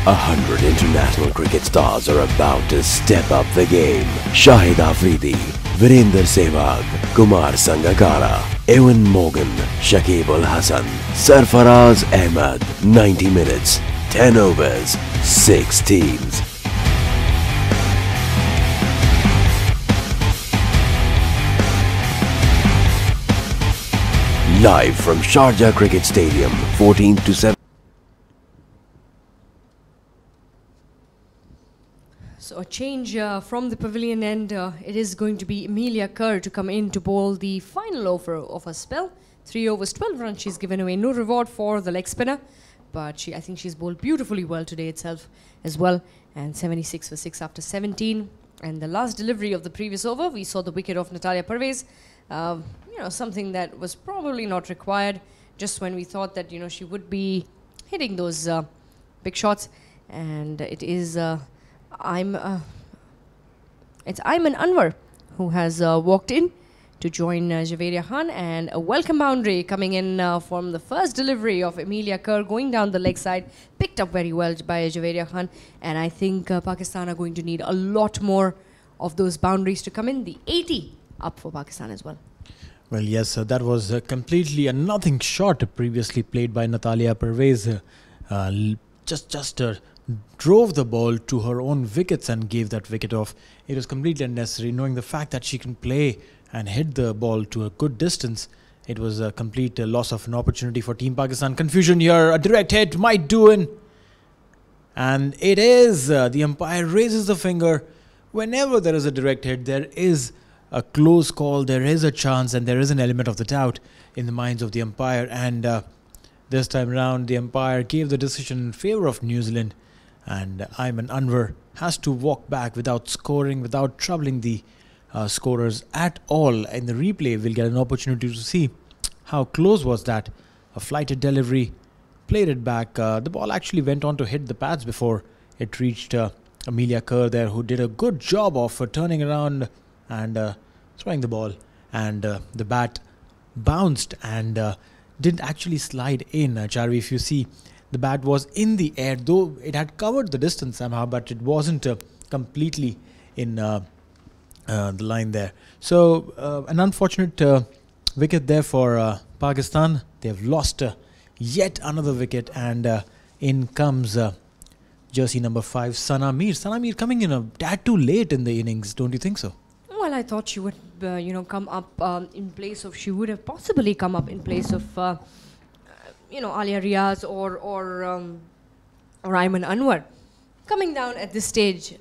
100 international cricket stars are about to step up the game. Shahid Afridi, Virender Sehwag, Kumar Sangakkara, Ewan Morgan, Shakib Ul Hasan, Sarfaraz Ahmed. 90 minutes, 10 overs, 6 teams. Live from Sharjah Cricket Stadium, 14th to 7th. So a change from the pavilion end. It is going to be Amelia Kerr to come in to bowl the final over of her spell. 3 overs, 12 runs she's given away. No reward for the leg spinner. But I think she's bowled beautifully well today itself as well. And 76 for 6 after 17. And the last delivery of the previous over, we saw the wicket of Natalia Pervez. Something that was probably not required. Just when we thought that, she would be hitting those big shots. And it is... it's Ayman Anwar who has walked in to join Javeria Khan, and a welcome boundary coming in from the first delivery of Amelia Kerr going down the leg side, picked up very well by Javeria Khan, and I think Pakistan are going to need a lot more of those boundaries to come in. The 80 up for Pakistan as well. Well, yes, that was completely a nothing shot previously played by Natalia Pervez. Just drove the ball to her own wickets and gave that wicket off. It was completely unnecessary, knowing the fact that she can play and hit the ball to a good distance. It was a complete loss of an opportunity for Team Pakistan. Confusion here, a direct hit might do in. And it is. The umpire raises the finger. Whenever there is a direct hit, there is a close call, there is a chance, and there is an element of the doubt in the minds of the umpire. And this time round, the umpire gave the decision in favor of New Zealand. And Ayman Anwar has to walk back without scoring, without troubling the scorers at all. In the replay, we'll get an opportunity to see how close was that. A flighted delivery, played it back. The ball actually went on to hit the pads before it reached Amelia Kerr there, who did a good job of turning around and throwing the ball. And the bat bounced and didn't actually slide in. Charvi, if you see, the bat was in the air, though it had covered the distance somehow, but it wasn't completely in the line there. So an unfortunate wicket there for Pakistan. They have lost yet another wicket, and in comes jersey number 5, Sana Mir. Sana Mir coming in a tad too late in the innings, don't you think so? Well, I thought she would, come up in place of. She would have possibly come up in place of, Alia Riaz or Ayman Anwar. Coming down at this stage,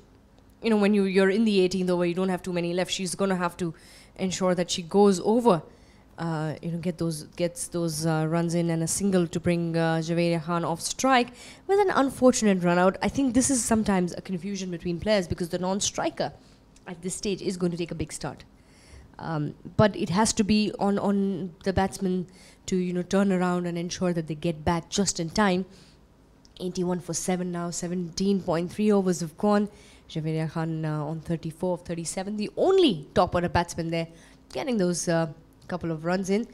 when you're in the 18th over, you don't have too many left. She's going to have to ensure that she goes over, gets those runs in and a single to bring Javeria Khan off strike with an unfortunate run out. I think this is sometimes a confusion between players because the non-striker at this stage is going to take a big start. But it has to be on the batsman to turn around and ensure that they get back just in time. 81 for 7 now, 17.3 overs have gone. Javeria Khan on 34 of 37, the only top order batsman there, getting those couple of runs in,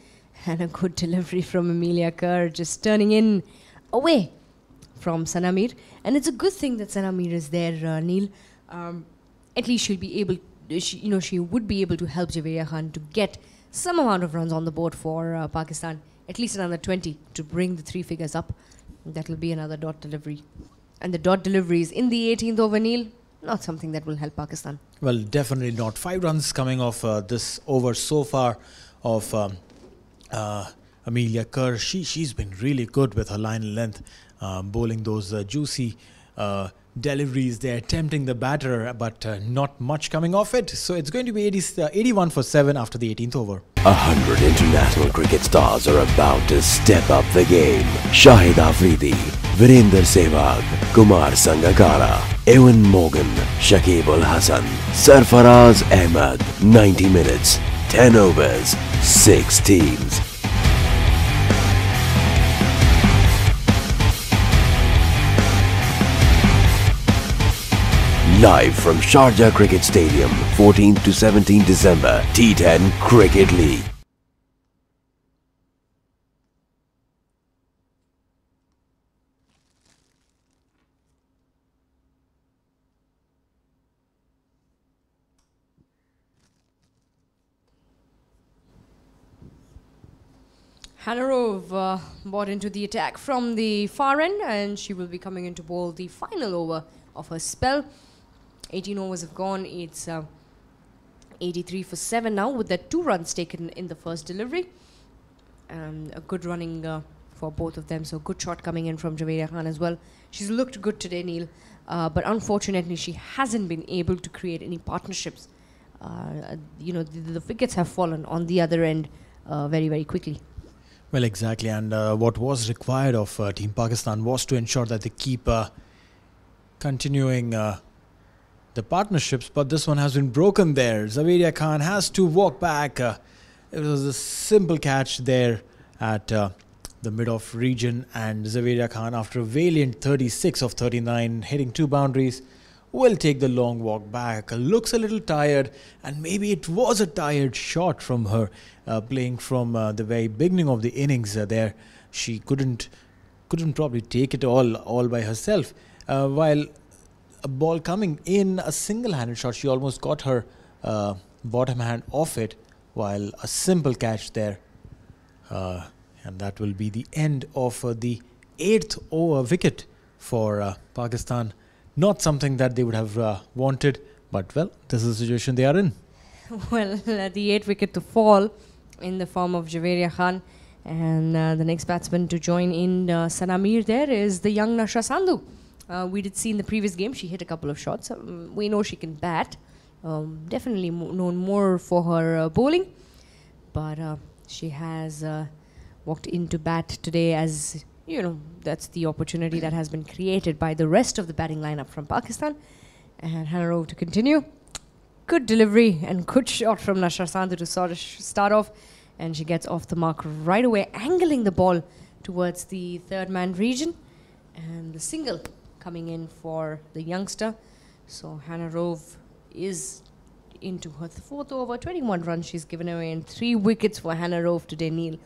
and a good delivery from Amelia Kerr, just turning in away from Sana Mir. And it's a good thing that Sana Mir is there, Neil. At least she'll be able, she would be able to help Javeria Khan to get some amount of runs on the board for Pakistan, at least another 20 to bring the 3 figures up. That will be another dot delivery. And the dot deliveries in the 18th over, Neil, not something that will help Pakistan. Well, definitely not. 5 runs coming off this over so far of Amelia Kerr. She's been really good with her line and length, bowling those juicy deliveries there, tempting the batter, but not much coming off it. So it's going to be 81 for 7 after the 18th over. 100 international cricket stars are about to step up the game. Shahid Afridi, Virender Sehwag, Kumar Sangakkara, Ewan Morgan, Shakib Ul Hasan, Sarfaraz Ahmed. 90 minutes, 10 overs, 6 teams. Live from Sharjah Cricket Stadium, 14th to 17th December, T10 Cricket League. Hanarov brought into the attack from the far end, and she will be coming in to bowl the final over of her spell. 18 overs have gone. It's 83 for 7 now, with that 2 runs taken in the first delivery. A good running for both of them. So good shot coming in from Javeria Khan as well. She's looked good today, Neil, but unfortunately she hasn't been able to create any partnerships. The wickets have fallen on the other end very, very quickly. Well, exactly, and what was required of Team Pakistan was to ensure that they keep continuing the partnerships, but this one has been broken there. Javeria Khan has to walk back. It was a simple catch there at the mid-off region, and Javeria Khan, after a valiant 36 of 39, hitting 2 boundaries, will take the long walk back. Looks a little tired, and maybe it was a tired shot from her, playing from the very beginning of the innings there. She couldn't probably take it all by herself. While a ball coming in, a single-handed shot, she almost got her bottom hand off it, while a simple catch there. And that will be the end of the 8th over wicket for Pakistan. Not something that they would have wanted, but well, this is the situation they are in. Well, the 8th wicket to fall in the form of Javeria Khan, and the next batsman to join in Sana Mir there is the young Nasha Sandhu. We did see in the previous game she hit a couple of shots. We know she can bat. Definitely known more for her bowling, but she has walked into bat today, as you know, that's the opportunity that has been created by the rest of the batting lineup from Pakistan. And Hannah Rove to continue. Good delivery and good shot from Nasha Sandhu to sort of start off, and she gets off the mark right away, angling the ball towards the third man region, and the single coming in for the youngster. So Hannah Rove is into her 4th over, 21 runs she's given away, and 3 wickets for Hannah Rove today, Neil.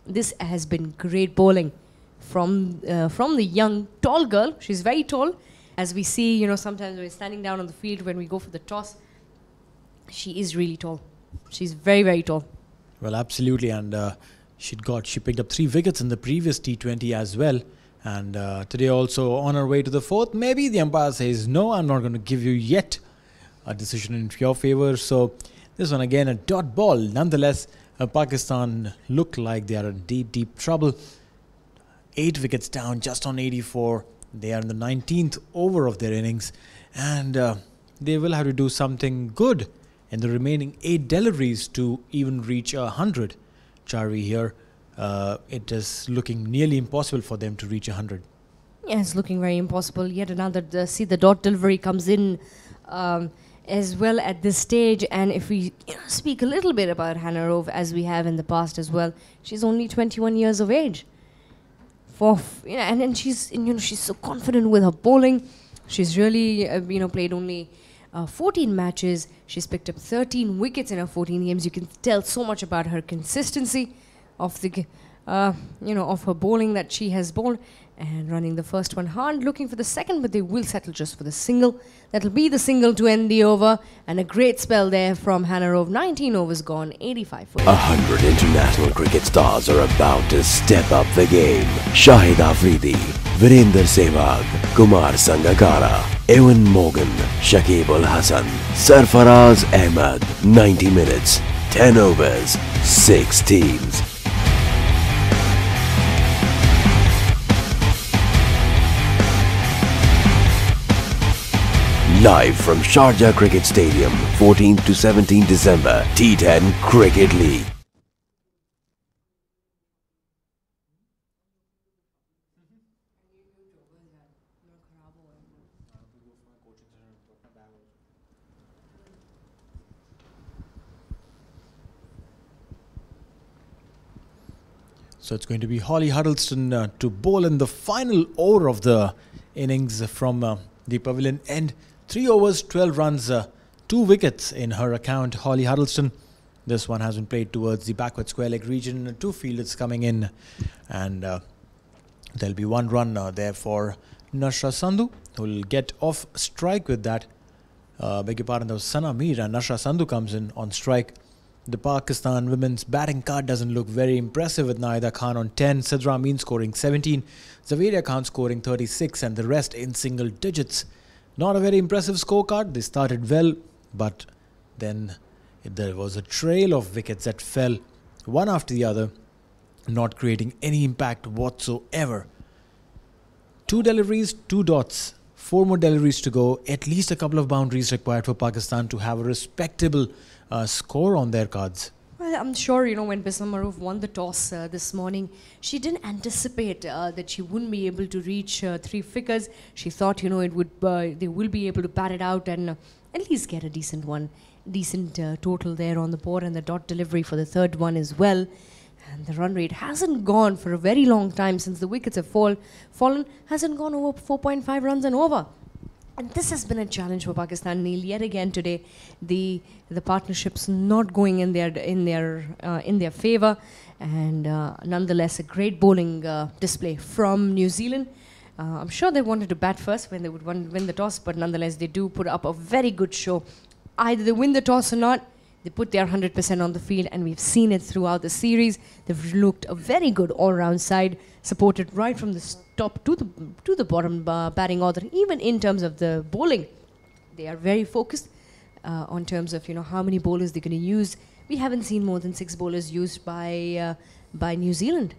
This has been great bowling from the young, tall girl. She's very tall. As we see, you know, sometimes we're standing down on the field when we go for the toss. She is really tall. She's very, very tall. Well, absolutely, and she picked up 3 wickets in the previous T20 as well. And today also on her way to the 4th. Maybe the umpire says, no, I'm not going to give you yet a decision in your favor. So this one again, a dot ball. Nonetheless, Pakistan look like they are in deep, deep trouble. 8 wickets down, just on 84. They are in the 19th over of their innings. And they will have to do something good in the remaining 8 deliveries to even reach 100. Charvi here. It is looking nearly impossible for them to reach 100. Yeah, it's looking very impossible. Yet another, the dot delivery comes in as well at this stage. And if we speak a little bit about Hannah Rove, as we have in the past as well, she's only 21 years of age. And she's she's so confident with her bowling. She's really played only 14 matches. She's picked up 13 wickets in her 14 games. You can tell so much about her consistency of the of her bowling that she has bowled, and running the first one hard, looking for the second, but they will settle just for the single. That'll be the single to end the over, and a great spell there from Hannah Rove. 19 overs gone, 85 for 100 international cricket stars are about to step up the game. Shahid Afridi, Virender Sehwag, Kumar Sangakkara, Evan Morgan, Shakib Ul Hasan, Sarfaraz Ahmed. 90 minutes, 10 overs, 6 teams. Live from Sharjah Cricket Stadium, 14th to 17 December, T10 Cricket League. So it's going to be Holly Huddleston to bowl in the final over of the innings from the pavilion end. 3 overs, 12 runs, 2 wickets in her account. Holly Huddleston. This one has been played towards the backward square leg region. 2 fielders coming in, and there'll be 1 run there for Nasha Sandhu, who will get off strike with that. Beg your pardon, that was Sana Mir, and Nasha Sandhu comes in on strike. The Pakistan women's batting card doesn't look very impressive, with Naida Khan on 10, Sidra Amin scoring 17, Javeria Khan scoring 36, and the rest in single digits. Not a very impressive scorecard. They started well, but then there was a trail of wickets that fell one after the other. not creating any impact whatsoever. 2 deliveries, 2 dots, 4 more deliveries to go, at least a couple of boundaries required for Pakistan to have a respectable score on their cards. Well, I'm sure, when Bisma Maroof won the toss this morning, she didn't anticipate that she wouldn't be able to reach 3 figures. She thought, they will be able to bat it out and at least get a decent total there on the board, and the dot delivery for the third one as well. And the run rate hasn't gone for a very long time since the wickets have fallen, hasn't gone over 4.5 runs and over. And this has been a challenge for Pakistan, Neil. Yet again today, the partnership's not going in their favour, and nonetheless a great bowling display from New Zealand. I'm sure they wanted to bat first when they would win the toss, but nonetheless they do put up a very good show. Either they win the toss or not, they put their 100% on the field, and we've seen it throughout the series. They've looked a very good all-round side, supported right from the top to the bottom batting order. Even in terms of the bowling, they are very focused on terms of how many bowlers they're going to use. We haven't seen more than 6 bowlers used by New Zealand.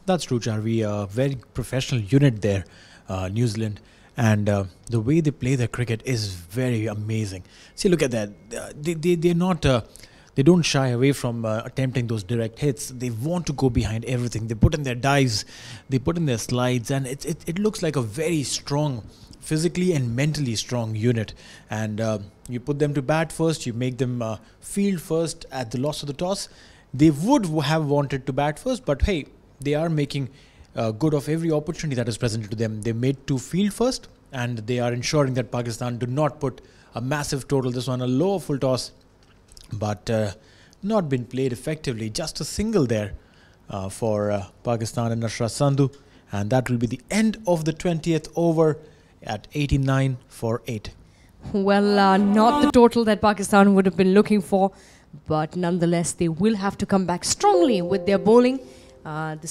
That's true, Charvi. A very professional unit there, New Zealand. And the way they play their cricket is very amazing. See, look at that. They're not. They don't shy away from attempting those direct hits. They want to go behind everything. They put in their dives, they put in their slides, and it looks like a very strong, physically and mentally strong unit. And you put them to bat first, you make them field first at the loss of the toss. They would have wanted to bat first, but hey, they are making good of every opportunity that is presented to them. They made to field first, and they are ensuring that Pakistan do not put a massive total. This one a low full toss, but not been played effectively. Just a single there for Pakistan and Nashra Sandhu, and that will be the end of the 20th over at 89 for 8. Well, not the total that Pakistan would have been looking for, but nonetheless they will have to come back strongly with their bowling. The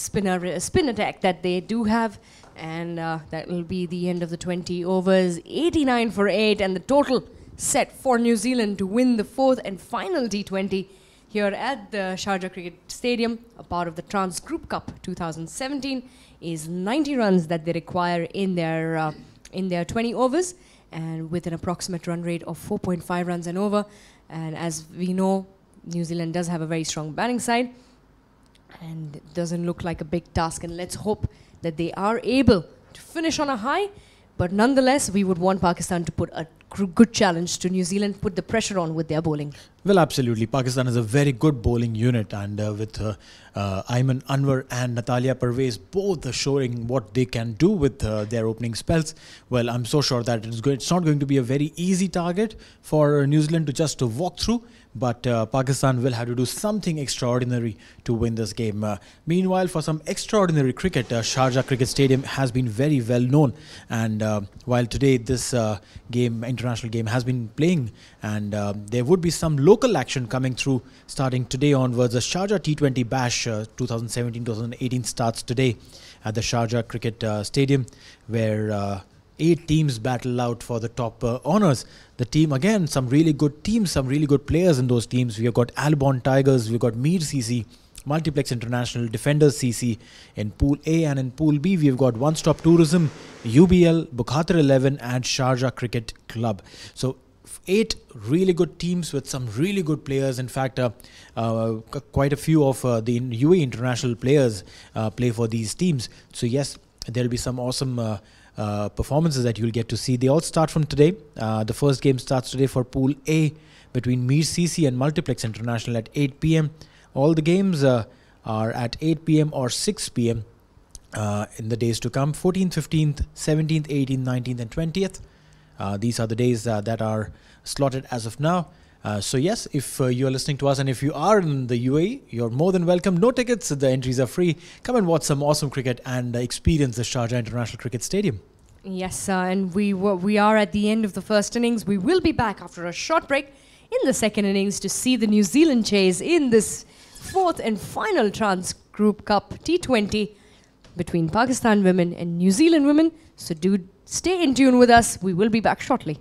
spin attack that they do have, and that will be the end of the 20 overs. 89 for 8, and the total set for New Zealand to win the 4th and final T20 here at the Sharjah Cricket Stadium, a part of the Trans Group Cup 2017, is 90 runs that they require in their 20 overs, and with an approximate run rate of 4.5 runs and over. And as we know, New Zealand does have a very strong batting side, and it doesn't look like a big task, and let's hope that they are able to finish on a high. But nonetheless, we would want Pakistan to put a good challenge to New Zealand, put the pressure on with their bowling. Well, absolutely. Pakistan is a very good bowling unit, and with Ayman Anwar and Natalia Pervez both showing what they can do with their opening spells. Well, I'm so sure that it's not going to be a very easy target for New Zealand to just walk through. But Pakistan will have to do something extraordinary to win this game. Meanwhile, for some extraordinary cricket, Sharjah Cricket Stadium has been very well known. And while today this international game has been playing, and there would be some local action coming through starting today onwards. The Sharjah T20 Bash 2017-2018 starts today at the Sharjah Cricket Stadium, where 8 teams battle out for the top honours. The team, again, some really good teams, some really good players in those teams. We have got Alborn Tigers, we've got Mir CC, Multiplex International, Defenders CC. In Pool A and in Pool B, we've got One Stop Tourism, UBL, Bukhatir 11 and Sharjah Cricket Club. So 8 really good teams with some really good players. In fact, quite a few of the UAE international players play for these teams. So yes, there will be some awesome performances that you'll get to see. They all start from today. The first game starts today for Pool A between Mir CC and Multiplex International at 8 p.m. All the games are at 8 p.m. or 6 p.m. In the days to come. 14th, 15th, 17th, 18th, 19th and 20th. These are the days that are slotted as of now. So yes, if you are listening to us and if you are in the UAE, you're more than welcome. No tickets, the entries are free. Come and watch some awesome cricket and experience the Sharjah International Cricket Stadium. Yes, and we are at the end of the first innings. We will be back after a short break in the second innings to see the New Zealand chase in this 4th and final Trans Group Cup T20 between Pakistan women and New Zealand women. So do stay in tune with us. We will be back shortly.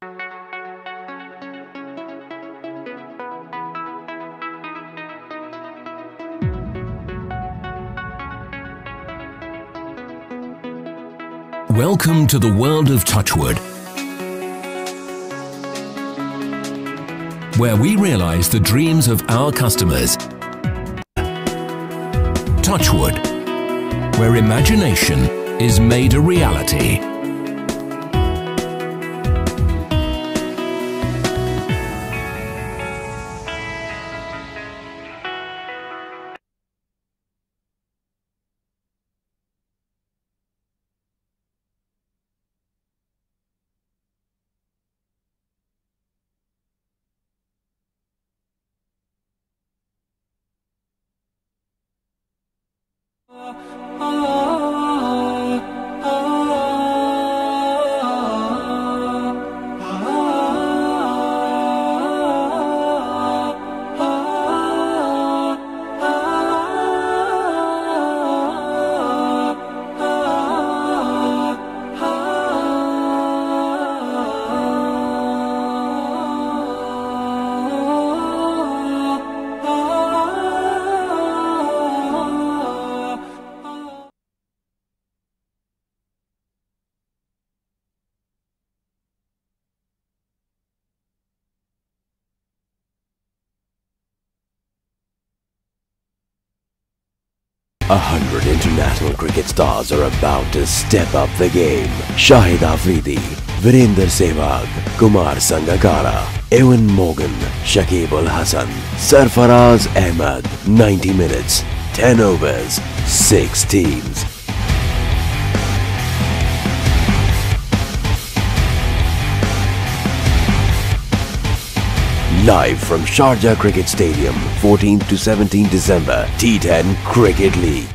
Welcome to the world of Touchwood, where we realize the dreams of our customers. Touchwood, where imagination is made a reality. A 100 international cricket stars are about to step up the game. Shahid Afridi, Virender Sehwag, Kumar Sangakkara, Ewan Morgan, Shakib Al Hasan, Sarfaraz Ahmed. 90 minutes, 10 overs, 6 teams. Live from Sharjah Cricket Stadium, 14th to 17th December, T10 Cricket League.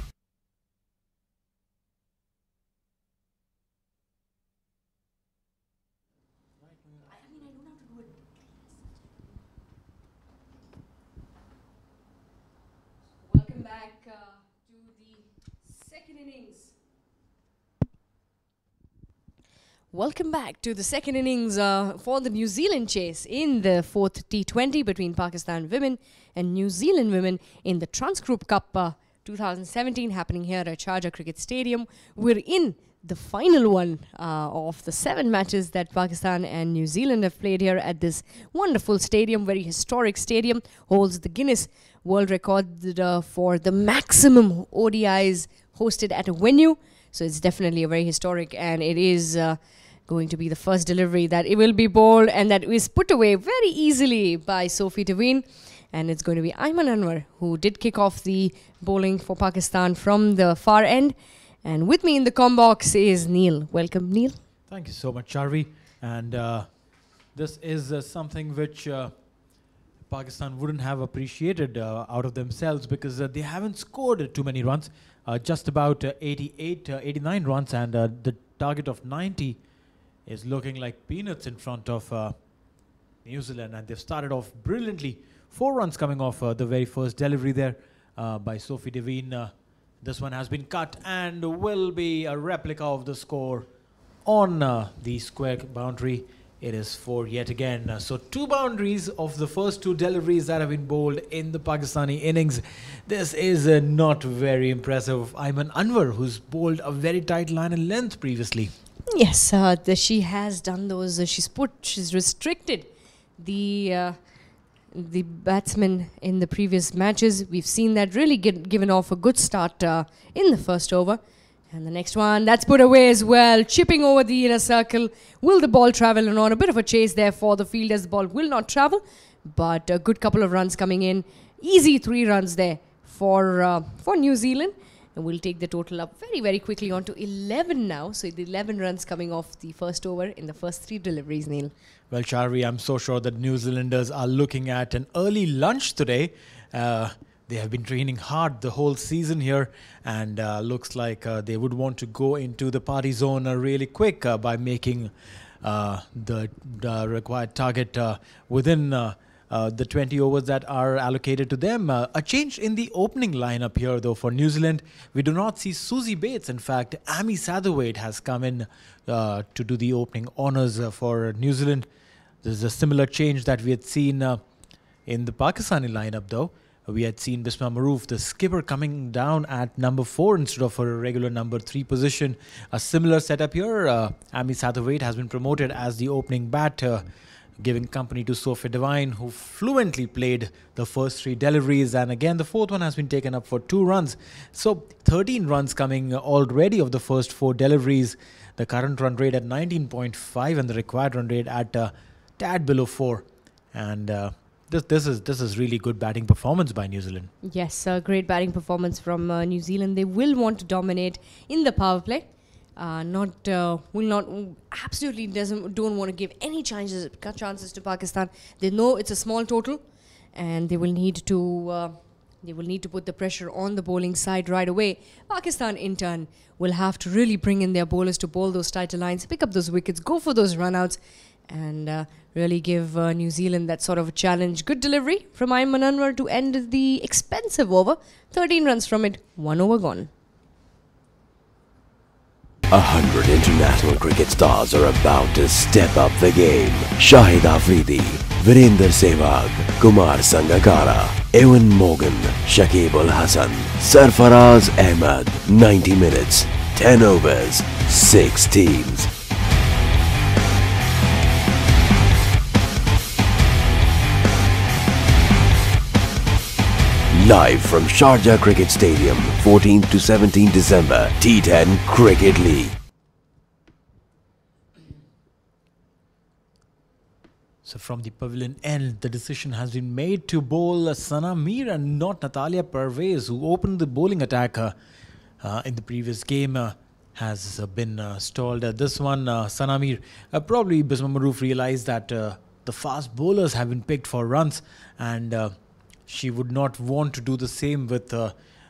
Welcome back to the second innings. Welcome back to the second innings for the New Zealand chase in the fourth T20 between Pakistan women and New Zealand women in the Transgroup Cup 2017 happening here at Sharjah Cricket Stadium. We're in the final one of the 7 matches that Pakistan and New Zealand have played here at this wonderful stadium, very historic stadium, holds the Guinness World Record for the maximum ODIs hosted at a venue. So it's definitely a very historic, and it is going to be the first delivery that it will be bowled and that is put away very easily by Sophie Devine. And it's going to be Ayman Anwar who did kick off the bowling for Pakistan from the far end. And with me in the comm box is Neil. Welcome, Neil. Thank you so much, Charvi. And this is something which Pakistan wouldn't have appreciated out of themselves, because they haven't scored too many runs. Just about 89 runs, and the target of 90 is looking like peanuts in front of New Zealand. And they've started off brilliantly. 4 runs coming off the very first delivery there by Sophie Devine. This one has been cut and will be a replica of the score on the square boundary. It is 4 yet again. So 2 boundaries of the first 2 deliveries that have been bowled in the Pakistani innings. This is not very impressive. Ayman Anwar, who's bowled a very tight line and length previously. Yes, she has done those. She's restricted the batsmen in the previous matches. We've seen that really given off a good start in the first over. And the next one, that's put away as well. Chipping over the inner circle. Will the ball travel or not? A bit of a chase there for the field as the ball will not travel. But a good couple of runs coming in. Easy 3 runs there for New Zealand. And we'll take the total up very, very quickly on to 11 now. So the 11 runs coming off the first over in the first 3 deliveries, Neil. Well, Charvi, I'm so sure that New Zealanders are looking at an early lunch today. They have been training hard the whole season here, and looks like they would want to go into the party zone really quick by making the required target within the 20 overs that are allocated to them. A change in the opening lineup here, though, for New Zealand. We do not see Susie Bates. In fact, Amy Satterthwaite has come in to do the opening honours for New Zealand. This is a similar change that we had seen in the Pakistani lineup, though. We had seen Bisma Maroof, the skipper, coming down at number 4 instead of her regular number 3 position. A similar setup here. Amy Satterthwaite has been promoted as the opening batter, giving company to Sophie Devine, who fluently played the first 3 deliveries. And again, the 4th one has been taken up for 2 runs. So 13 runs coming already of the first 4 deliveries. The current run rate at 19.5 and the required run rate at tad below 4. And this is really good batting performance by New Zealand. Yes, great batting performance from New Zealand. They will want to dominate in the power play. Don't want to give any chances to Pakistan. They know it's a small total, and they will need to put the pressure on the bowling side right away. Pakistan, in turn, will have to really bring in their bowlers to bowl those tighter lines, pick up those wickets, go for those runouts, and really give New Zealand that sort of a challenge. Good delivery from Ayman Anwar to end the expensive over. 13 runs from it, 1 over gone. 100 international cricket stars are about to step up the game. Shahid Afridi, Virender Sehwag, Kumar Sangakkara, Ewan Morgan, Shakib Ul Hasan, Sarfaraz Ahmed. 90 minutes, 10 overs, 6 teams. Live from Sharjah Cricket Stadium, 14th to 17th December, T10 Cricket League. So from the pavilion end, the decision has been made to bowl Sana Mir and not Natalia Pervez, who opened the bowling attack in the previous game. Has been stalled. This one, Sana Mir, probably Bisma Maroof realized that the fast bowlers have been picked for runs, and she would not want to do the same with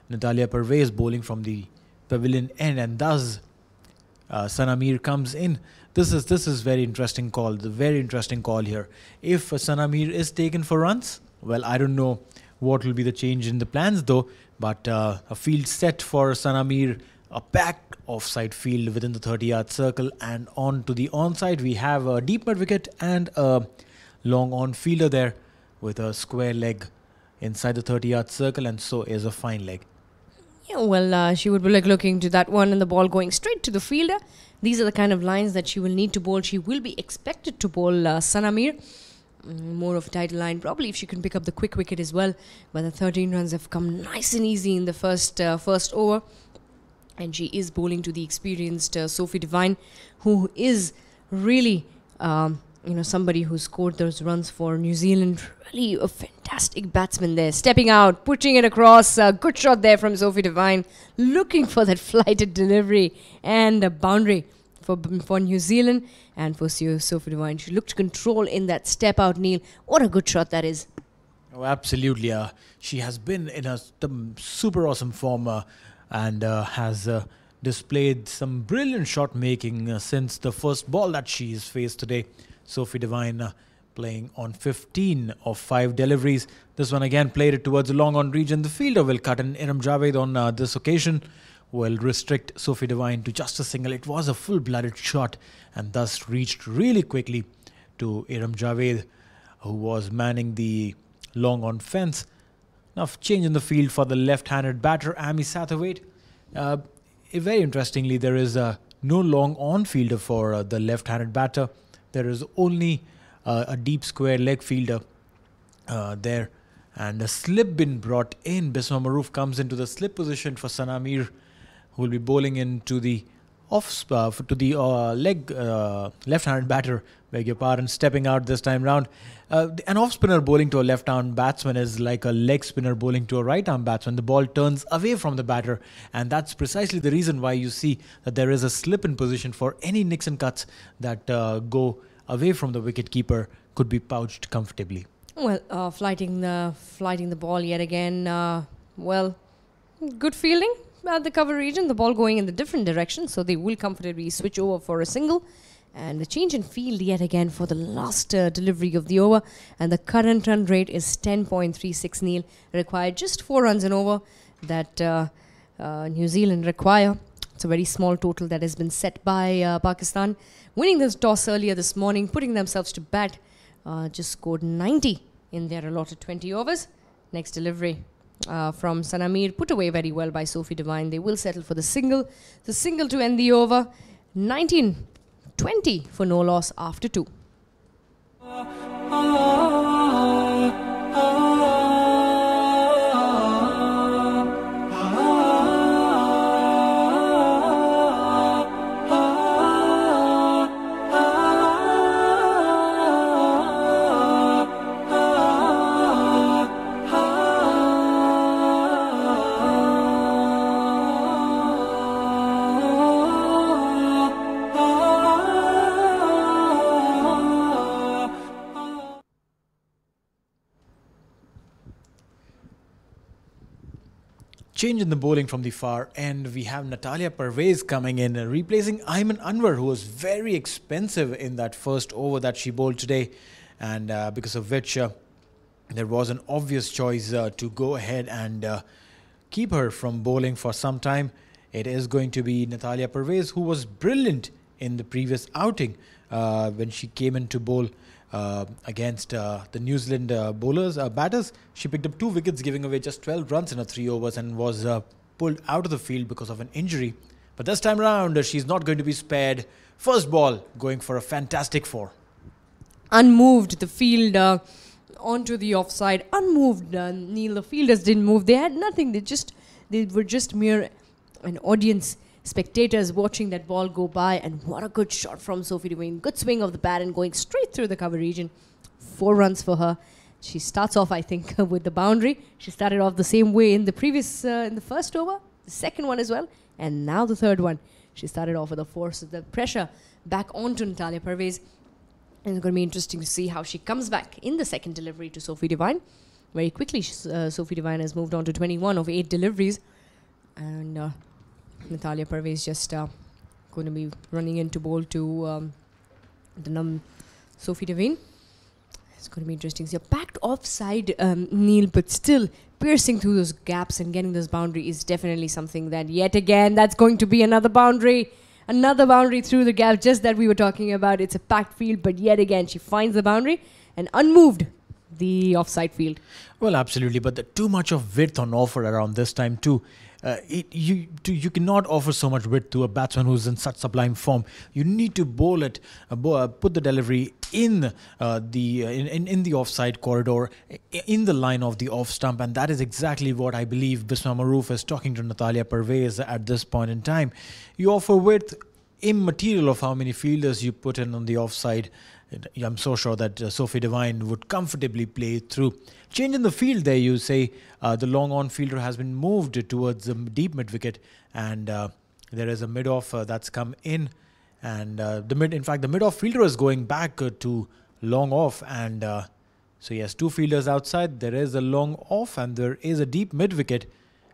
Natalia Pervez bowling from the pavilion end, and thus Sana Mir comes in. This is very interesting call. The very interesting call here. If Sana Mir is taken for runs, well, I don't know what will be the change in the plans though. But a field set for Sana Mir, a packed offside field within the 30-yard circle, and on to the onside we have a deep mid wicket and a long on fielder there with a square leg inside the 30-yard circle, and so is a fine leg. Yeah, well, she would be looking to that one and the ball going straight to the fielder. These are the kind of lines that she will need to bowl. She will be expected to bowl Sana Mir. More of a tighter line, probably, if she can pick up the quick wicket as well. But the 13 runs have come nice and easy in the first over. And she is bowling to the experienced Sophie Devine, who is really somebody who scored those runs for New Zealand. Really a fantastic batsman there, stepping out, pushing it across. Good shot there from Sophie Devine, looking for that flighted delivery and a boundary for New Zealand and for Sophie Devine. She looked control in that step out, Neil. What a good shot that is. Oh, absolutely. She has been in a super awesome form and has displayed some brilliant shot making since the first ball that she's faced today. Sophie Devine playing on 15 of 5 deliveries. This one again played it towards the long on region. The fielder will cut in. Iram Javed on this occasion will restrict Sophie Devine to just a single. It was a full-blooded shot and thus reached really quickly to Iram Javed, who was manning the long on fence. Now change in the field for the left-handed batter, Amy Satterthwaite. Very interestingly, there is no long on fielder for the left-handed batter. There is only a deep square leg fielder there, and a slip been brought in. Bisma Maroof comes into the slip position for Sana Mir, who will be bowling into the leg left-handed batter. Beg your pardon, stepping out this time round. An off-spinner bowling to a left-arm batsman is like a leg spinner bowling to a right-arm batsman. The ball turns away from the batter, and that's precisely the reason why you see that there is a slip in position for any nicks and cuts that go away from the wicket-keeper could be pouched comfortably. Well, flighting the ball yet again. Good fielding at the cover region. The ball going in the different direction, so they will comfortably switch over for a single. And the change in field yet again for the last delivery of the over. And the current run rate is 10.36 Neil. Required just 4 runs and over that New Zealand require. It's a very small total that has been set by Pakistan. Winning this toss earlier this morning, putting themselves to bat. Just scored 90 in their allotted 20 overs. Next delivery from Sanamir, put away very well by Sophie Devine. They will settle for the single. The single to end the over. 19-20 for no loss after 2. Change in the bowling from the far end. We have Natalia Pervez coming in, replacing Ayman Anwar, who was very expensive in that first over that she bowled today, and because of which there was an obvious choice to go ahead and keep her from bowling for some time. It is going to be Natalia Pervez, who was brilliant in the previous outing when she came in to bowl against the New Zealand batters. She picked up 2 wickets, giving away just 12 runs in her 3 overs, and was pulled out of the field because of an injury. But this time around, she's not going to be spared. First ball, going for a fantastic 4. Unmoved, the field onto the offside. Unmoved, Neil. The fielders didn't move. They had nothing. They were just mere an audience, spectators watching that ball go by. And what a good shot from Sophie Devine. Good swing of the bat and going straight through the cover region. 4 runs for her. She starts off, I think, with the boundary. She started off the same way in the previous, in the first over, the second one as well, and now the third one. She started off with a 4, so the pressure back onto Natalia Pervez. And it's going to be interesting to see how she comes back in the second delivery to Sophie Devine. Very quickly, Sophie Devine has moved on to 21 of 8 deliveries. And Natalia Pervez just going to be running into bowl to Sophie Devine. It's going to be interesting. So packed offside, Neil, but still piercing through those gaps and getting this boundary is definitely something that, yet again, that's going to be another boundary. Another boundary through the gap, just that we were talking about. It's a packed field, but yet again, she finds the boundary and unmoved the offside field. Well, absolutely, but too much of width on offer around this time too. You cannot offer so much width to a batsman who's in such sublime form. You need to bowl it, put the delivery in the offside corridor, in the line of the off stump, and that is exactly what I believe Bisma Maroof is talking to Natalia Pervez at this point in time. You offer width, immaterial of how many fielders you put in on the offside. I'm so sure that Sophie Devine would comfortably play through. Change in the field there, you say. The long on fielder has been moved towards the deep mid wicket, and there is a mid off that's come in, and in fact the mid off fielder is going back to long off, and so yes, 2 fielders outside. There is a long off and there is a deep mid wicket,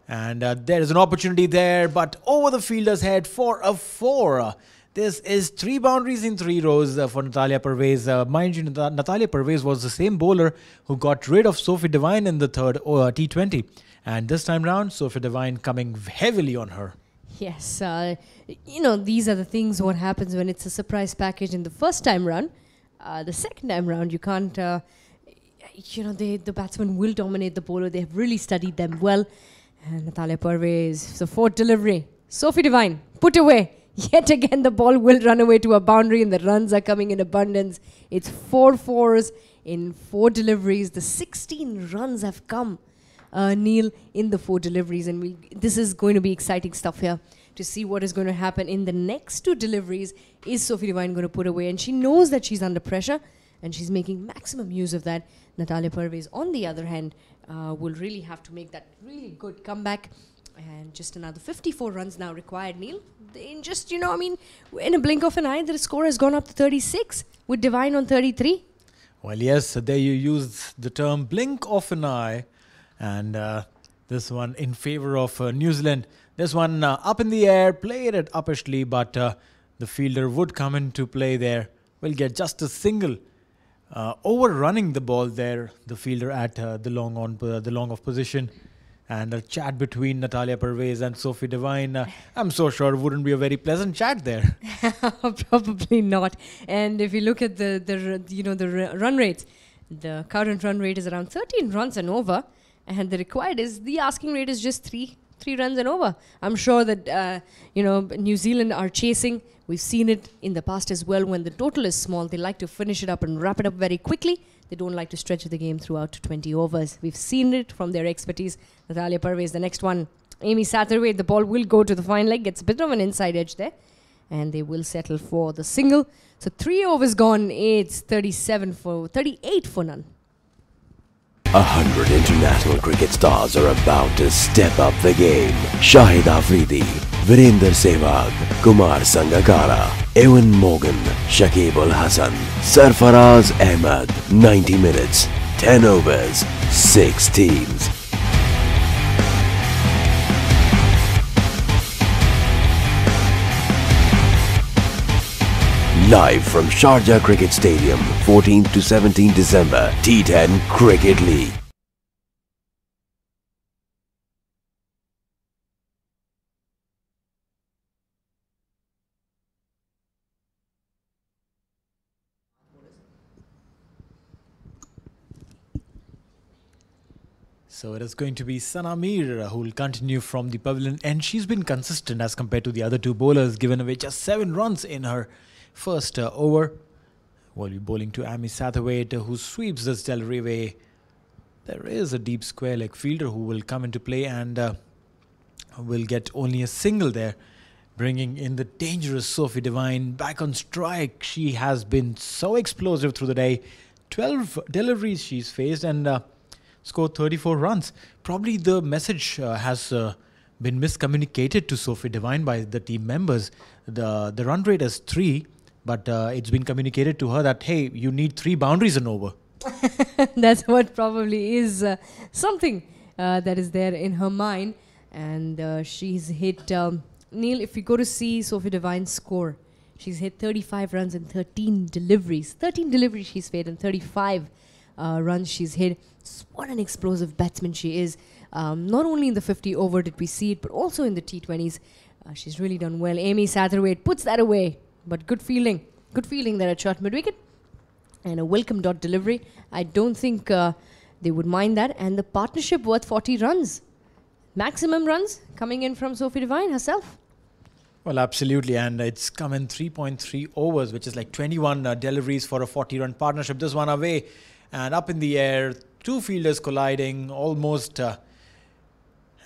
and there is an opportunity there, but over the fielder's head for a 4. This is 3 boundaries in 3 rows for Natalia Pervez. Mind you, Natalia Pervez was the same bowler who got rid of Sophie Devine in the third T20. And this time round, Sophie Devine coming heavily on her. Yes, these are the things what happens when it's a surprise package in the first time round. The second time round, you can't, the batsman will dominate the bowler. They have really studied them well. And Natalia Pervez, the 4th delivery. Sophie Devine, put away. Yet again, the ball will run away to a boundary and the runs are coming in abundance. It's 4 4s in 4 deliveries. The 16 runs have come, Neil, in the 4 deliveries. And this is going to be exciting stuff here to see what is going to happen in the next 2 deliveries. Is Sophie Devine going to put away? And she knows that she's under pressure and she's making maximum use of that. Natalia Pervez, on the other hand, will really have to make that really good comeback. And just another 54 runs now required, Neil. In just, in a blink of an eye, the score has gone up to 36 with Devine on 33. Well, yes, there you used the term blink of an eye. And this one in favor of New Zealand. This one up in the air, played it uppishly, but the the fielder would come into play there. Will get just a single, overrunning the ball there. The fielder at the long off position, and a chat between Natalia Pervez and Sophie Devine. I'm so sure wouldn't be a very pleasant chat there. Probably not. And if you look at the run rates, the current run rate is around 13 runs and over, and the asking rate is just three runs and over. I'm sure that New Zealand are chasing. We've seen it in the past as well. When the total is small, they like to finish it up and wrap it up very quickly. They don't like to stretch the game throughout to 20 overs. We've seen it from their expertise. Natalia Pervez, the next one. Amy Satterthwaite, the ball will go to the fine leg. Gets a bit of an inside edge there. And they will settle for the single. So 3 overs gone. It's 38 for none. 100 international cricket stars are about to step up the game. Shahid Afridi, Virender Sehwag, Kumar Sangakkara, Ewan Morgan, Shakib Ul Hasan, Sarfaraz Ahmed. 90 minutes, 10 overs, 6 teams. Live from Sharjah Cricket Stadium, 14 to 17 December, T10 Cricket League. So it is going to be Sana Mir who will continue from the pavilion, and she's been consistent as compared to the other two bowlers, given away just 7 runs in her first over. While be bowling to Amy Satterthwaite, who sweeps this delivery away. There is a deep square leg fielder who will come into play and will get only a single there, bringing in the dangerous Sophie Devine back on strike. She has been so explosive through the day. 12 deliveries she's faced and scored 34 runs. Probably the message has been miscommunicated to Sophie Devine by the team members. The run rate is 3, but it's been communicated to her that, hey, you need 3 boundaries and over. That's what probably is something that is there in her mind. And she's hit, Neil, if you go to see Sophie Devine's score, she's hit 35 runs and 13 deliveries. 13 deliveries she's made and 35 runs she's hit. What an explosive batsman she is. Not only in the 50 over did we see it, but also in the T20s. She's really done well. Amy Satterthwaite puts that away. But good feeling. Good feeling there at short mid-wicket. And a welcome dot delivery. I don't think they would mind that. And the partnership worth 40 runs. Maximum runs coming in from Sophie Devine herself. Well, absolutely. And it's come in 3.3 overs, which is like 21 deliveries for a 40-run partnership. This one away and up in the air. 2 fielders colliding almost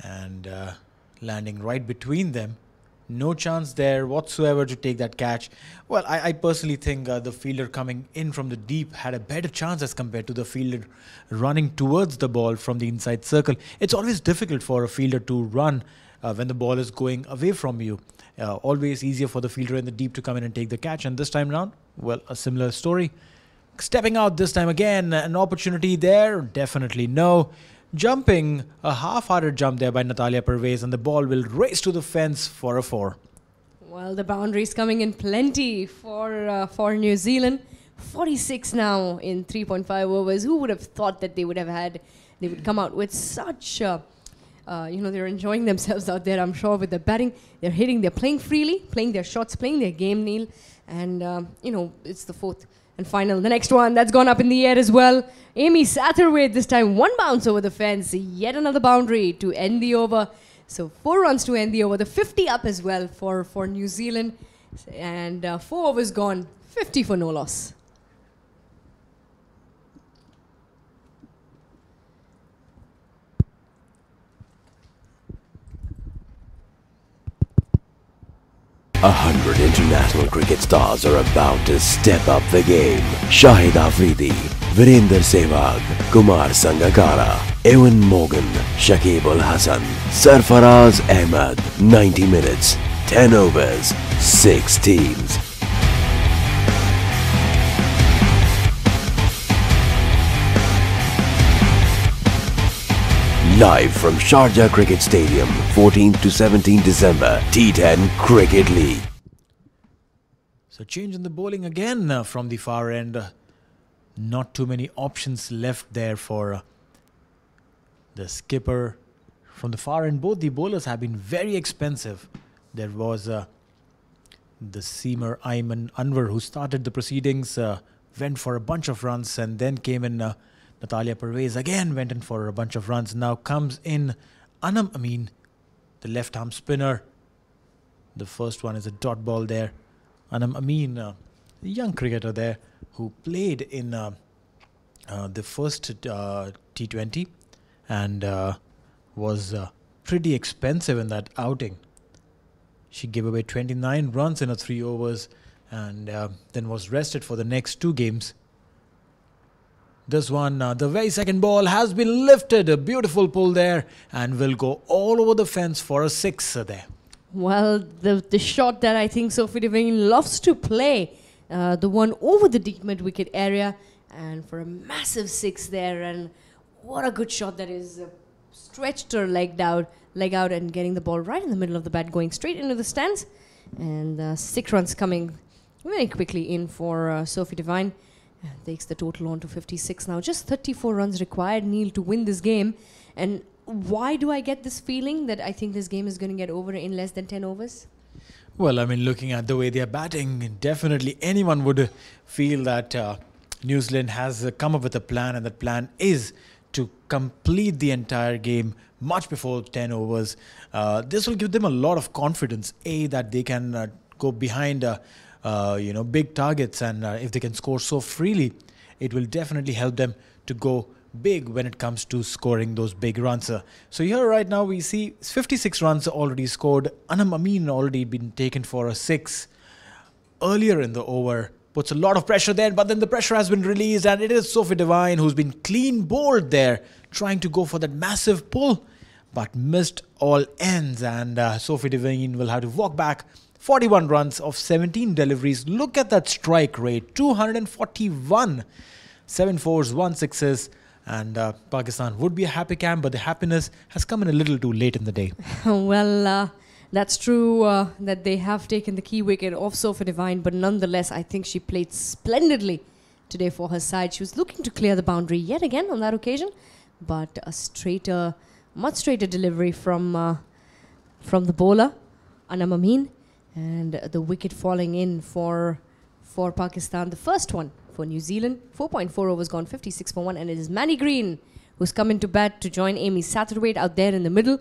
and landing right between them. No chance there whatsoever to take that catch. Well, I personally think the fielder coming in from the deep had a better chance as compared to the fielder running towards the ball from the inside circle. It's always difficult for a fielder to run when the ball is going away from you. Always easier for the fielder in the deep to come in and take the catch. And this time round, well, a similar story. Stepping out this time again, an opportunity there? Definitely no. Jumping, a half-hearted jump there by Natalia Pervez, and the ball will race to the fence for a 4. Well, the boundaries coming in plenty for New Zealand. 46 now in 3.5 overs. Who would have thought that they would come out with such, they're enjoying themselves out there, I'm sure, with the batting. They're hitting, they're playing freely, playing their shots, playing their game, Neil. And, it's the 4th and final. The next one, that's gone up in the air as well. Amy Satterthwaite, this time 1 bounce over the fence. Yet another boundary to end the over. So 4 runs to end the over. The 50 up as well for New Zealand. And 4 overs gone. 50 for no loss. A 100 international cricket stars are about to step up the game. Shahid Afridi, Virender Sehwag, Kumar Sangakkara, Ewan Morgan, Shakib Ul Hasan, Sarfaraz Ahmed. 90 minutes, 10 overs, 6 teams. Live from Sharjah Cricket Stadium, 14 to 17 December, T10 Cricket League. So change in the bowling again from the far end. Not too many options left there for the skipper. From the far end, both the bowlers have been very expensive. There was the seamer Ayman Anwar who started the proceedings, went for a bunch of runs, and then came in Natalia Pervez again went in for a bunch of runs. Now comes in Anam Amin, the left-arm spinner. The first one is a dot ball there. Anam Amin, the young cricketer there who played in the first T20 and was pretty expensive in that outing. She gave away 29 runs in her 3 overs and then was rested for the next 2 games. This one, the very second ball has been lifted. A beautiful pull there and will go all over the fence for a 6 there. Well, the shot that I think Sophie Devine loves to play, the one over the deep mid-wicket area, and for a massive 6 there. And what a good shot that is. Stretched her leg out and getting the ball right in the middle of the bat, going straight into the stands. And 6 runs coming very quickly in for Sophie Devine. Takes the total on to 56 now. Just 34 runs required, Neil, to win this game. And why do I get this feeling that I think this game is going to get over in less than 10 overs? Well, I mean, looking at the way they are batting, definitely anyone would feel that New Zealand has come up with a plan, and that plan is to complete the entire game much before 10 overs. This will give them a lot of confidence, that they can go behind big targets, and if they can score so freely, it will definitely help them to go big when it comes to scoring those big runs. So here right now we see 56 runs already scored. Anam Amin already been taken for a 6 earlier in the over. Puts a lot of pressure there, but then the pressure has been released, and it is Sophie Devine who's been clean bowled there, trying to go for that massive pull, but missed all ends, and Sophie Devine will have to walk back. 41 runs of 17 deliveries. Look at that strike rate, 241. 7 fours, 1 sixes, and Pakistan would be a happy camp, but the happiness has come in a little too late in the day. Well, that's true that they have taken the key wicket off Sophie Devine, but nonetheless, I think she played splendidly today for her side. She was looking to clear the boundary yet again on that occasion, but a much straighter delivery from the bowler, Anam Amin, and the wicket falling in for Pakistan. The first one for New Zealand. 4.4 overs gone, 56 for 1, and it is Manny Green who's come into bat to join Amy Satterthwaite out there in the middle.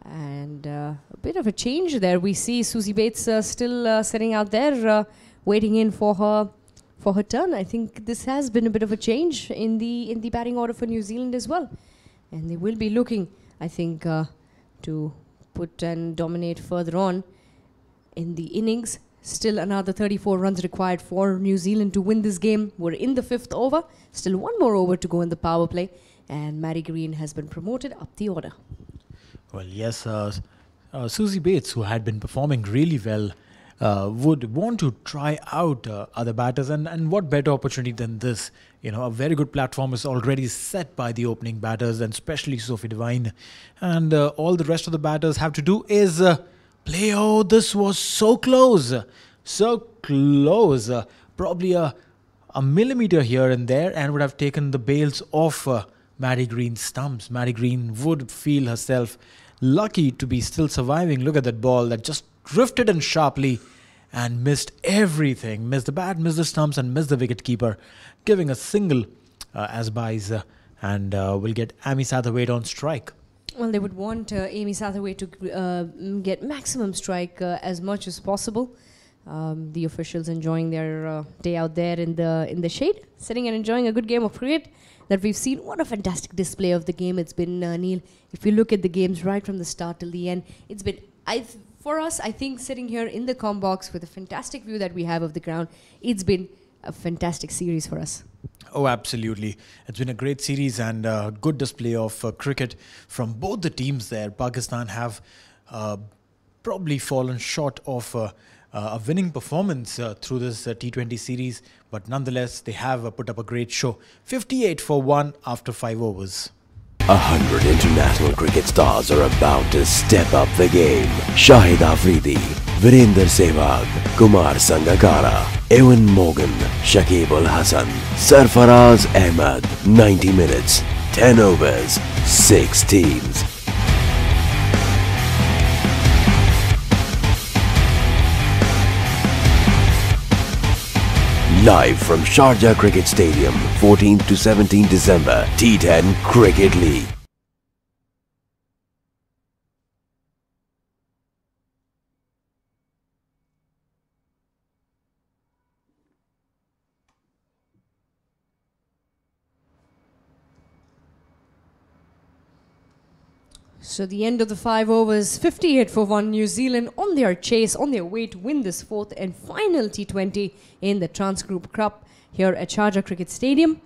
And a bit of a change there. We see Susie Bates still sitting out there, waiting in for her turn. I think this has been a bit of a change in the batting order for New Zealand as well, and they will be looking, I think, to put and dominate further on in the innings. Still another 34 runs required for New Zealand to win this game. We're in the 5th over. Still one more over to go in the power play, and Manny Green has been promoted up the order. Well, yes, Susie Bates, who had been performing really well, would want to try out other batters, and what better opportunity than this? A very good platform is already set by the opening batters, and especially Sophie Devine, and all the rest of the batters have to do is play. Oh, this was so close, probably a millimeter here and there, and would have taken the bails off Maddie Green's stumps. Maddie Green would feel herself lucky to be still surviving. Look at that ball that just drifted in sharply and missed everything. Missed the bat, missed the stumps, and missed the wicket-keeper, giving a single as byes, and will get Amy Satterthwaite on strike. Well, they would want Amy Satterthwaite to get maximum strike as much as possible. The officials enjoying their day out there in the shade, sitting and enjoying a good game of cricket that we've seen. What a fantastic display of the game it's been, Neil. If you look at the games right from the start till the end, it's been, for us, I think, sitting here in the comm box with a fantastic view that we have of the ground, it's been a fantastic series for us. Oh, absolutely. It's been a great series and a good display of cricket from both the teams there. Pakistan have probably fallen short of a winning performance through this T20 series, but nonetheless, they have put up a great show. 58 for 1 after 5 overs. 100 international cricket stars are about to step up the game. Shahid Afridi, Virender Sehwag, Kumar Sangakkara, Ewan Morgan, Shakib Ul Hasan, Sarfaraz Ahmed. 90 minutes, 10 overs, 6 teams. Live from Sharjah Cricket Stadium, 14th to 17th December, T10 Cricket League. So the end of the 5 overs, 58 for 1, New Zealand on their chase, on their way to win this fourth and final T20 in the Trans Group Cup here at Sharjah Cricket Stadium.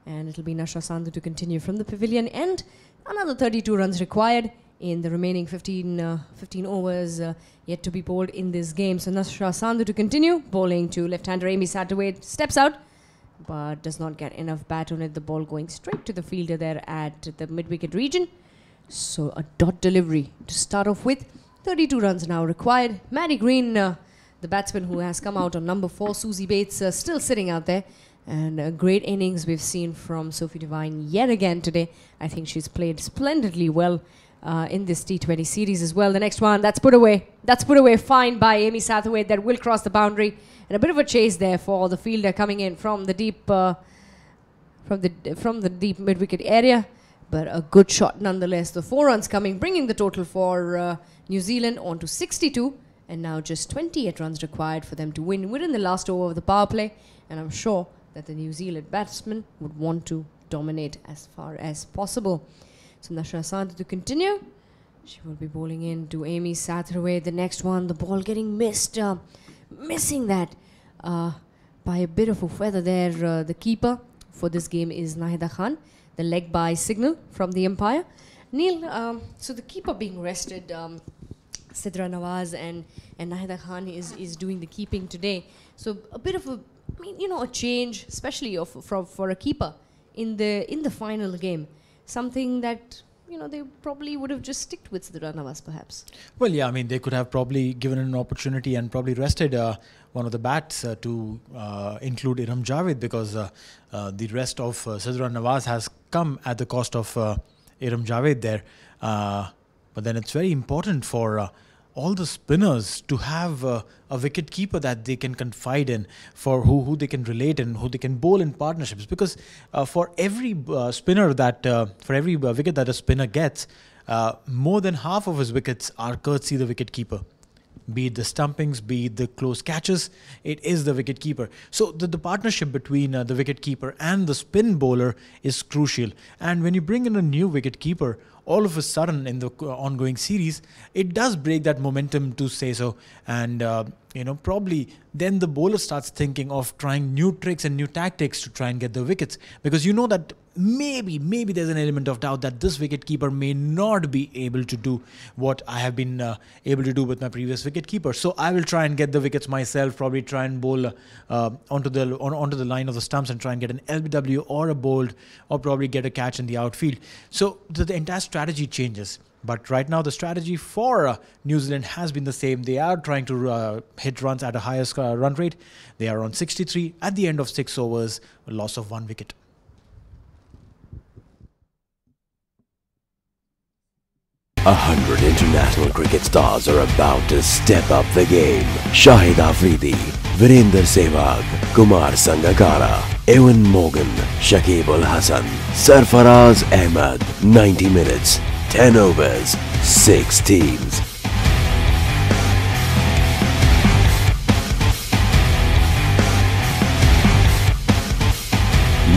And it'll be Nasha Sandhu to continue from the pavilion, and another 32 runs required in the remaining 15 overs yet to be bowled in this game. So Nasha Sandhu to continue, bowling to left-hander Amy Satterthwaite, steps out but does not get enough bat on it. The ball going straight to the fielder there at the mid-wicket region. So a dot delivery to start off with. 32 runs now required. Maddie Green, the batsman who has come out on number 4, Susie Bates, still sitting out there. And a great innings we've seen from Sophie Devine yet again today. I think she's played splendidly well in this T20 series as well. The next one, that's put away. That's put away fine by Amy Satterthwaite. That will cross the boundary. And a bit of a chase there for the fielder coming in from the deep deep mid-wicket area. But a good shot nonetheless. The 4 runs coming, bringing the total for New Zealand on to 62. And now just 28 runs required for them to win. We're in the last over of the power play. And I'm sure that the New Zealand batsmen would want to dominate as far as possible. So Nasha Sandhu to continue. She will be bowling in to Amy Satterthwaite. The next one, the ball getting missed. Missing that by a bit of a feather there. The keeper for this game is Nahida Khan. The leg by signal from the umpire. Neil, so the keeper being rested, Sidra Nawaz and Nahida Khan is doing the keeping today. So a bit of a, a change, especially for a keeper in the final game. Something that, they probably would have just sticked with Sidra Nawaz perhaps. Well, yeah, they could have probably given an opportunity and probably rested one of the bats to include Iram Javed, because the rest of Sidra Nawaz has come at the cost of Iram Javed there. But then it's very important for all the spinners to have a wicket keeper that they can confide in, for who they can relate and who they can bowl in partnerships. Because for every spinner that, for every wicket that a spinner gets, more than half of his wickets are courtesy the wicket keeper. Be it the stumpings, be it the close catches, it is the wicket keeper. So the partnership between the wicket keeper and the spin bowler is crucial. And when you bring in a new wicket keeper, all of a sudden in the ongoing series, it does break that momentum, to say so. And probably then the bowler starts thinking of trying new tricks and new tactics to try and get the wickets, because that maybe there's an element of doubt that this wicket keeper may not be able to do what I have been able to do with my previous wicket keeper. So I will try and get the wickets myself, probably try and bowl onto the line of the stumps and try and get an LBW or a bowled, or probably get a catch in the outfield. So the entire strategy changes. But right now the strategy for New Zealand has been the same. They are trying to hit runs at a highest run rate. They are on 63 at the end of 6 overs, a loss of 1 wicket. A 100 international cricket stars are about to step up the game. Shahid Afridi, Virender Sehwag, Kumar Sangakkara, Ewan Morgan, Shakib Ul Hasan, Sarfaraz Ahmed. 90 minutes, 10 overs, 6 teams.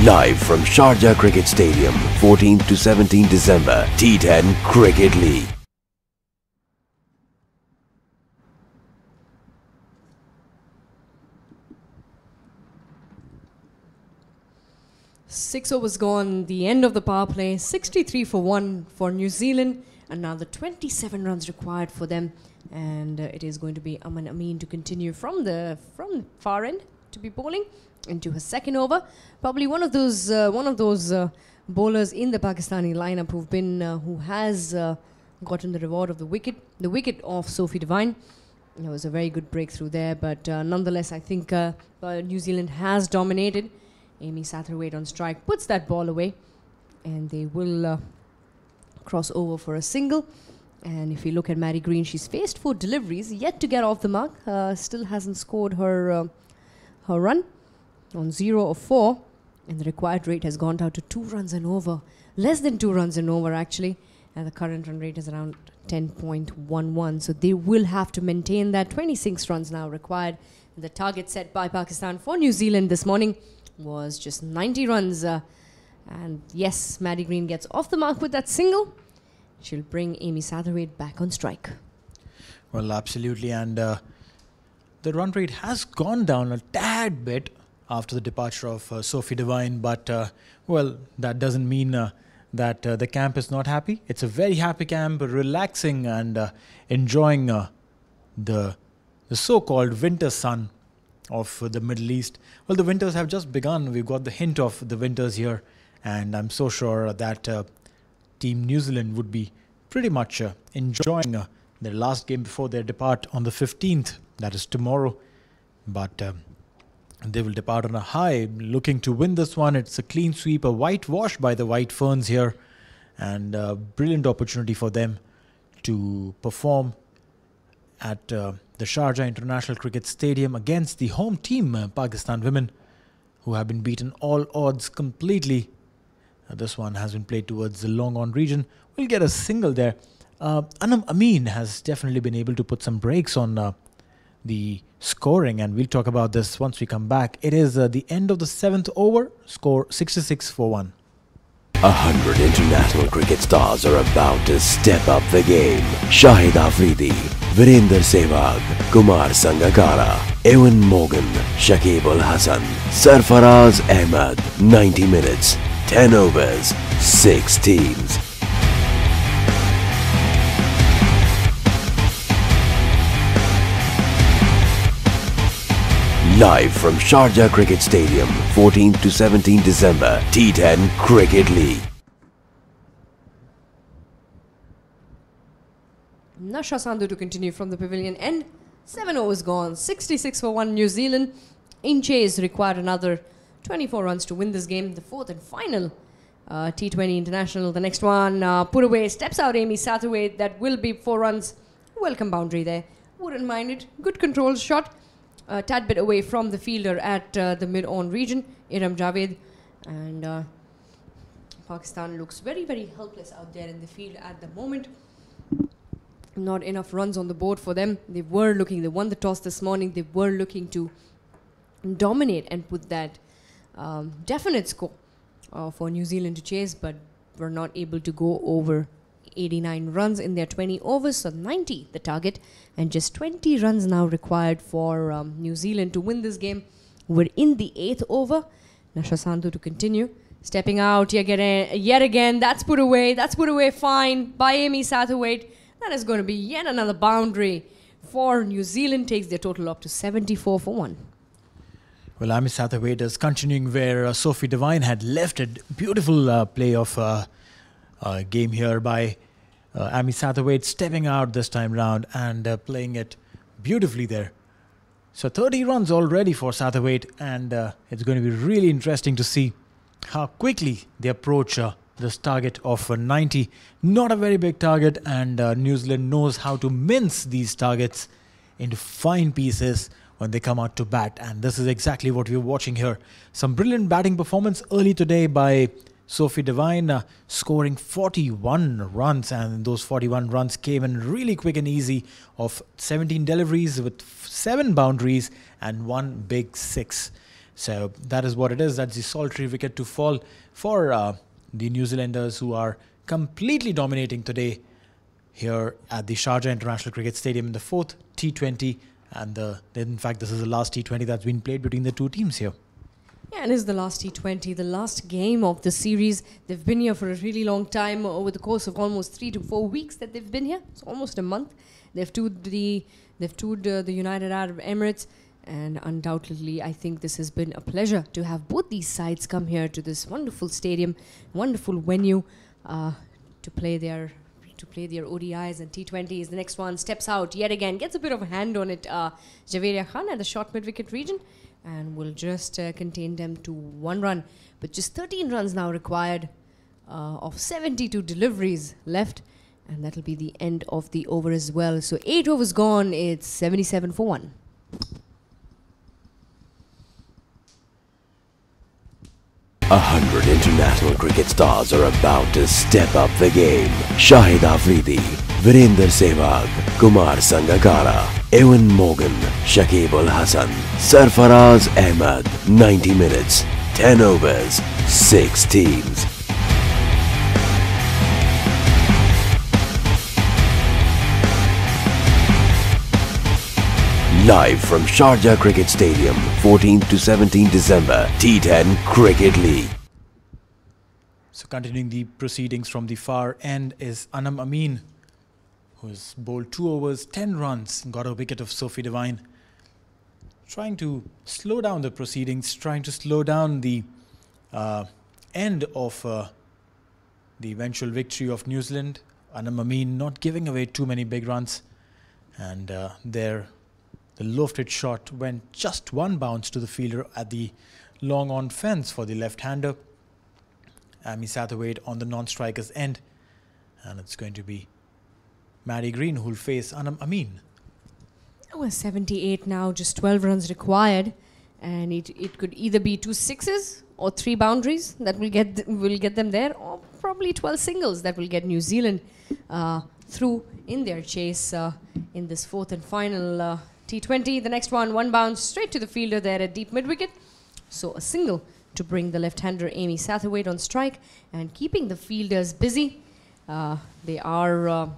Live from Sharjah Cricket Stadium, 14th to 17th December, T10 Cricket League. Six overs gone, the end of the power play. 63 for 1 for New Zealand. Another 27 runs required for them. And it is going to be Aman Amin to continue from far end to be bowling. into her second over. Probably one of those bowlers in the Pakistani lineup who has gotten the reward of the wicket of Sophie Devine. It was a very good breakthrough there, but nonetheless, I think New Zealand has dominated. Amy Satterthwaite on strike puts that ball away, and they will cross over for a single. And if you look at Maddie Green, she's faced 4 deliveries, yet to get off the mark. Still hasn't scored her run on 0 of 4, and the required rate has gone down to 2 runs and over. Less than 2 runs and over, actually. And the current run rate is around 10.11. So they will have to maintain that. 26 runs now required. The target set by Pakistan for New Zealand this morning was just 90 runs. And yes, Maddie Green gets off the mark with that single. She'll bring Amy Satterthwaite back on strike. Well, absolutely. And the run rate has gone down a tad bit after the departure of Sophie Devine. But, well, that doesn't mean that the camp is not happy. It's a very happy camp, relaxing and enjoying the so-called winter sun of the Middle East. Well, the winters have just begun. We've got the hint of the winters here, and I'm so sure that Team New Zealand would be pretty much enjoying their last game before they depart on the 15th, that is tomorrow. But they will depart on a high, looking to win this one. It's a clean sweep, a whitewash by the White Ferns here, and a brilliant opportunity for them to perform at the Sharjah International Cricket Stadium against the home team, Pakistan women, who have been beaten all odds completely. This one has been played towards the long on region. We'll get a single there. Anam Amin has definitely been able to put some brakes on the scoring, and we'll talk about this once we come back. It is the end of the 7th over, score 66 for 1. 100 international cricket stars are about to step up the game. Shahid Afridi, Virender Sehwag, Kumar Sangakkara, Ewan Morgan, Shakib Ul Hasan, Sarfaraz Ahmed. 90 minutes, 10 overs, 6 teams. Live from Sharjah Cricket Stadium, 14th to 17th December, T10 Cricket League. Nasha Sandhu to continue from the pavilion end. 7 overs gone, 66 for 1 New Zealand. In chase required another 24 runs to win this game. The 4th and final T20 International. The next one put away, steps out Amy Satterthwaite. That will be 4 runs. Welcome boundary there. Wouldn't mind it. Good control shot. A tad bit away from the fielder at the mid-on region, Iram Javed. And Pakistan looks very, very helpless out there in the field at the moment. Not enough runs on the board for them. They won the toss this morning. They were looking to dominate and put that definite score for New Zealand to chase, but were not able to go over 89 runs in their 20 overs, so 90 the target, and just 20 runs now required for New Zealand to win this game. We're in the 8th over. Nasha Sandhu to continue. Stepping out yet again. That's put away fine by Amy Satterthwaite. That is going to be yet another boundary for New Zealand. Takes their total up to 74 for 1. Well, Amy Satterthwaite is continuing where Sophie Devine had left it. Beautiful play of game here by Amy Satterthwaite, stepping out this time round and playing it beautifully there. So 30 runs already for Satterthwaite, and it's going to be really interesting to see how quickly they approach this target of 90. Not a very big target, and New Zealand knows how to mince these targets into fine pieces when they come out to bat, and this is exactly what we're watching here. Some brilliant batting performance early today by Sophie Devine, scoring 41 runs, and those 41 runs came in really quick and easy, of 17 deliveries with 7 boundaries and 1 big 6. So that is what it is. That's the solitary wicket to fall for the New Zealanders, who are completely dominating today here at the Sharjah International Cricket Stadium in the 4th T20, and in fact this is the last T20 that's been played between the two teams here. Yeah, and it's the last T20, the last game of the series. They've been here for a really long time, over the course of almost 3 to 4 weeks that they've been here. It's almost a month. They've toured the United Arab Emirates, And undoubtedly, I think this has been a pleasure to have both these sides come here to this wonderful stadium, wonderful venue, to play their ODIs and T20s. The next one steps out yet again, gets a bit of a hand on it, Javeria Khan at the short mid-wicket region, and will just contain them to 1 run. But just 13 runs now required of 72 deliveries left, and that'll be the end of the over as well. So 8 overs gone, it's 77 for 1. 100 international cricket stars are about to step up the game. Shahid Afridi, Virender Sehwag, Kumar Sangakkara, Ewan Morgan, Shakib Ul Hasan, Sarfaraz Ahmed. 90 minutes, 10 overs, 6 teams. Live from Sharjah Cricket Stadium, 14th to 17th December, T10 Cricket League. So continuing the proceedings from the far end is Anam Amin, who has bowled 2 overs, 10 runs, got a wicket of Sophie Devine. Trying to slow down the proceedings, trying to slow down the end of the eventual victory of New Zealand. Anam Amin not giving away too many big runs, and the lofted shot went just 1 bounce to the fielder at the long on fence for the left-hander. Amy Satterthwaite on the non-striker's end, and it's going to be Maddie Green who'll face Anam Amin. Oh, 78 now, just 12 runs required, and it could either be 2 sixes or 3 boundaries that will get them there, or probably 12 singles that will get New Zealand through in their chase in this 4th and final T20. The next one, 1 bounce straight to the fielder there at deep mid-wicket. So a single to bring the left-hander Amy Satterthwaite on strike and keeping the fielders busy. They are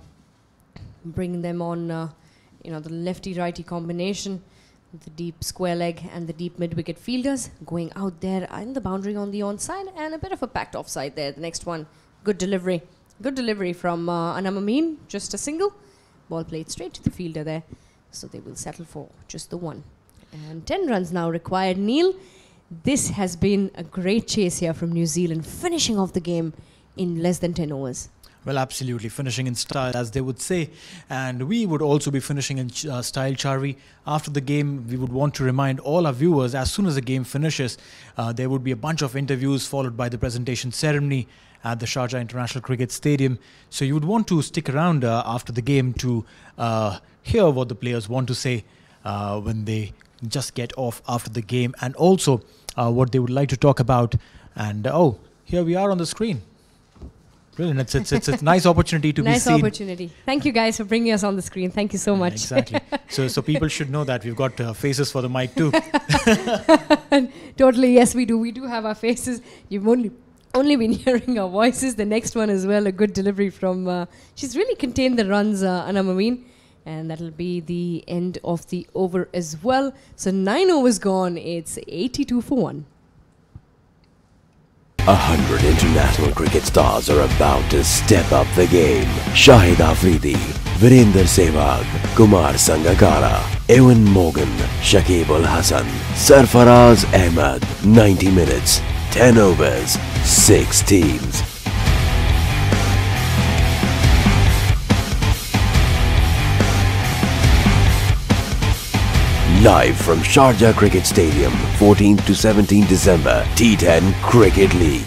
bringing them on, the lefty-righty combination, the deep square leg and the deep mid-wicket fielders going out there in the boundary on the onside, and a bit of a packed offside there. The next one, good delivery. Good delivery from Anam Amin, just a single. Ball played straight to the fielder there. So they will settle for just the 1. And 10 runs now required. Neil, this has been a great chase here from New Zealand, finishing off the game in less than 10 overs. Well, absolutely, finishing in style, as they would say. And we would also be finishing in style, Charvi. After the game, we would want to remind all our viewers, as soon as the game finishes, there would be a bunch of interviews followed by the presentation ceremony at the Sharjah International Cricket Stadium. So you would want to stick around after the game to hear what the players want to say when they just get off after the game, and also what they would like to talk about. And here we are on the screen. Brilliant. It's a nice opportunity to be seen. Nice opportunity. Thank you guys for bringing us on the screen. Thank you so much. Exactly. So people should know that we've got faces for the mic too. Totally, yes, we do. We do have our faces. You've only been hearing our voices. The next one as well, a good delivery from... she's really contained the runs, Anam Amin. And that'll be the end of the over as well. So 9 overs gone. It's 82 for 1. 100 international cricket stars are about to step up the game. Shahid Afridi, Virender Sehwag, Kumar Sangakkara, Ewan Morgan, Shakib Ul Hasan, Sarfaraz Ahmed. 90 minutes, 10 overs, 6 teams. Live from Sharjah Cricket Stadium, 14th to 17th December, T10 Cricket League.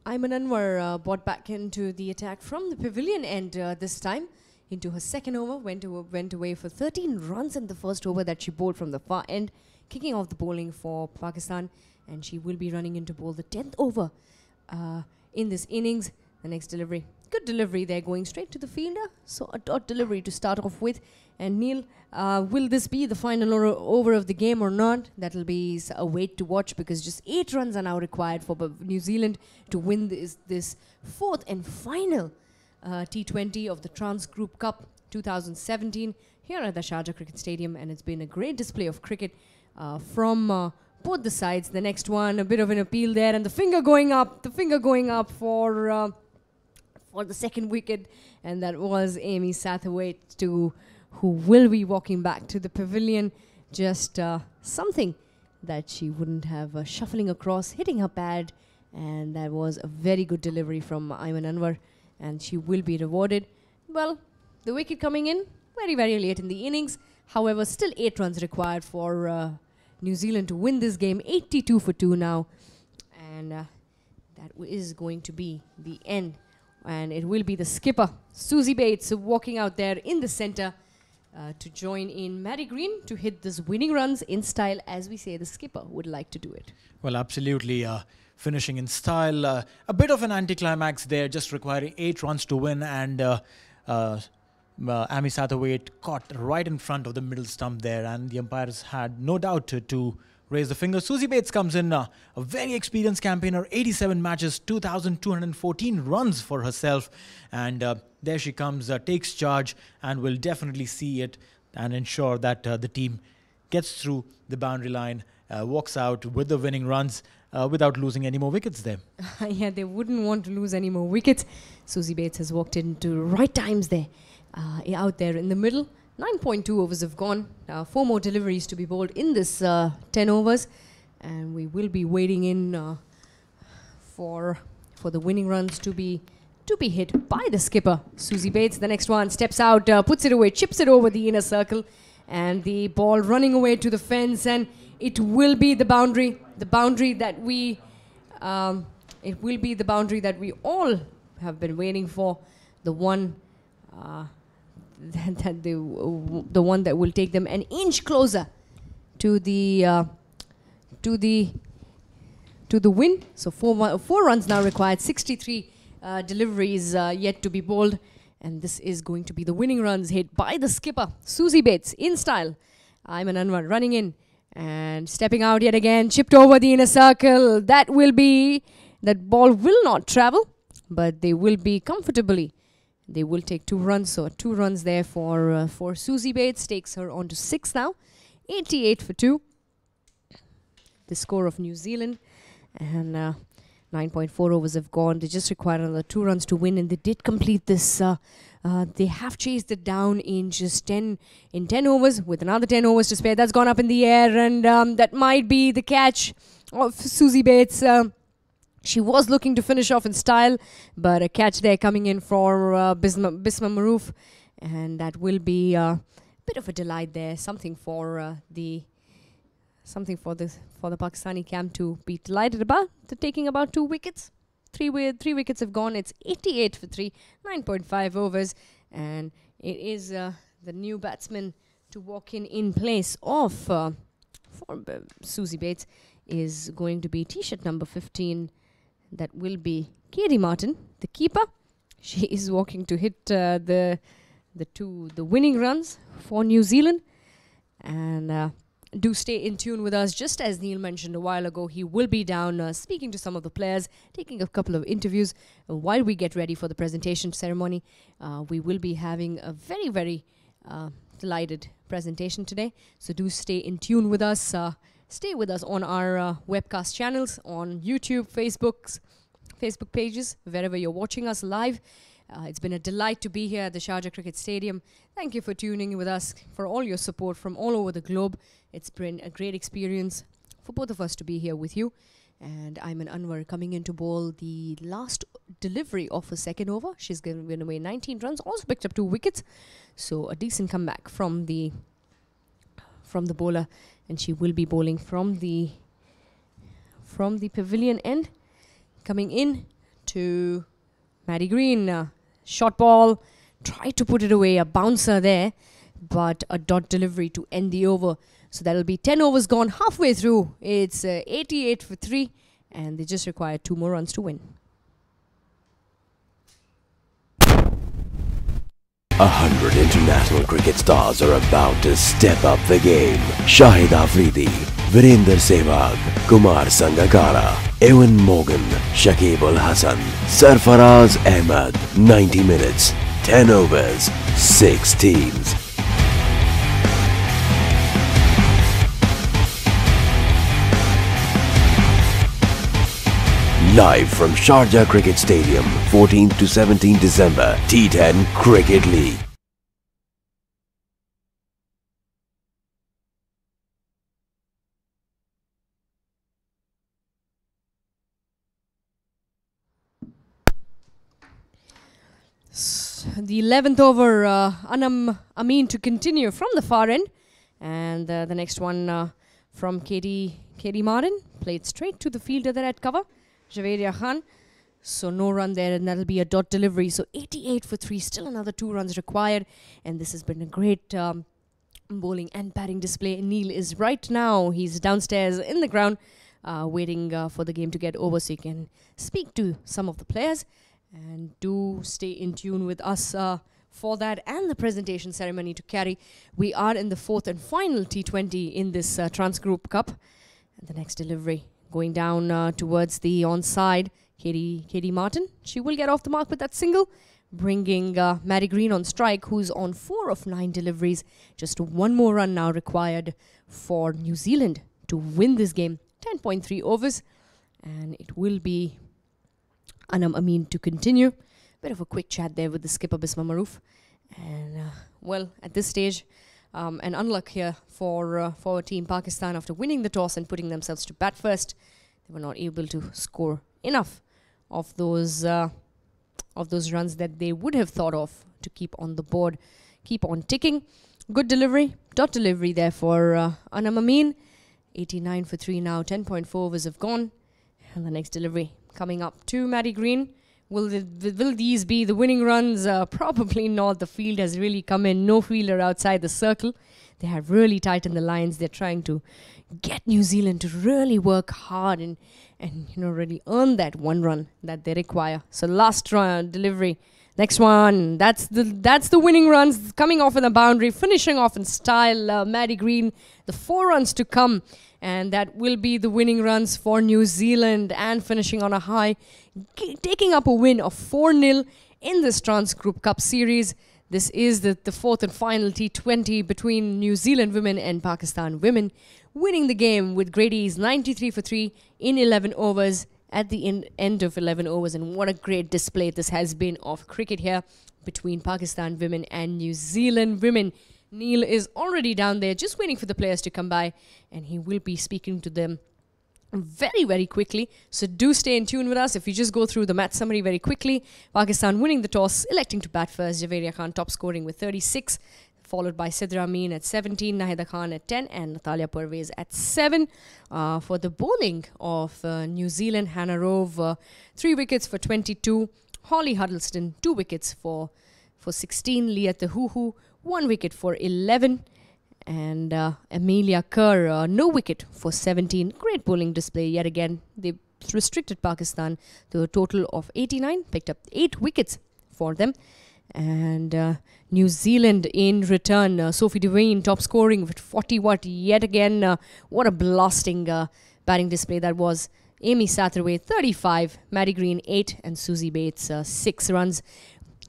Ayman Anwar brought back into the attack from the pavilion end this time. Into her second over, went away for 13 runs in the first over that she bowled from the far end, kicking off the bowling for Pakistan, and she will be running into bowl the 10th over in this innings. The next delivery good delivery there, going straight to the fielder. So a dot delivery to start off with. And Neil, will this be the final over of the game or not? That'll be a wait to watch, because just 8 runs are now required for New Zealand to win this 4th and final T20 of the Trans Group Cup 2017 here at the Sharjah Cricket Stadium. And it's been a great display of cricket from both the sides. The next one, a bit of an appeal there, and the finger going up for the second wicket, and that was Amy Satterthwaite, who will be walking back to the pavilion. Just something that she wouldn't have, shuffling across, hitting her pad, and that was a very good delivery from Ayman Anwar, and she will be rewarded. Well, the wicket coming in very, very late in the innings. However, still 8 runs required for New Zealand to win this game. 82 for 2 now, and that is going to be the end. And it will be the skipper, Suzie Bates, walking out there in the centre to join in Maddie Green to hit this winning runs in style, as we say the skipper would like to do it. Well, absolutely. Finishing in style. A bit of an anticlimax there, just requiring 8 runs to win. And Amy Satterthwaite caught right in front of the middle stump there. And the umpires had no doubt to raise the finger. Suzie Bates comes in, a very experienced campaigner, 87 matches, 2,214 runs for herself. And there she comes, takes charge, and will definitely see it and ensure that the team gets through the boundary line, walks out with the winning runs without losing any more wickets there. Yeah, they wouldn't want to lose any more wickets. Suzie Bates has walked into right times there, out there in the middle. 9.2 overs have gone. 4 more deliveries to be bowled in this 10 overs. And we will be waiting in for the winning runs to be hit by the skipper, Suzie Bates. The next one steps out, puts it away, chips it over the inner circle. And the ball running away to the fence. And it will be the boundary that we... it will be the boundary that we all have been waiting for. The one... the one that will take them an inch closer to the win. So 4 runs now required, 63 deliveries yet to be bowled, and this is going to be the winning runs hit by the skipper, Suzie Bates, in style. Ayman Anwar running in and stepping out yet again, chipped over the inner circle. That ball will not travel, but they will be comfortably. They will take 2 runs, so 2 runs there for Suzie Bates. Takes her on to 6 now. 88 for 2. The score of New Zealand. And 9.4 overs have gone. They just required another 2 runs to win, and they did complete this. They have chased it down in just 10 overs, with another 10 overs to spare. That's gone up in the air, and that might be the catch of Suzie Bates. She was looking to finish off in style, but a catch there coming in for Bisma Maroof, and that will be a bit of a delight there. Something for the Pakistani camp to be delighted about. They're taking about 2 wickets. 3 wickets have gone. It's 88 for 3, 9.5 overs, and it is the new batsman to walk in place of for Suzie Bates is going to be T-shirt number 15. That will be Katie Martin, the keeper. She is walking to hit the winning runs for New Zealand. And do stay in tune with us. Just as Neil mentioned a while ago, he will be down speaking to some of the players, taking a couple of interviews while we get ready for the presentation ceremony. We will be having a very, very delighted presentation today. So do stay in tune with us. Stay with us on our webcast channels, on YouTube, Facebook pages, wherever you're watching us live. It's been a delight to be here at the Sharjah Cricket Stadium. Thank you for tuning in with us, for all your support from all over the globe. It's been a great experience for both of us to be here with you. And Ayman Anwar coming in to bowl the last delivery of a second over. She's given away 19 runs, also picked up 2 wickets. So a decent comeback from the bowler. And she will be bowling from the pavilion end. Coming in to Maddie Green. Short ball. Tried to put it away. A bouncer there. But a dot delivery to end the over. So that'll be 10 overs gone halfway through. It's 88 for 3. And they just require 2 more runs to win. 100 international cricket stars are about to step up the game. Shahid Afridi, Virender Sehwag, Kumar Sangakkara, Ewan Morgan, Shakib Al Hasan, Sarfaraz Ahmed. 90 minutes, 10 overs, 6 teams. Live from Sharjah Cricket Stadium, 14th to 17th December, T10 Cricket League. The 11th over, Anam Amin to continue from the far end. And the next one from Katie Martin, played straight to the fielder there at cover, Javeria Khan. So no run there, and that'll be a dot delivery. So 88 for 3, still another 2 runs required. And this has been a great bowling and batting display. Neil is right now, he's downstairs in the ground, waiting for the game to get over so he can speak to some of the players. And do stay in tune with us for that and the presentation ceremony to carry. We are in the 4th and final T20 in this Trans Group Cup. And the next delivery going down towards the onside. Katie Martin, she will get off the mark with that single, bringing Maddie Green on strike, who's on 4 of 9 deliveries. Just one more run now required for New Zealand to win this game. 10.3 overs, and it will be Anam Amin to continue. Bit of a quick chat there with the skipper Bisma Maroof. And well, at this stage, an unluck here for Team Pakistan after winning the toss and putting themselves to bat first. They were not able to score enough of those runs that they would have thought of to keep on the board, keep on ticking. Good delivery, dot delivery there for Anam Amin. 89 for 3 now, 10.4 overs have gone. And the next delivery coming up to Maddie Green. Will these be the winning runs? Probably not. The field has really come in. No fielder outside the circle. They have really tightened the lines. They're trying to get New Zealand to really work hard and really earn that one run that they require. So last run delivery. Next one. That's the winning runs coming off in the boundary, finishing off in style. Maddie Green, the 4 runs to come. And that will be the winning runs for New Zealand, and finishing on a high, taking up a win of 4-0 in this Trans Group Cup series. This is the 4th and final T20 between New Zealand women and Pakistan women, winning the game with great ease, 93 for 3 in 11 overs at the end of 11 overs. And what a great display this has been of cricket here between Pakistan women and New Zealand women. Neil is already down there just waiting for the players to come by, and he will be speaking to them very, very quickly. So do stay in tune with us. If you just go through the match summary very quickly, Pakistan winning the toss, electing to bat first. Javeria Khan top scoring with 36, followed by Sidra Amin at 17, Nahida Khan at 10, and Natalia Pervez at 7. For the bowling of New Zealand, Hannah Rove, 3 wickets for 22. Holly Huddleston, 2 wickets for 16. Leah Tahuhu, 1 wicket for 11. And Amelia Kerr, no wicket for 17. Great bowling display yet again. They restricted Pakistan to a total of 89. Picked up 8 wickets for them. And New Zealand in return, Sophie Devine top scoring with 40 yet again. What a blasting batting display that was. Amy Satterway 35, Maddie Green 8, and Susie Bates 6 runs.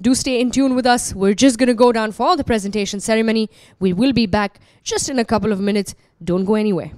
Do stay in tune with us. We're just going to go down for the presentation ceremony. We will be back just in a couple of minutes. Don't go anywhere.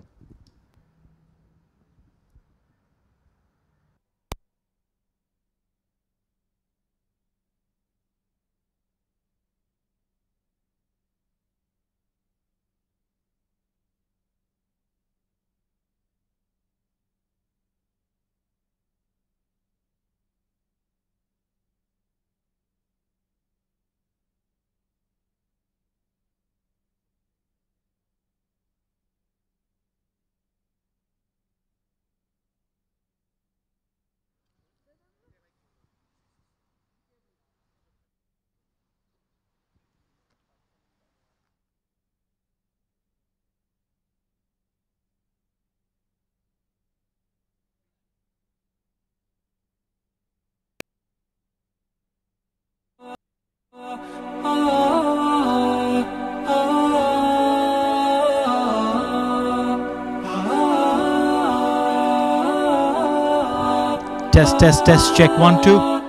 Test, check 1 2.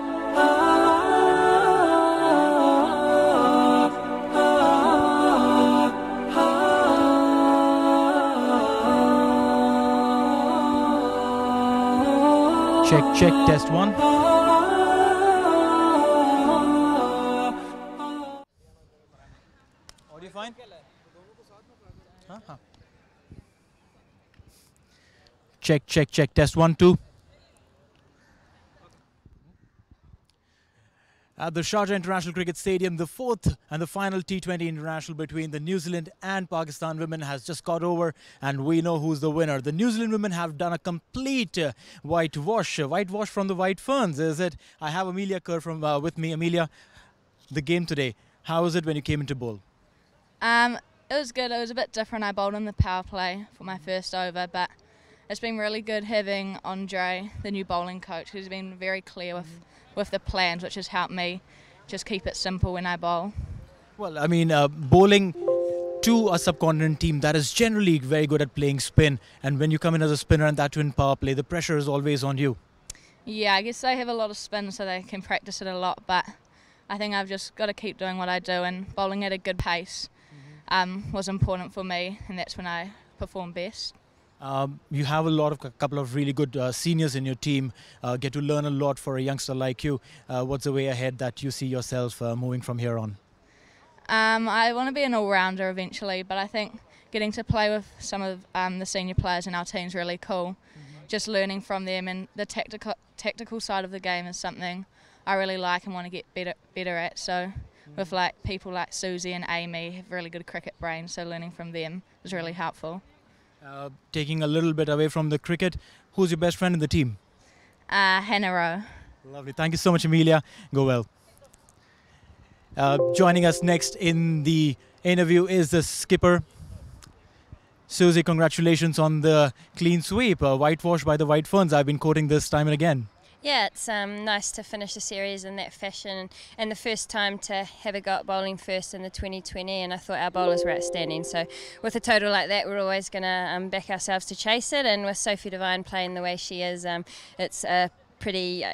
Check, test 1. Audio fine? Check, test 1 2. At the Sharjah International Cricket Stadium, the fourth and the final T20 international between the New Zealand and Pakistan women has just got over, and we know who's the winner. The New Zealand women have done a complete whitewash from the White Ferns, is it? I have Amelia Kerr from with me. Amelia, the game today, how was it when you came into bowl? It was good. It was a bit different. I bowled on the power play for my first over, but it's been really good having Andre, the new bowling coach, who's been very clear with the plans, which has helped me just keep it simple when I bowl. Well, I mean, bowling to a subcontinent team that is generally very good at playing spin, and when you come in as a spinner and that in power play, the pressure is always on you. Yeah, I guess they have a lot of spin, so they can practice it a lot, but I think I've just got to keep doing what I do, and bowling at a good pace was important for me, and that's when I perform best. You have a couple of really good seniors in your team, get to learn a lot for a youngster like you. What's the way ahead that you see yourself moving from here on? I want to be an all-rounder eventually, but I think getting to play with some of the senior players in our team is really cool. Just learning from them, and the tactical side of the game is something I really like and want to get better at. So with like people like Susie and Amy have really good cricket brains, so learning from them is really helpful. Taking a little bit away from the cricket, who's your best friend in the team? Hannah Rowe. Lovely. Thank you so much, Amelia. Go well. Joining us next in the interview is the skipper. Susie, congratulations on the clean sweep. Whitewash by the White Ferns. I've been quoting this time and again. Yeah, it's nice to finish the series in that fashion, and the first time to have a go at bowling first in the 2020, and I thought our bowlers were outstanding. So with a total like that, we're always going to back ourselves to chase it, and with Sophie Devine playing the way she is, it's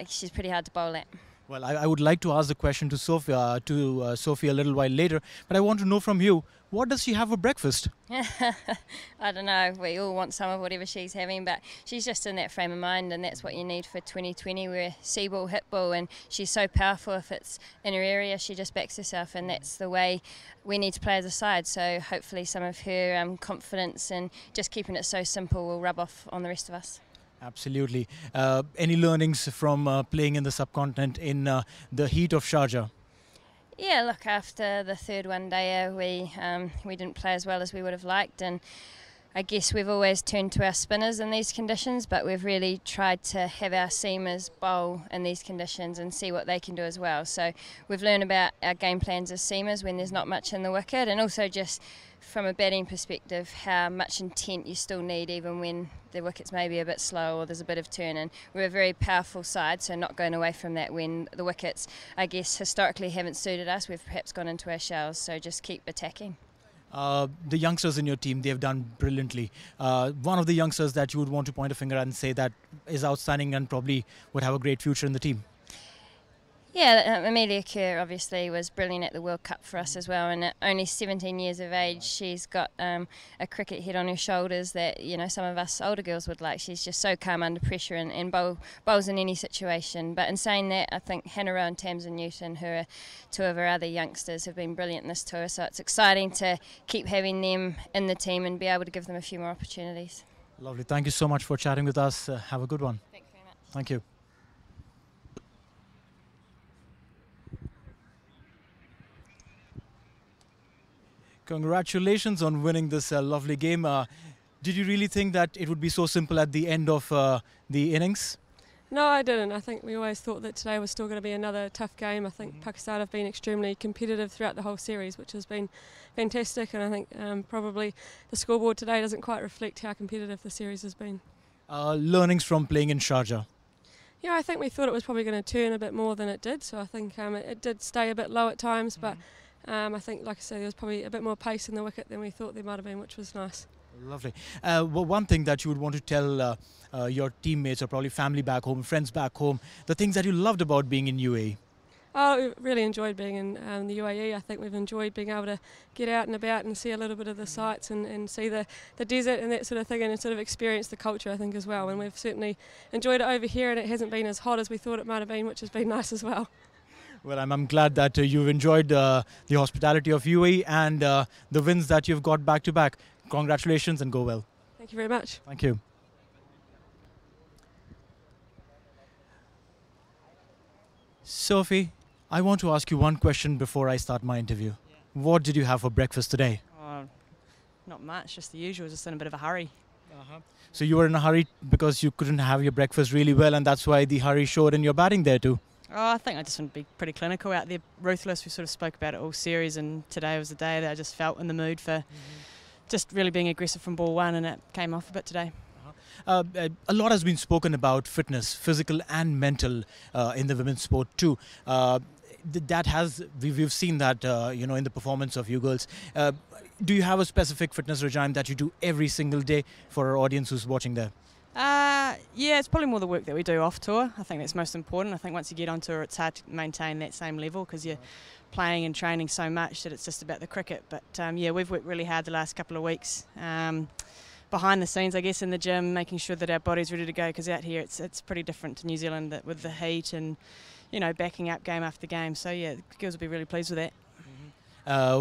she's pretty hard to bowl at. Well, I would like to ask the question to Sophie a little while later, but I want to know from you, what does she have for breakfast? I don't know, we all want some of whatever she's having, but she's just in that frame of mind, and that's what you need for 2020. We're see ball, hit ball, and she's so powerful. If it's in her area, she just backs herself, and that's the way we need to play as a side. So hopefully some of her confidence and just keeping it so simple will rub off on the rest of us. Absolutely. Any learnings from playing in the subcontinent in the heat of Sharjah? Yeah, look, after the third one-dayer, we didn't play as well as we would have liked, and I guess we've always turned to our spinners in these conditions, but we've really tried to have our seamers bowl in these conditions and see what they can do as well. So we've learned about our game plans as seamers when there's not much in the wicket, and also just from a batting perspective, how much intent you still need even when the wicket's maybe a bit slow or there's a bit of turn. And we're a very powerful side, so not going away from that when the wickets, I guess, historically haven't suited us. We've perhaps gone into our shells, so just keep attacking. The youngsters in your team, they've done brilliantly. One of the youngsters that you would want to point a finger at and say that is outstanding and probably would have a great future in the team? Yeah, Amelia Kerr obviously was brilliant at the World Cup for us as well, and at only 17 years of age, she's got a cricket head on her shoulders that some of us older girls would like. She's just so calm under pressure and bowls in any situation. But in saying that, I think Hannah Rowe and Tamsin Newton, who are two of our other youngsters, have been brilliant in this tour. So it's exciting to keep having them in the team and be able to give them a few more opportunities. Lovely. Thank you so much for chatting with us. Have a good one. Thanks very much. Thank you. Congratulations on winning this lovely game. Did you really think that it would be so simple at the end of the innings? No, I didn't. I think we always thought that today was still going to be another tough game. I think Pakistan have been extremely competitive throughout the whole series, which has been fantastic, and I think probably the scoreboard today doesn't quite reflect how competitive the series has been. Learnings from playing in Sharjah? Yeah, I think we thought it was probably going to turn a bit more than it did, so I think it did stay a bit low at times, but I think, like I said, there was probably a bit more pace in the wicket than we thought there might have been, which was nice. Lovely. One thing that you would want to tell your teammates or probably family back home, friends back home, the things that you loved about being in UAE? Oh, we really enjoyed being in the UAE. I think we've enjoyed being able to get out and about and see a little bit of the sights and see the desert and that sort of thing, and sort of experience the culture, I think, as well. And we've certainly enjoyed it over here, and it hasn't been as hot as we thought it might have been, which has been nice as well. Well, I'm glad that you've enjoyed the hospitality of UAE and the wins that you've got back to back. Congratulations and go well. Thank you very much. Thank you. Sophie, I want to ask you one question before I start my interview. Yeah. What did you have for breakfast today? Not much, just the usual, just in a bit of a hurry. So you were in a hurry because you couldn't have your breakfast really well, and that's why the hurry showed in your batting there too. Oh, I think I just want to be pretty clinical out there, ruthless. We sort of spoke about it all series, and today was the day that I just felt in the mood for just really being aggressive from ball one, and it came off a bit today. A lot has been spoken about fitness, physical and mental, in the women's sport too. We've seen that in the performance of you girls. Do you have a specific fitness regime that you do every single day for our audience who's watching there? Yeah, it's probably more the work that we do off tour. I think that's most important. I think once you get on tour, it's hard to maintain that same level because you're playing and training so much that it's just about the cricket. But yeah, we've worked really hard the last couple of weeks. Behind the scenes, I guess, in the gym, making sure that our body's ready to go, because out here it's pretty different to New Zealand with the heat and backing up game after game. So yeah, the girls will be really pleased with that.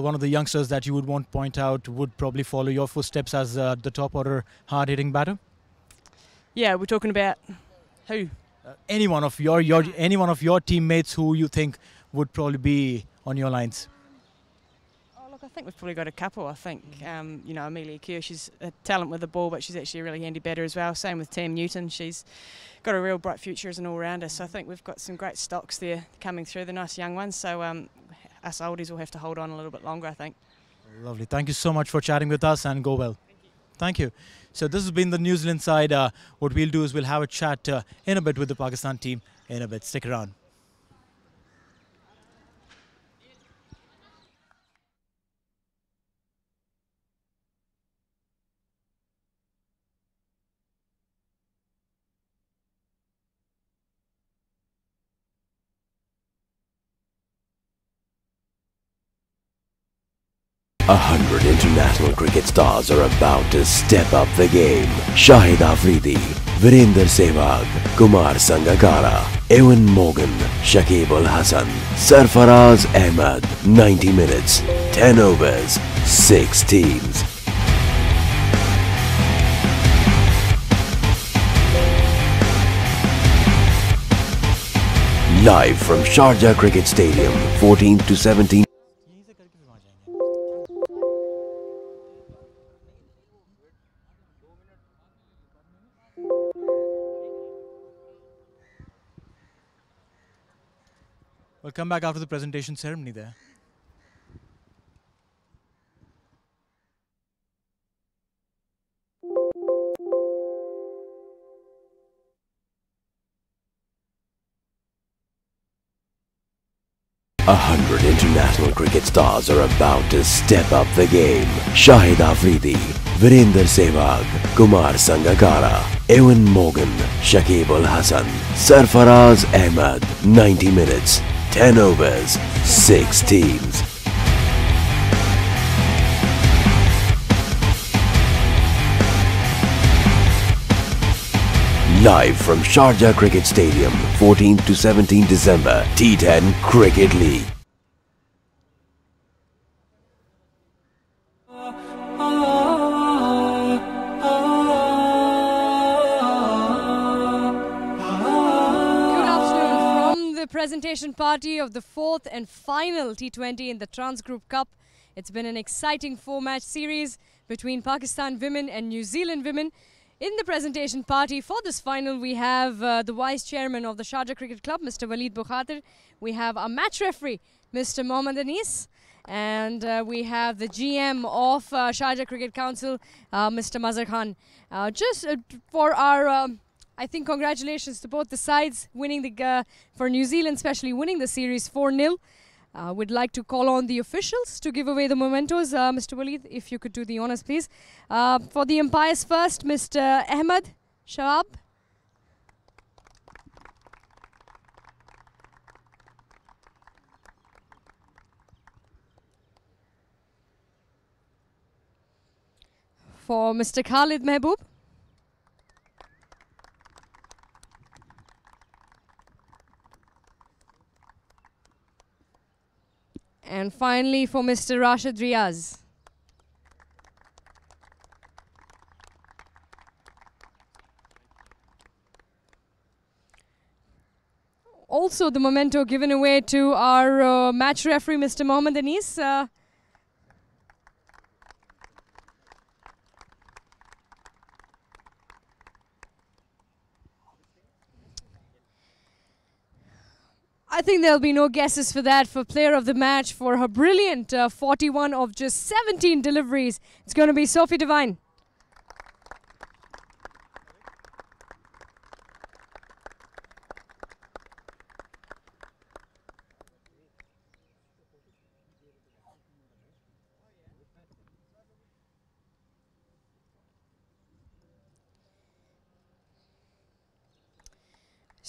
One of the youngsters that you would want to point out would probably follow your footsteps as the top order hard-hitting batter. Yeah, we're talking about who? Any one of your teammates who you think would probably be on your lines. I think we've probably got a couple. I think, Amelia Kerr, she's a talent with the ball, but she's actually a really handy batter as well. Same with Tam Newton. She's got a real bright future as an all-rounder. So I think we've got some great stocks there coming through, the nice young ones. So us oldies will have to hold on a little bit longer, I think. Lovely. Thank you so much for chatting with us, and go well. Thank you. So this has been the New Zealand side. What we'll do is we'll have a chat in a bit with the Pakistan team in a bit. Stick around. 100 international cricket stars are about to step up the game. Shahid Afridi, Virender Sehwag, Kumar Sangakkara, Ewan Morgan, Shakib Al Hasan, Sarfaraz Ahmed. 90 minutes, 10 overs, 6 teams. Live from Sharjah Cricket Stadium, 14th to 17th. We'll come back after the presentation ceremony there. A 100 international cricket stars are about to step up the game. Shahid Afridi, Virender Sehwag, Kumar Sangakkara, Ewan Morgan, Shakib Al Hasan, Sarfaraz Ahmed. 90 minutes, 10 overs, 6 teams. Live from Sharjah Cricket Stadium, 14th to 17th December, T10 Cricket League. Presentation party of the fourth and final T20 in the Trans Group Cup. It's been an exciting 4-match series between Pakistan women and New Zealand women. In the presentation party for this final, we have the Vice Chairman of the Sharjah Cricket Club, Mr. Waleed Bukhatir. We have our match referee, Mr. Mohammad Anis. And we have the GM of Sharjah Cricket Council, Mr. Mazhar Khan. For our... I think congratulations to both the sides winning for New Zealand especially winning the series 4-0. We'd like to call on the officials to give away the mementos. Mr. Waleed, if you could do the honours, please. For the umpires first, Mr. Ahmed Shahab. For Mr. Khalid Mehboob. And finally for Mr. Rashid Riaz. Also the memento given away to our match referee, Mr. Mohammed Anis. I think there'll be no guesses for that for player of the match for her brilliant 41 of just 17 deliveries. It's going to be Sophie Devine.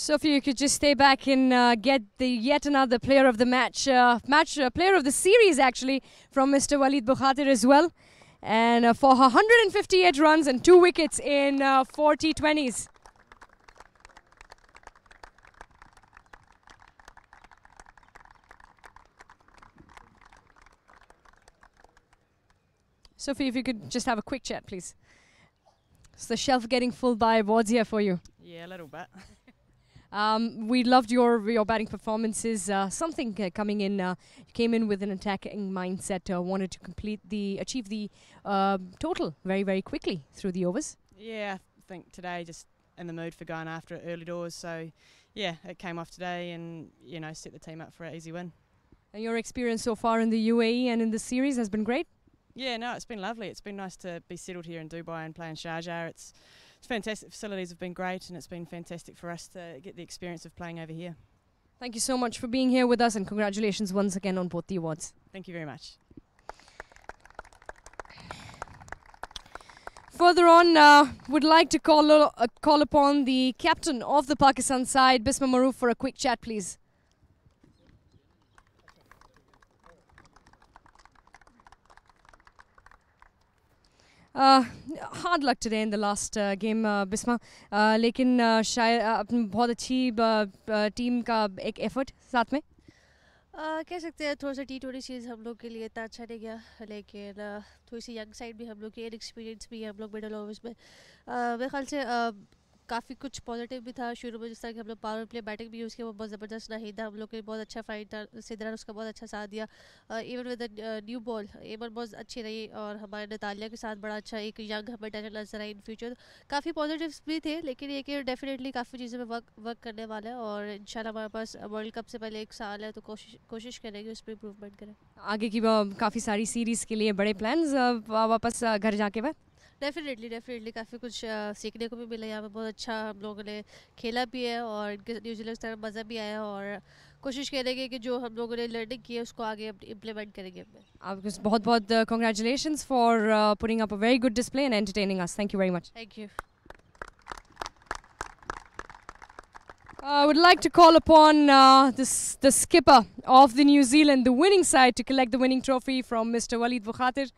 Sophie, you could just stay back and get the yet another player of the match, player of the series actually, from Mr. Waleed Bukhatir as well. And for her 158 runs and 2 wickets in 4 T20s. Sophie, if you could just have a quick chat, please. Is the shelf getting full by awards here for you? Yeah, a little bit. We loved your batting performances. Something coming in. You came in with an attacking mindset. Wanted to achieve the total very quickly through the overs. Yeah, I think today just in the mood for going after it early doors. So yeah, it came off today, and set the team up for an easy win. And your experience so far in the UAE and in the series has been great. Yeah, no, it's been lovely. It's been nice to be settled here in Dubai and play in Sharjah. It's fantastic. Facilities have been great, and it's been fantastic for us to get the experience of playing over here. Thank you so much for being here with us, and congratulations once again on both the awards. Thank you very much. Further on, would like to call upon the captain of the Pakistan side, Bisma Maroof, for a quick chat, please. Hard luck today in the last game, Bisma. लेकिन शायद बहुत अच्छी team का एक effort साथ में कह सकते हैं थोड़ा सा T20 सीरीज़ हम लोग के लिए इतना अच्छा नहीं गया, लेकिन थोड़ी सी यंग साइड भी हम लोग की इनएक्सपीरियंस भी है हम लोग मिडल ओवर्स में. मेरे ख्याल से काफ़ी कुछ पॉजिटिव भी था शुरू में, जिस तरह कि हम लोग पावर प्ले बैटिंग भी यूज़ किया वो बहुत ज़बरदस्त नहीं था. हम लोग के बहुत अच्छा फाइट था, सिद्रा ने उसका बहुत अच्छा साथ दिया. इवन विद न्यू बॉल एमन बहुत अच्छी रही, और हमारे नतालिया के साथ बड़ा अच्छा एक यंग हमें टैलेंट नजर आई इन फ्यूचर. काफ़ी पॉजिटिव्स भी थे, लेकिन ये कि डेफिनेटली काफ़ी चीज़ें में वर्क करने वाला है, और इंशाल्लाह हमारे पास वर्ल्ड कप से पहले 1 साल है, तो कोशिश करेंगे उस पर इम्प्रूवमेंट करें. आगे की काफ़ी सारी सीरीज़ के लिए बड़े प्लान्स वापस घर जाके बाद. डेफिनेटली काफ़ी कुछ सीखने को भी मिला. यहाँ पे बहुत अच्छा हम लोगों ने खेला भी है, और न्यूजीलैंड की तरह मज़ा भी आया, और कोशिश करेंगे कि जो हम लोगों ने लर्निंग की है उसको आगे इम्प्लीमेंट करेंगे. आपको बहुत बहुत congratulations for putting up a very good display and entertaining us. Thank you very much. Thank you. I would like to call upon the skipper of the New Zealand, the winning side, to collect the winning trophy from Mr. Waleed Bukhatir.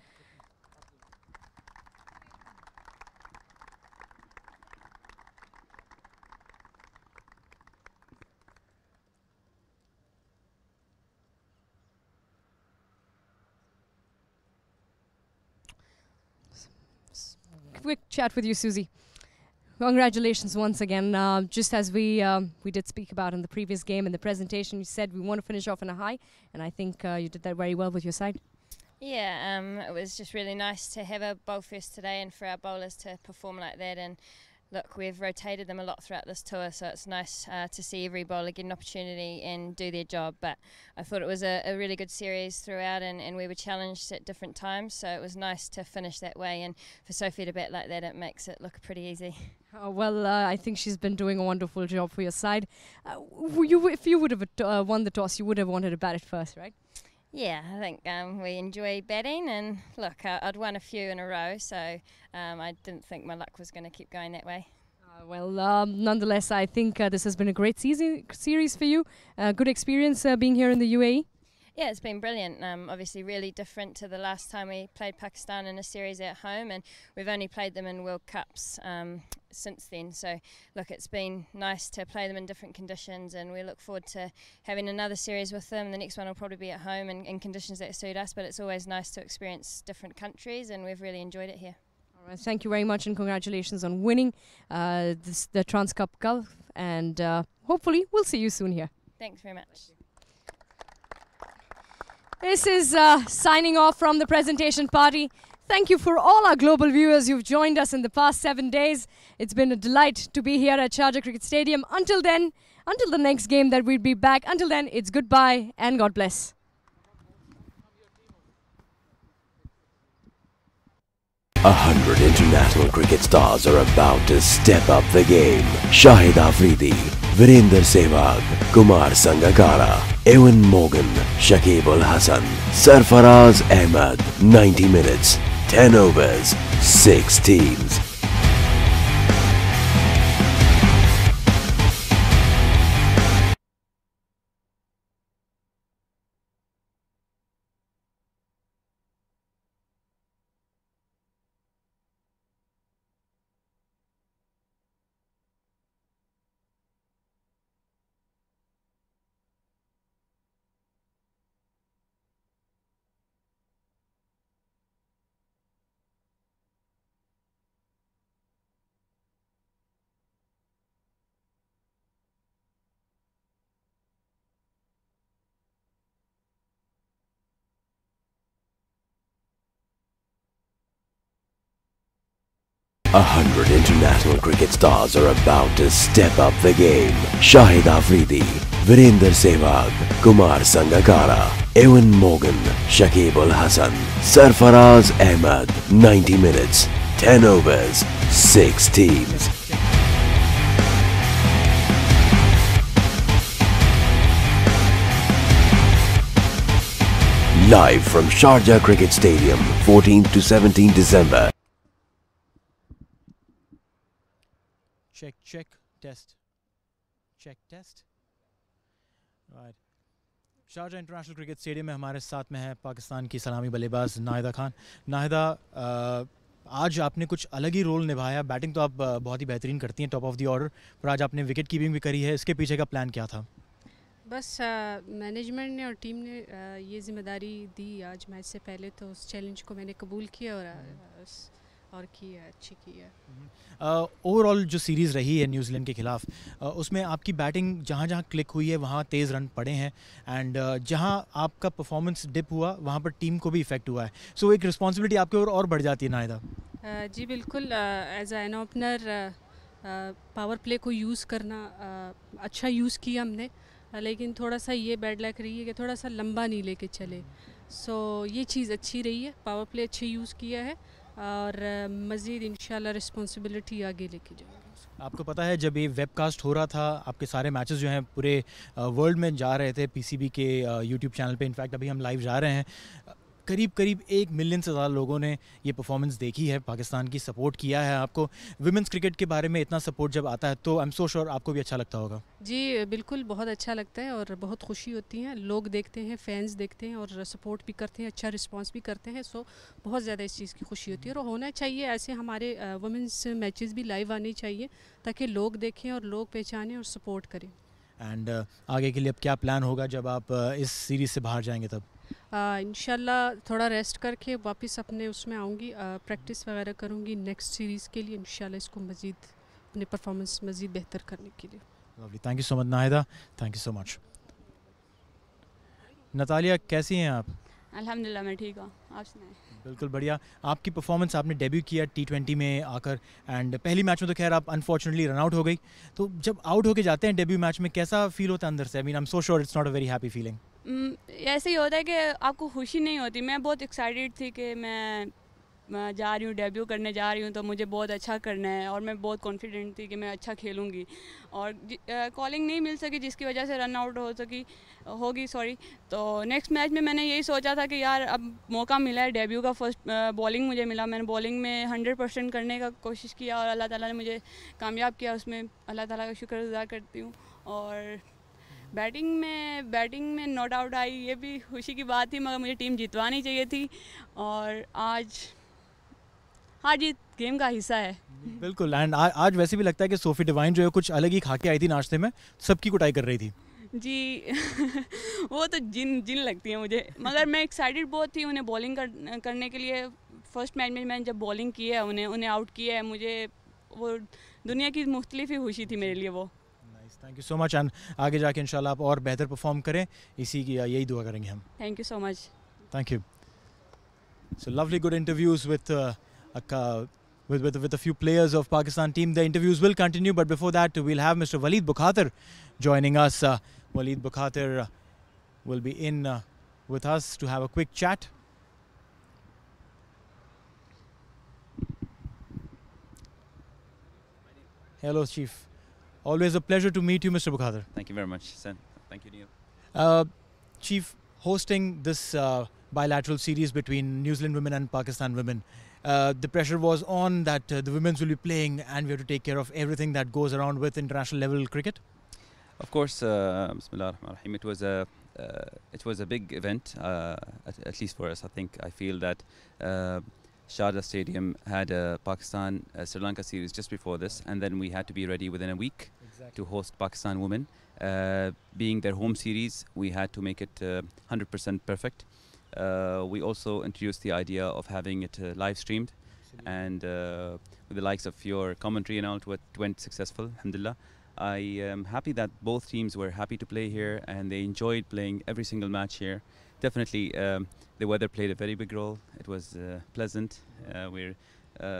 Quick chat with you, Susie. Congratulations once again. Just as we did speak about in the previous game, in the presentation, you said we want to finish off on a high, and I think you did that very well with your side. Yeah, it was just really nice to have a bowl first today, and for our bowlers to perform like that, and look, we've rotated them a lot throughout this tour, so it's nice to see every bowler get an opportunity and do their job. But I thought it was a really good series throughout, and we were challenged at different times, so it was nice to finish that way. And for Sophie to bat like that, it makes it look pretty easy. I think she's been doing a wonderful job for your side. If you would have won the toss, you would have wanted to bat it first, right? Yeah, I think we enjoy batting, and look, I'd won a few in a row, so I didn't think my luck was going to keep going that way. Nonetheless, I think this has been a great series for you. Good experience being here in the UAE. Yeah, it's been brilliant. Obviously really different to the last time we played Pakistan in a series at home, and we've only played them in World Cups since then. So look, it's been nice to play them in different conditions, and we look forward to having another series with them. The next one will probably be at home in conditions that suit us, but it's always nice to experience different countries, and we've really enjoyed it here. All right, thank you very much, and congratulations on winning the Trans Cup Gulf, and hopefully we'll see you soon here. Thanks very much. This is signing off from the presentation party. Thank you for all our global viewers who've joined us in the past 7 days. It's been a delight to be here at Sharjah Cricket Stadium. Until then, until the next game that we'll be back, until then, it's goodbye and God bless. 100 international cricket stars are about to step up the game. Shahid Afridi, Virender Sehwag, Kumar Sangakkara, Ewan Morgan, Shakib Ul Hasan, Sarfaraz Ahmed. 90 minutes, 10 overs, 6 teams. A 100 international cricket stars are about to step up the game. Shahid Afridi, Virender Sehwag, Kumar Sangakkara, Ewan Morgan, Shakib Ul Hasan, Sarfaraz Ahmed. 90 minutes, 10 overs, 6 teams. Live from Sharjah Cricket Stadium, 14th to 17 December. Check, test. Check, test. Right. Sharjah international cricket stadium में हमारे साथ में है पाकिस्तान की सलामी बल्लेबाज नाहिदा खान. नाहिदा, आज आपने कुछ अलग ही रोल निभाया. बैटिंग तो आप बहुत ही बेहतरीन करती हैं, टॉप ऑफ द ऑर्डर, पर आज आपने विकेट कीपिंग भी करी है. इसके पीछे का प्लान क्या था? बस मैनेजमेंट ने और टीम ने ये जिम्मेदारी दी आज मैच से पहले, तो उस चैलेंज को मैंने कबूल किया और की है, अच्छी की है. ओवरऑल जो सीरीज़ रही है न्यूजीलैंड के खिलाफ, उसमें आपकी बैटिंग जहाँ जहाँ क्लिक हुई है वहाँ तेज़ रन पड़े हैं, एंड जहाँ आपका परफॉर्मेंस डिप हुआ वहाँ पर टीम को भी इफेक्ट हुआ है. सो एक रिस्पॉन्सिबिलिटी आपके और बढ़ जाती है नाहिदा. जी बिल्कुल. As an opener power play को यूज़ करना अच्छा यूज़ किया हमने, लेकिन थोड़ा सा ये बैड लक रही है कि थोड़ा सा लंबा नहीं लेके चले. सो ये चीज़ अच्छी रही है, पावर प्ले अच्छे यूज़ किया है, और मज़ीद इंशाल्लाह रिस्पॉन्सिबिलिटी आगे लेके जाएंगे. आपको पता है जब ये वेबकास्ट हो रहा था, आपके सारे मैचेस जो हैं पूरे वर्ल्ड में जा रहे थे पीसीबी के यूट्यूब चैनल पे. इनफैक्ट अभी हम लाइव जा रहे हैं. करीब 1 मिलियन से ज़्यादा लोगों ने ये परफॉर्मेंस देखी है, पाकिस्तान की सपोर्ट किया है. आपको विमेंस क्रिकेट के बारे में इतना सपोर्ट जब आता है तो आई एम सो श्योर आपको भी अच्छा लगता होगा. जी बिल्कुल, बहुत अच्छा लगता है और बहुत खुशी होती है. लोग देखते हैं, फैंस देखते हैं और सपोर्ट भी करते हैं, अच्छा रिस्पांस भी करते हैं. सो बहुत ज़्यादा इस चीज़ की खुशी होती है, और होना चाहिए ऐसे. हमारे वुमेंस मैचेस भी लाइव आने चाहिए ताकि लोग देखें और लोग पहचानें और सपोर्ट करें. एंड आगे के लिए अब क्या प्लान होगा जब आप इस सीरीज़ से बाहर जाएंगे तब? इंशाल्लाह थोड़ा रेस्ट करके वापस अपने उसमें आऊँगी, प्रैक्टिस वगैरह करूँगी नेक्स्ट सीरीज़ के लिए. इंशाल्लाह इसको मज़ीद अपने परफॉर्मेंस मज़ीद बेहतर करने के लिए. Lovely, thank you so much Nahida, thank you so much. Natalia, कैसी हैं आप? अल्हम्दुलिल्लाह मैं ठीक हूँ, आप सुनाएं। बिल्कुल बढ़िया। आपकी परफॉर्मेंस, आपने डेब्यू किया T20 में आकर एंड पहली मैच में तो खैर आप अनफॉर्चुनेटली रन आउट हो गई। तो जब आउट होके जाते हैं डेब्यू मैच में कैसा फील होता है अंदर से? I mean I am so sure it's not a very happy feeling. ऐसे ही होता है कि आपको खुशी नहीं होती। मैं बहुत एक्साइटेड थी कि मैं जा रही हूँ, डेब्यू करने जा रही हूँ, तो मुझे बहुत अच्छा करना है और मैं बहुत कॉन्फिडेंट थी कि मैं अच्छा खेलूँगी। और कॉलिंग नहीं मिल सकी जिसकी वजह से रन आउट होगी सॉरी। तो नेक्स्ट मैच में मैंने यही सोचा था कि यार अब मौका मिला है डेब्यू का, फर्स्ट बॉलिंग मुझे मिला, मैंने बॉलिंग में 100% करने का कोशिश किया और अल्लाह ताला ने मुझे कामयाब किया उसमें। अल्लाह ताला का शुक्र करती हूँ। और बैटिंग में नॉट आउट आई, ये भी खुशी की बात थी, मगर मुझे टीम जितवानी चाहिए थी और आज हार जीत गेम का हिस्सा है। बिल्कुल। एंड आज वैसे भी लगता है कि सोफी डिवाइन जो है कुछ अलग ही खा के आई थी नाश्ते में, सबकी कुटाई कर रही थी जी। वो तो जिन लगती है मुझे, मगर मैं एक्साइटेड बहुत थी उन्हें बॉलिंग करने के लिए। फर्स्ट मैच में मैंने जब बॉलिंग की है उन्हें आउट किया है, मुझे वो दुनिया की मुख्तलिफ ही खुशी थी मेरे लिए वो। Thank you so much and आगे जाके इंशाल्लाह आप और बेहतर परफॉर्म करें, इसी की यही दुआ करेंगे हम। Thank you so much. Thank you. So lovely good interviews with a few players of Pakistan team. The interviews will continue, but before that we'll have Mr. Waleed Bukhater joining us. Waleed Bukhater will be in with us to have a quick chat. Hello, Chief. Always a pleasure to meet you, Mr. Bukhater. Thank you very much, Sen. Thank you, Neil. Chief, hosting this bilateral series between New Zealand women and Pakistan women, the pressure was on that the women's will be playing and we have to take care of everything that goes around with international level cricket. Of course, Bismillah ar-Rahman ar-Rahim, it was a big event, at least for us. I feel that Sharjah Stadium had a Pakistan Sri Lanka series just before this, and then we had to be ready within a week to host Pakistan women. Being their home series, we had to make it 100% perfect. We also introduced the idea of having it live streamed, and with the likes of your commentary and all, it went successful, alhamdulillah. I am happy that both teams were happy to play here and they enjoyed playing every single match here. Definitely the weather played a very big role. It was pleasant. We're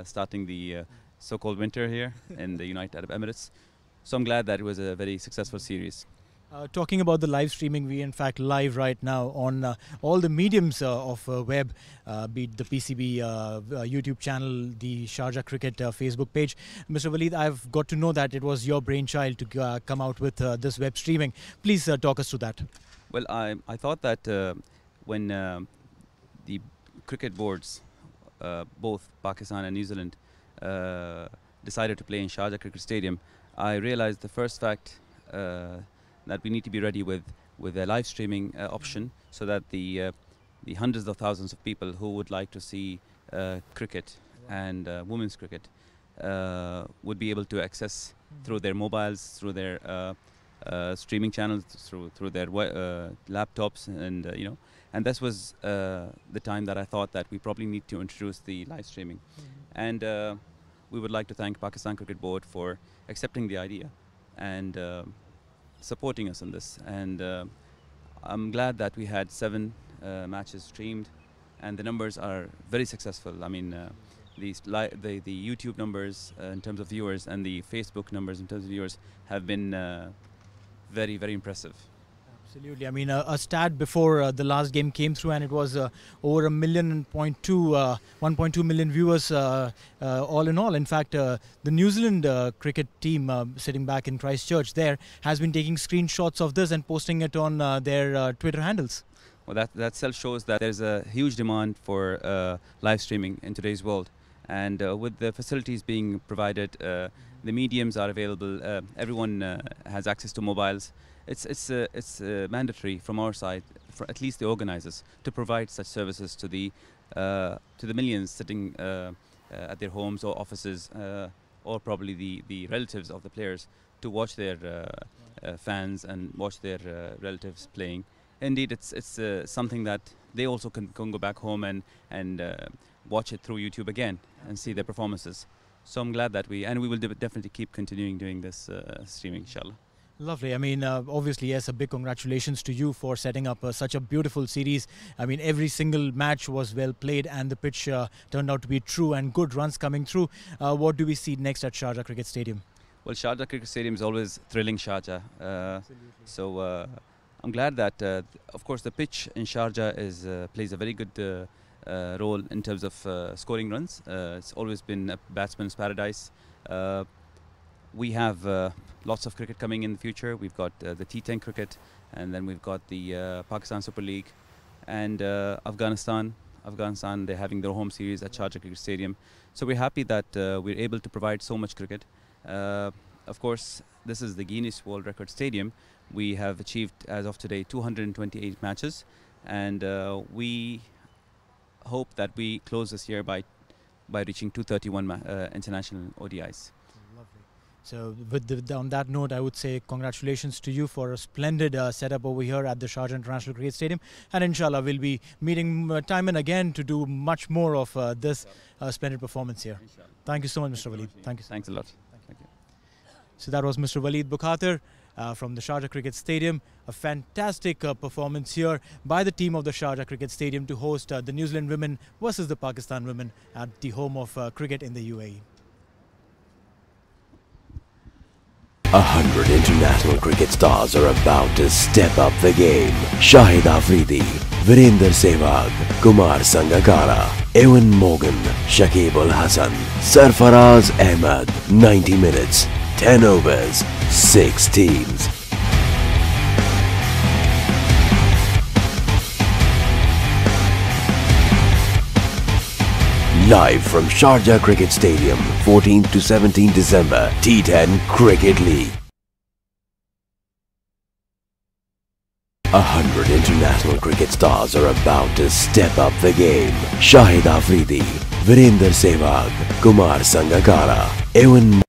starting the so-called winter here in the United Arab Emirates. So I'm glad that it was a very successful series. Talking about the live streaming, we in fact live right now on all the mediums of web, be it the PCB YouTube channel, the Sharjah Cricket Facebook page. Mr. Waleed, I've got to know that it was your brainchild to come out with this web streaming. Please talk us through that. Well, I thought that when the cricket boards, both Pakistan and New Zealand, decided to play in Sharjah Cricket Stadium, I realized the first fact that we need to be ready with a live streaming option, so that the hundreds of thousands of people who would like to see cricket and women's cricket would be able to access through their mobiles, through their streaming channels, through their laptops, and and this was the time that I thought that we probably need to introduce the live streaming. And we would like to thank Pakistan Cricket Board for accepting the idea and supporting us in this. And I'm glad that we had 7 matches streamed, and the numbers are very successful. I mean, the YouTube numbers in terms of viewers and the Facebook numbers in terms of viewers have been very, very impressive. Absolutely. I mean, a stat before the last game came through, and it was over 1.2 million viewers all in all. In fact, the New Zealand cricket team sitting back in Christchurch there has been taking screenshots of this and posting it on their Twitter handles. Well, that self shows that there's a huge demand for live streaming in today's world. And with the facilities being provided, the mediums are available, everyone has access to mobiles. It's mandatory from our side, for at least the organizers, to provide such services to the millions sitting at their homes or offices, or probably the relatives of the players, to watch their fans and watch their relatives playing. Indeed, it's something that they also can go back home and watch it through YouTube again and see their performances. So I'm glad that we will definitely keep continuing doing this streaming, inshallah. Lovely. I mean, obviously, yes, a big congratulations to you for setting up such a beautiful series. I mean, every single match was well played and the pitch turned out to be true and good runs coming through. What do we see next at Sharjah Cricket Stadium? Well, Sharjah Cricket Stadium is always thrilling, Sharjah. So I'm glad that, of course, the pitch in Sharjah plays a very good role in terms of scoring runs. It's always been a batsman's paradise. We have lots of cricket coming in the future. We've got the T10 cricket, and then we've got the Pakistan Super League, and Afghanistan, they're having their home series at Sharjah Cricket Stadium. So we're happy that we're able to provide so much cricket. Of course, this is the Guinness World Record Stadium. We have achieved, as of today, 228 matches, and we hope that we close this year by reaching 231 international ODIs. So on that note, I would say congratulations to you for a splendid setup over here at the Sharjah International Cricket Stadium. And inshallah, we'll be meeting time and again to do much more of this splendid performance here. Thank you so much, Mr. Waleed. Thank you. Thanks a lot. Thank you. So that was Mr. Waleed Bukhatir from the Sharjah Cricket Stadium. A fantastic performance here by the team of the Sharjah Cricket Stadium to host the New Zealand women versus the Pakistan women at the home of cricket in the UAE. 100 international cricket stars are about to step up the game. Shahid Afridi, Virender Sehwag, Kumar Sangakkara, Ewan Morgan, Shakib Ul Hasan, Sarfaraz Ahmed. 90 minutes, 10 overs, 6 teams. Live from Sharjah Cricket Stadium, 14th to 17 December, T10 Cricket League. 100 international cricket stars are about to step up the game. Shahid Afridi, Virender Sehwag, Kumar Sangakkara, Ewan.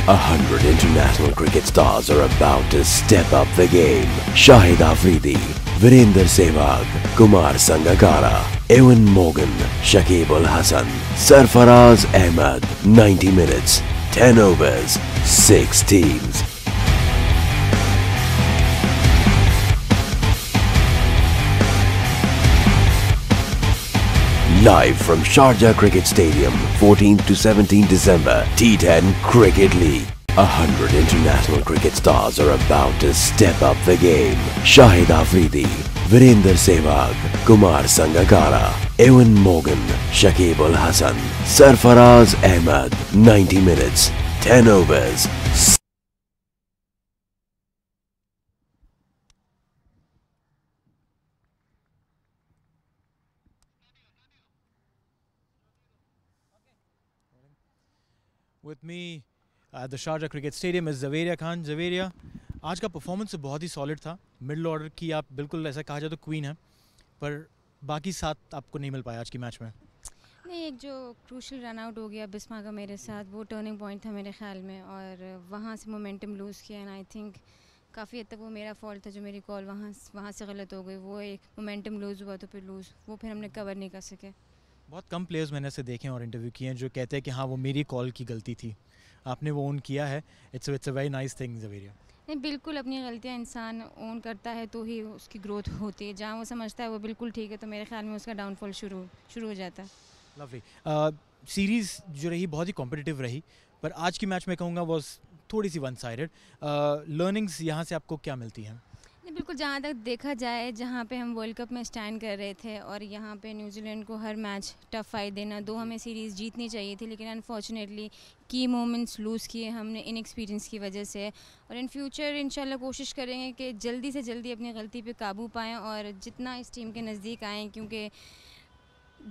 100 international cricket stars are about to step up the game. Shahid Afridi, Virender Sehwag, Kumar Sangakkara, Ewan Morgan, Shakib Ul Hasan, Sarfaraz Ahmed. 90 minutes, 10 overs, 6 teams. Live from Sharjah Cricket Stadium, 14th to 17 December, T10 Cricket League. 100 international cricket stars are about to step up the game. Shahid Afridi, Virender Sehwag, Kumar Sangakkara, Ewan Morgan, Shakib Ul Hasan, Sarfaraz Ahmed. 90 minutes, 10 overs. With me at the Sharjah Cricket Stadium is Zaveria Khan. Zaveria, आज का performance बहुत ही solid था. Middle order की आप बिल्कुल ऐसा कहा जाए तो क्वीन है, पर बाकी 7 आपको नहीं मिल पाया आज की मैच में. नहीं, एक जो क्रूशल रन आउट हो गया बिस्मा का मेरे साथ, वो टर्निंग पॉइंट था मेरे ख्याल में, और वहाँ से मोमेंटम लूज़ किया. एंड आई थिंक काफ़ी हद तक वो मेरा फॉल्ट था, जो मेरी कॉल वहाँ से गलत हो गई. वो एक मोमेंटम लूज़ हुआ तो वो फिर हमने कवर नहीं कर सके. बहुत कम प्लेयर्स मैंने ऐसे देखे और इंटरव्यू किए हैं जो कहते हैं कि हाँ वो मेरी कॉल की गलती थी. आपने वो ओन किया है. It's a very nice thing Zaveria. नहीं, बिल्कुल अपनी गलतियाँ इंसान ओन करता है तो ही उसकी ग्रोथ होती है. जहाँ वो समझता है वो बिल्कुल ठीक है, तो मेरे ख्याल में उसका डाउनफॉल शुरू हो जाता है. लवली. सीरीज़ जो रही बहुत ही कॉम्पिटिटिव रही, पर आज की मैच में कहूँगा वॉज थोड़ी सी वन साइडेड. लर्निंग्स यहाँ से आपको क्या मिलती हैं? नहीं, बिल्कुल जहाँ तक देखा जाए, जहाँ पे हम वर्ल्ड कप में स्टैंड कर रहे थे और यहाँ पे न्यूजीलैंड को हर मैच टफ फाइट देना, 2 हमें सीरीज़ जीतनी चाहिए थी, लेकिन अनफॉर्चुनेटली की मोमेंट्स लूज़ किए हमने इनएक्सपीरियंस की वजह से. और इन फ्यूचर इंशाल्लाह कोशिश करेंगे कि जल्दी से जल्दी अपनी गलती पे काबू पाएँ और जितना इस टीम के नज़दीक आएँ, क्योंकि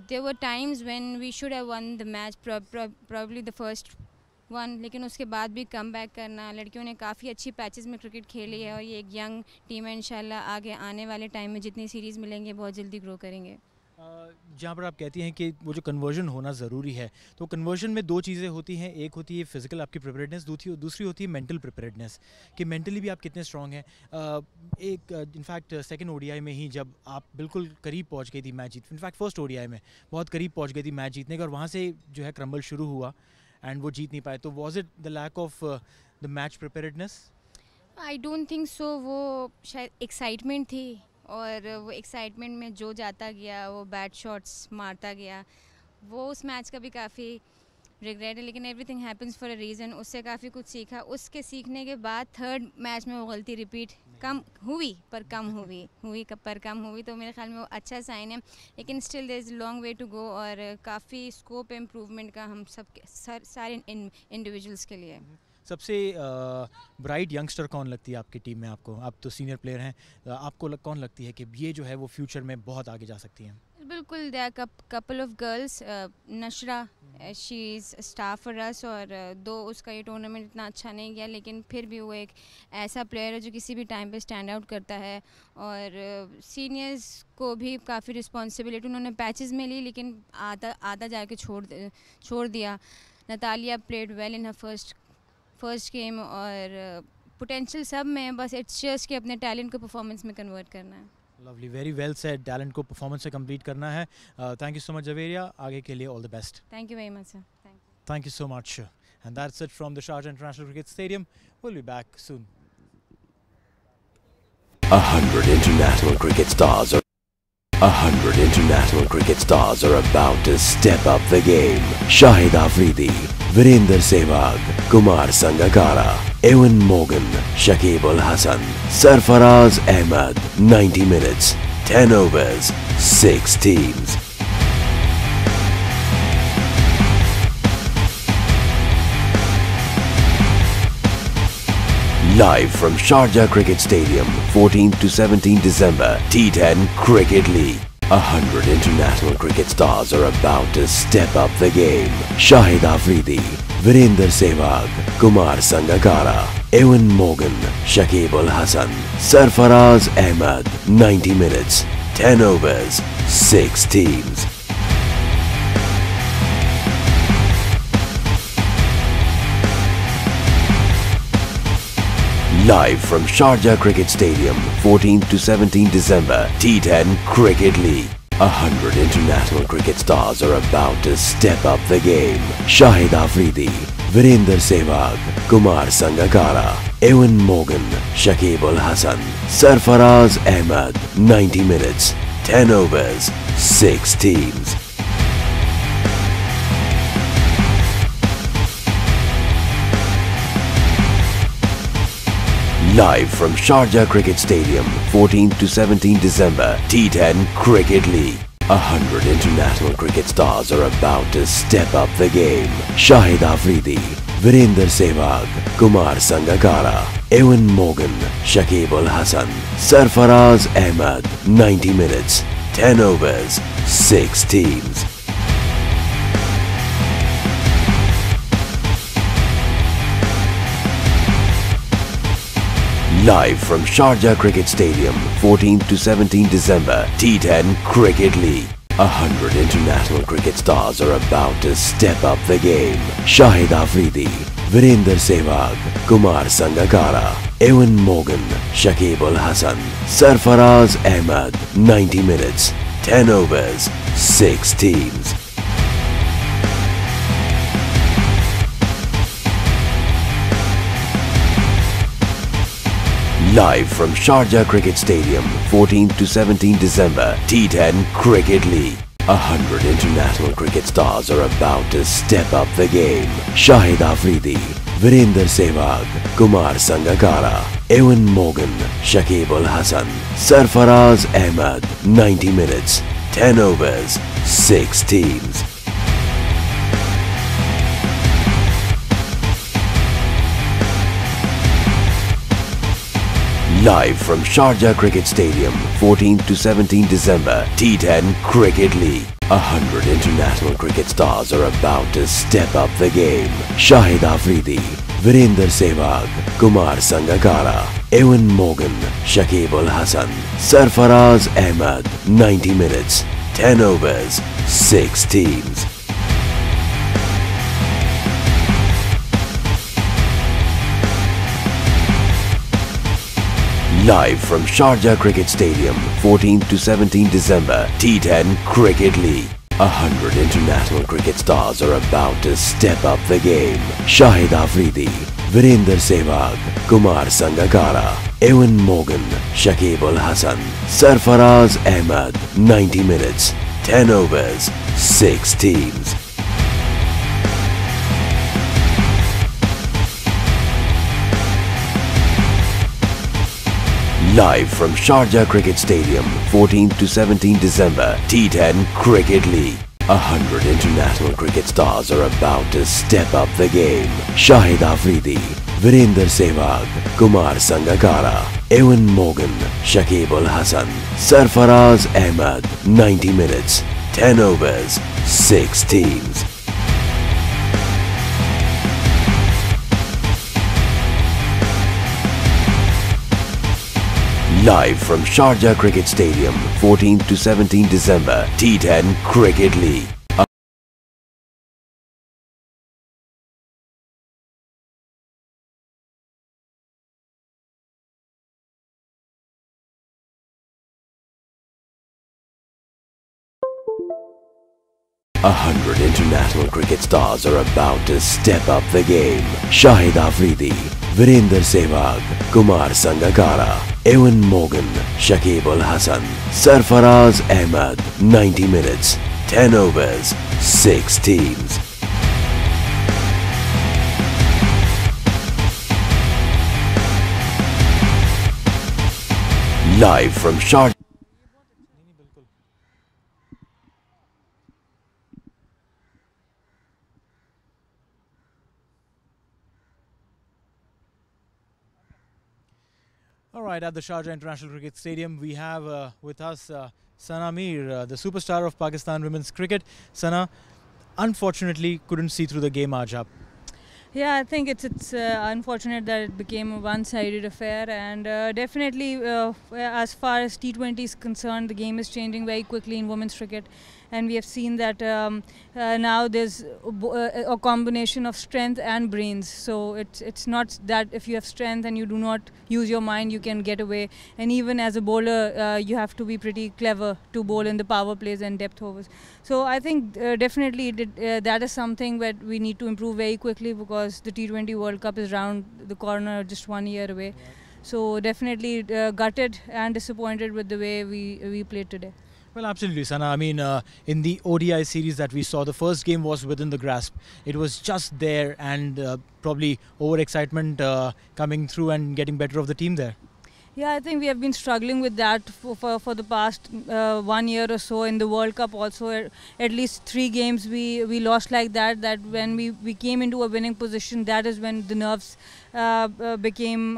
there were times when we should have won the match, probably the first one, लेकिन उसके बाद भी कम बैक करना. लड़कियों ने काफ़ी अच्छी पैचेस में क्रिकेट खेली है और ये एक यंग टीम है. इंशाल्लाह आगे आने वाले टाइम में जितनी सीरीज़ मिलेंगे बहुत जल्दी ग्रो करेंगे. जहाँ पर आप कहती हैं कि वो जो कन्वर्जन होना ज़रूरी है, तो कन्वर्जन में 2 चीज़ें होती हैं. एक होती है फिज़िकल आपकी प्रिपरेडनेस, दूसरी होती है मेंटल प्रिपरेडनेस, कि मेंटली भी आप कितने स्ट्रॉन्ग हैं. एक इनफैक्ट सेकंड ओडीआई में ही जब आप बिल्कुल करीब पहुँच गई थी मैच जीत, इनफैक्ट फर्स्ट ओडीआई में बहुत करीब पहुँच गई थी मैच जीतने का, और वहाँ से जो है क्रम्बल शुरू हुआ एंड वो जीत नहीं पाए. तो was it the lack of the match preparedness? I don't think so, वो शायद एक्साइटमेंट थी और वो एक्साइटमेंट में जो जाता गया वो बैड शॉट्स मारता गया, वो उस मैच का भी काफ़ी रिग्रेट है, लेकिन everything happens for a reason. उससे काफ़ी कुछ सीखा, उसके सीखने के बाद थर्ड मैच में वो गलती रिपीट कम हुई पर कम हुई तो मेरे ख्याल में वो अच्छा साइन है, लेकिन still there is long way to go और काफ़ी स्कोप है इम्प्रूवमेंट का हम सब सारे इंडिविजुअल्स के लिए। सबसे ब्राइट यंगस्टर कौन लगती है आपकी टीम में आपको? आप तो सीनियर प्लेयर हैं, आपको कौन लगती है कि ये जो है वो फ्यूचर में बहुत आगे जा सकती हैं? बिल्कुल, there are couple of girls, Nashra she is star for us, और दो उसका ये टूर्नामेंट इतना अच्छा नहीं गया, लेकिन फिर भी वो एक ऐसा प्लेयर है जो किसी भी टाइम पे स्टैंड आउट करता है। और सीनियर्स को भी काफ़ी रिस्पॉन्सिबिलिटी उन्होंने पैचेस में ली, लेकिन आधा जाके छोड़ दिया। Natalia played well in her first game, और पोटेंशियल सब में, बस इट्स जस्ट कि अपने टैलेंट को परफॉर्मेंस में कन्वर्ट करना है। Lovely, very well said, talent को परफॉर्मेंस से कंप्लीट करना है। Thank you so much Javeria, आगे के लिए all the best. Thank you very much sir. Thank you so much. And that's it from the Sharjah International Cricket Stadium. We'll be back soon. 100 international cricket stars are 100 international cricket stars are about to step up the game. Shahid Afridi, Virender Sehwag, Kumar Sangakkara, Ewan Morgan, Shakib Al Hasan, Sarfaraz Ahmed. 90 minutes, 10 overs, 6 teams. Live from Sharjah Cricket Stadium, 14th to 17th December, T10 Cricket League. 100 international cricket stars are about to step up the game. Shahid Afridi, Virender Sehwag, Kumar Sangakkara, Ewan Morgan, Shakib Al Hasan, Sarfaraz Ahmed. 90 minutes, 10 overs, 6 teams. Live from Sharjah Cricket Stadium, 14th to 17th December, T10 Cricket League. 100 international cricket stars are about to step up the game. Shahid Afridi, Virender Sehwag, Kumar Sangakkara, Ewan Morgan, Shakib Al Hasan, Sarfaraz Ahmed. 90 minutes, 10 overs, 6 teams. Live from Sharjah Cricket Stadium, 14th to 17th December, T10 Cricket League. 100 international cricket stars are about to step up the game. Shahid Afridi, Virender Sehwag, Kumar Sangakkara, Ewan Morgan, Shakib Al Hasan, Sarfaraz Ahmed. 90 minutes, 10 overs, 6 teams. Live from Sharjah Cricket Stadium, 14th to 17th December, T10 Cricket League. 100 international cricket stars are about to step up the game. Shahid Afridi, Virender Sehwag, Kumar Sangakkara, Ewan Morgan, Shakib Al Hasan, Sarfaraz Ahmed. 90 minutes, 10 overs, 6 teams. Live from Sharjah Cricket Stadium, 14th to 17th December, T10 Cricket League. 100 international cricket stars are about to step up the game. Shahid Afridi, Virender Sehwag, Kumar Sangakkara, Ewan Morgan, Shakib Al Hasan, Sarfaraz Ahmed. 90 minutes, 10 overs, 6 teams. Live from Sharjah Cricket Stadium, 14th to 17th December, T10 Cricket League. 100 international cricket stars are about to step up the game. Shahid Afridi, Virender Sehwag, Kumar Sangakkara, Ewan Morgan, Shakib Al Hasan, Sarfaraz Ahmed. 90 minutes, 10 overs, 6 teams. Live from Sharjah Cricket Stadium, 14th to 17th December, T10 Cricket League. 100 international cricket stars are about to step up the game. Shahid Afridi, Virender Sehwag, Kumar Sangakkara, Evan Morgan, Shakib Al Hasan, Sarfaraz Ahmed. 90 minutes, 10 overs, 6 teams. Live from Sharjah Cricket Stadium, 14th to 17th December, T10 Cricket League. 100 international cricket stars are about to step up the game. Shahid Afridi, Virender Sehwag, Kumar Sangakkara, Evan Morgan, Shakib Al Hasan, Sarfaraz Ahmed. 90 minutes, 10 overs, 6 teams. Live from Sharjah Cricket Stadium, 14th to 17th December, T10 Cricket League. A 100 international cricket stars are about to step up the game. Shahid Afridi, Virender Sehwag, Kumar Sangakkara, Evan Morgan, Shakib Al Hasan, Sarfaraz Ahmed. 90 minutes, 10 overs, 6 teams. Live from Sharjah. All right, at the Sharjah International Cricket Stadium, we have with us Sana Mir, the superstar of Pakistan women's cricket. Sana, unfortunately, couldn't see through the game aaj aap. Yeah, I think it's unfortunate that it became a one-sided affair, and definitely as far as T20 is concerned, the game is changing very quickly in women's cricket, and we have seen that now there's a combination of strength and brains. So it's not that if you have strength and you do not use your mind, you can get away. And even as a bowler, you have to be pretty clever to bowl in the power plays and depth overs. So I think definitely that is something that we need to improve very quickly, because the T20 World Cup is round the corner, just 1 year away. So definitely gutted and disappointed with the way we played today. Well, absolutely, Sana. I mean, in the ODI series that we saw, the first game was within the grasp. It was just there, and probably overexcitement coming through and getting better of the team there. Yeah, I think we have been struggling with that for the past 1 year or so. In the World Cup also, at least 3 games we lost like that. That when we came into a winning position, that is when the nerves became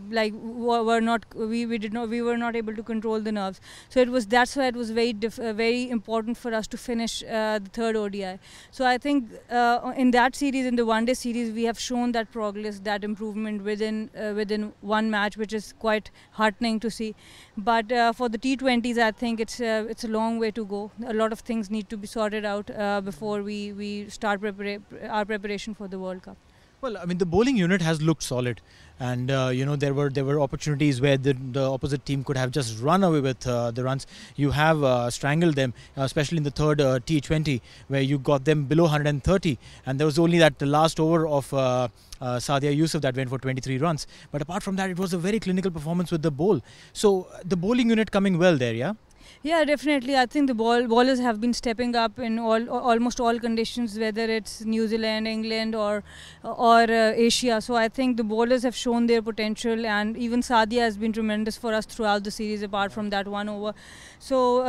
like we were not able to control the nerves. So that's why it was very important for us to finish the 3rd ODI. So I think in that series, in the one-day series, we have shown that progress, that improvement within one match, which is quite heartening to see. But for the T20s, I think it's a long way to go. A lot of things need to be sorted out before we start our preparation for the World Cup. Well, I mean, the bowling unit has looked solid, and you know, there were opportunities where the opposite team could have just run away with the runs. You have strangled them, especially in the 3rd T20, where you got them below 130, and there was only that the last over of Sadia Yusuf that went for 23 runs. But apart from that, it was a very clinical performance with the bowl. So the bowling unit coming well there, yeah? Yeah, definitely. I think the bowlers have been stepping up in almost all conditions, whether it's New Zealand, England, or Asia. So I think the bowlers have shown their potential, and even Sadia has been tremendous for us throughout the series, apart from that one over. So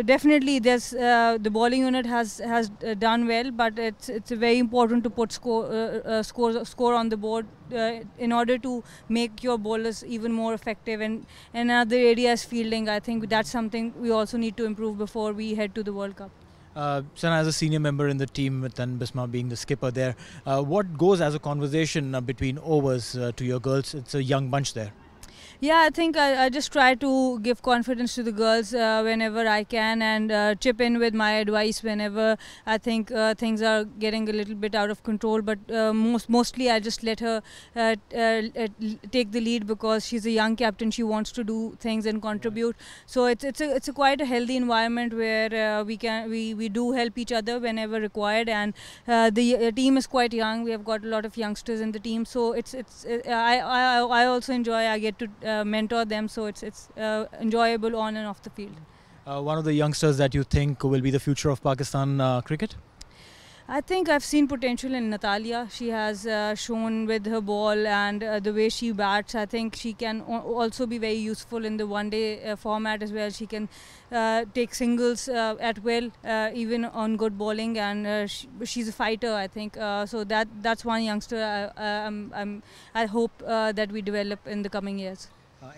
definitely, the bowling unit has done well, but it's very important to put score on the board in order to make your bowlers even more effective. And another area is fielding. I think that's something we also need to improve before we head to the World Cup. Sana, as a senior member in the team, with Tan Bisma being the skipper there, what goes as a conversation between overs to your girls? It's a young bunch there. Yeah, I think I just try to give confidence to the girls whenever I can, and chip in with my advice whenever I think things are getting a little bit out of control. But mostly I just let her take the lead, because she's a young captain. She wants to do things and contribute. So it's a quite a healthy environment where we do help each other whenever required, and the team is quite young. We have got a lot of youngsters in the team, so I also enjoy. I get to mentor them, so it's enjoyable on and off the field. One of the youngsters that you think will be the future of Pakistan cricket? I think I've seen potential in Natalia. She has shown with her ball and the way she bats. I think she can also be very useful in the one-day format as well. She can take singles at will, even on good bowling, and she's a fighter, I think. So that's one youngster I hope that we develop in the coming years.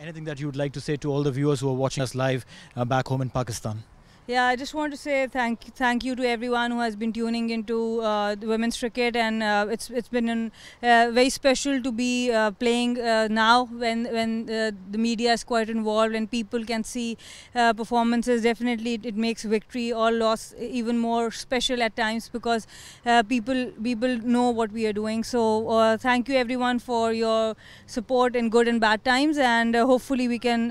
Anything that you would like to say to all the viewers who are watching us live back home in Pakistan? Yeah, I just want to say thank you to everyone who has been tuning into the women's cricket, and it's been very special to be playing now when the media is quite involved and people can see performances. Definitely, it makes victory or loss even more special at times, because people know what we are doing. So thank you everyone for your support in good and bad times, and hopefully we can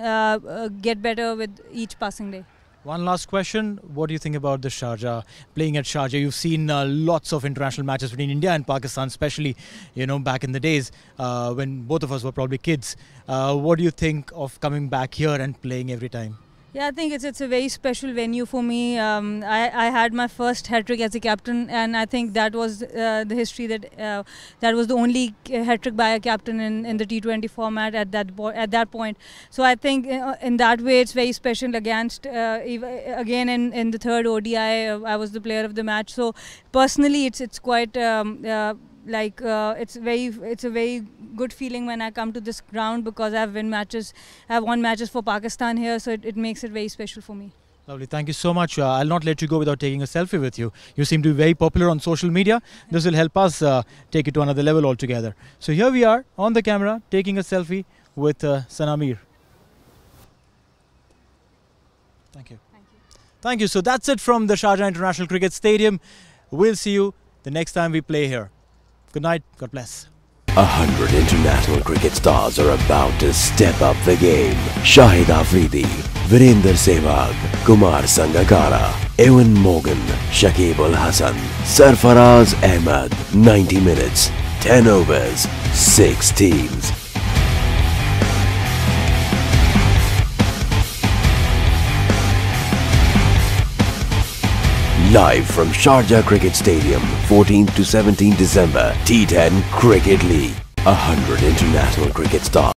get better with each passing day. One last question. What do you think about the Sharjah, playing at Sharjah? You've seen lots of international matches between India and Pakistan, especially, back in the days when both of us were probably kids. What do you think of coming back here and playing every time? Yeah, I think it's a very special venue for me. I had my first hat-trick as a captain, and I think that was the history that was the only hat-trick by a captain in the T20 format at that point. So I think in that way it's very special. Again in the third ODI, I was the player of the match. So personally, it's quite it's a very good feeling when I come to this ground, because I've won matches for Pakistan here, so it makes it very special for me. Lovely, thank you so much. I'll not let you go without taking a selfie with you. You seem to be very popular on social media. This will help us take it to another level altogether. So here we are on the camera taking a selfie with Sanamir. Thank you. Thank you. So that's it from the Sharjah International Cricket Stadium. We'll see you the next time we play here. Good night. God bless. 100 international cricket stars are about to step up the game. Shahid Afridi, Virender Sehwag, Kumar Sangakkara, Ewan Morgan, Shakib Al Hasan, Sarfaraz Ahmed. 90 minutes, 10 overs, 6 teams. Live from Sharjah Cricket Stadium, 14th to 17th December, T10 Cricket League. 100 international cricket stars.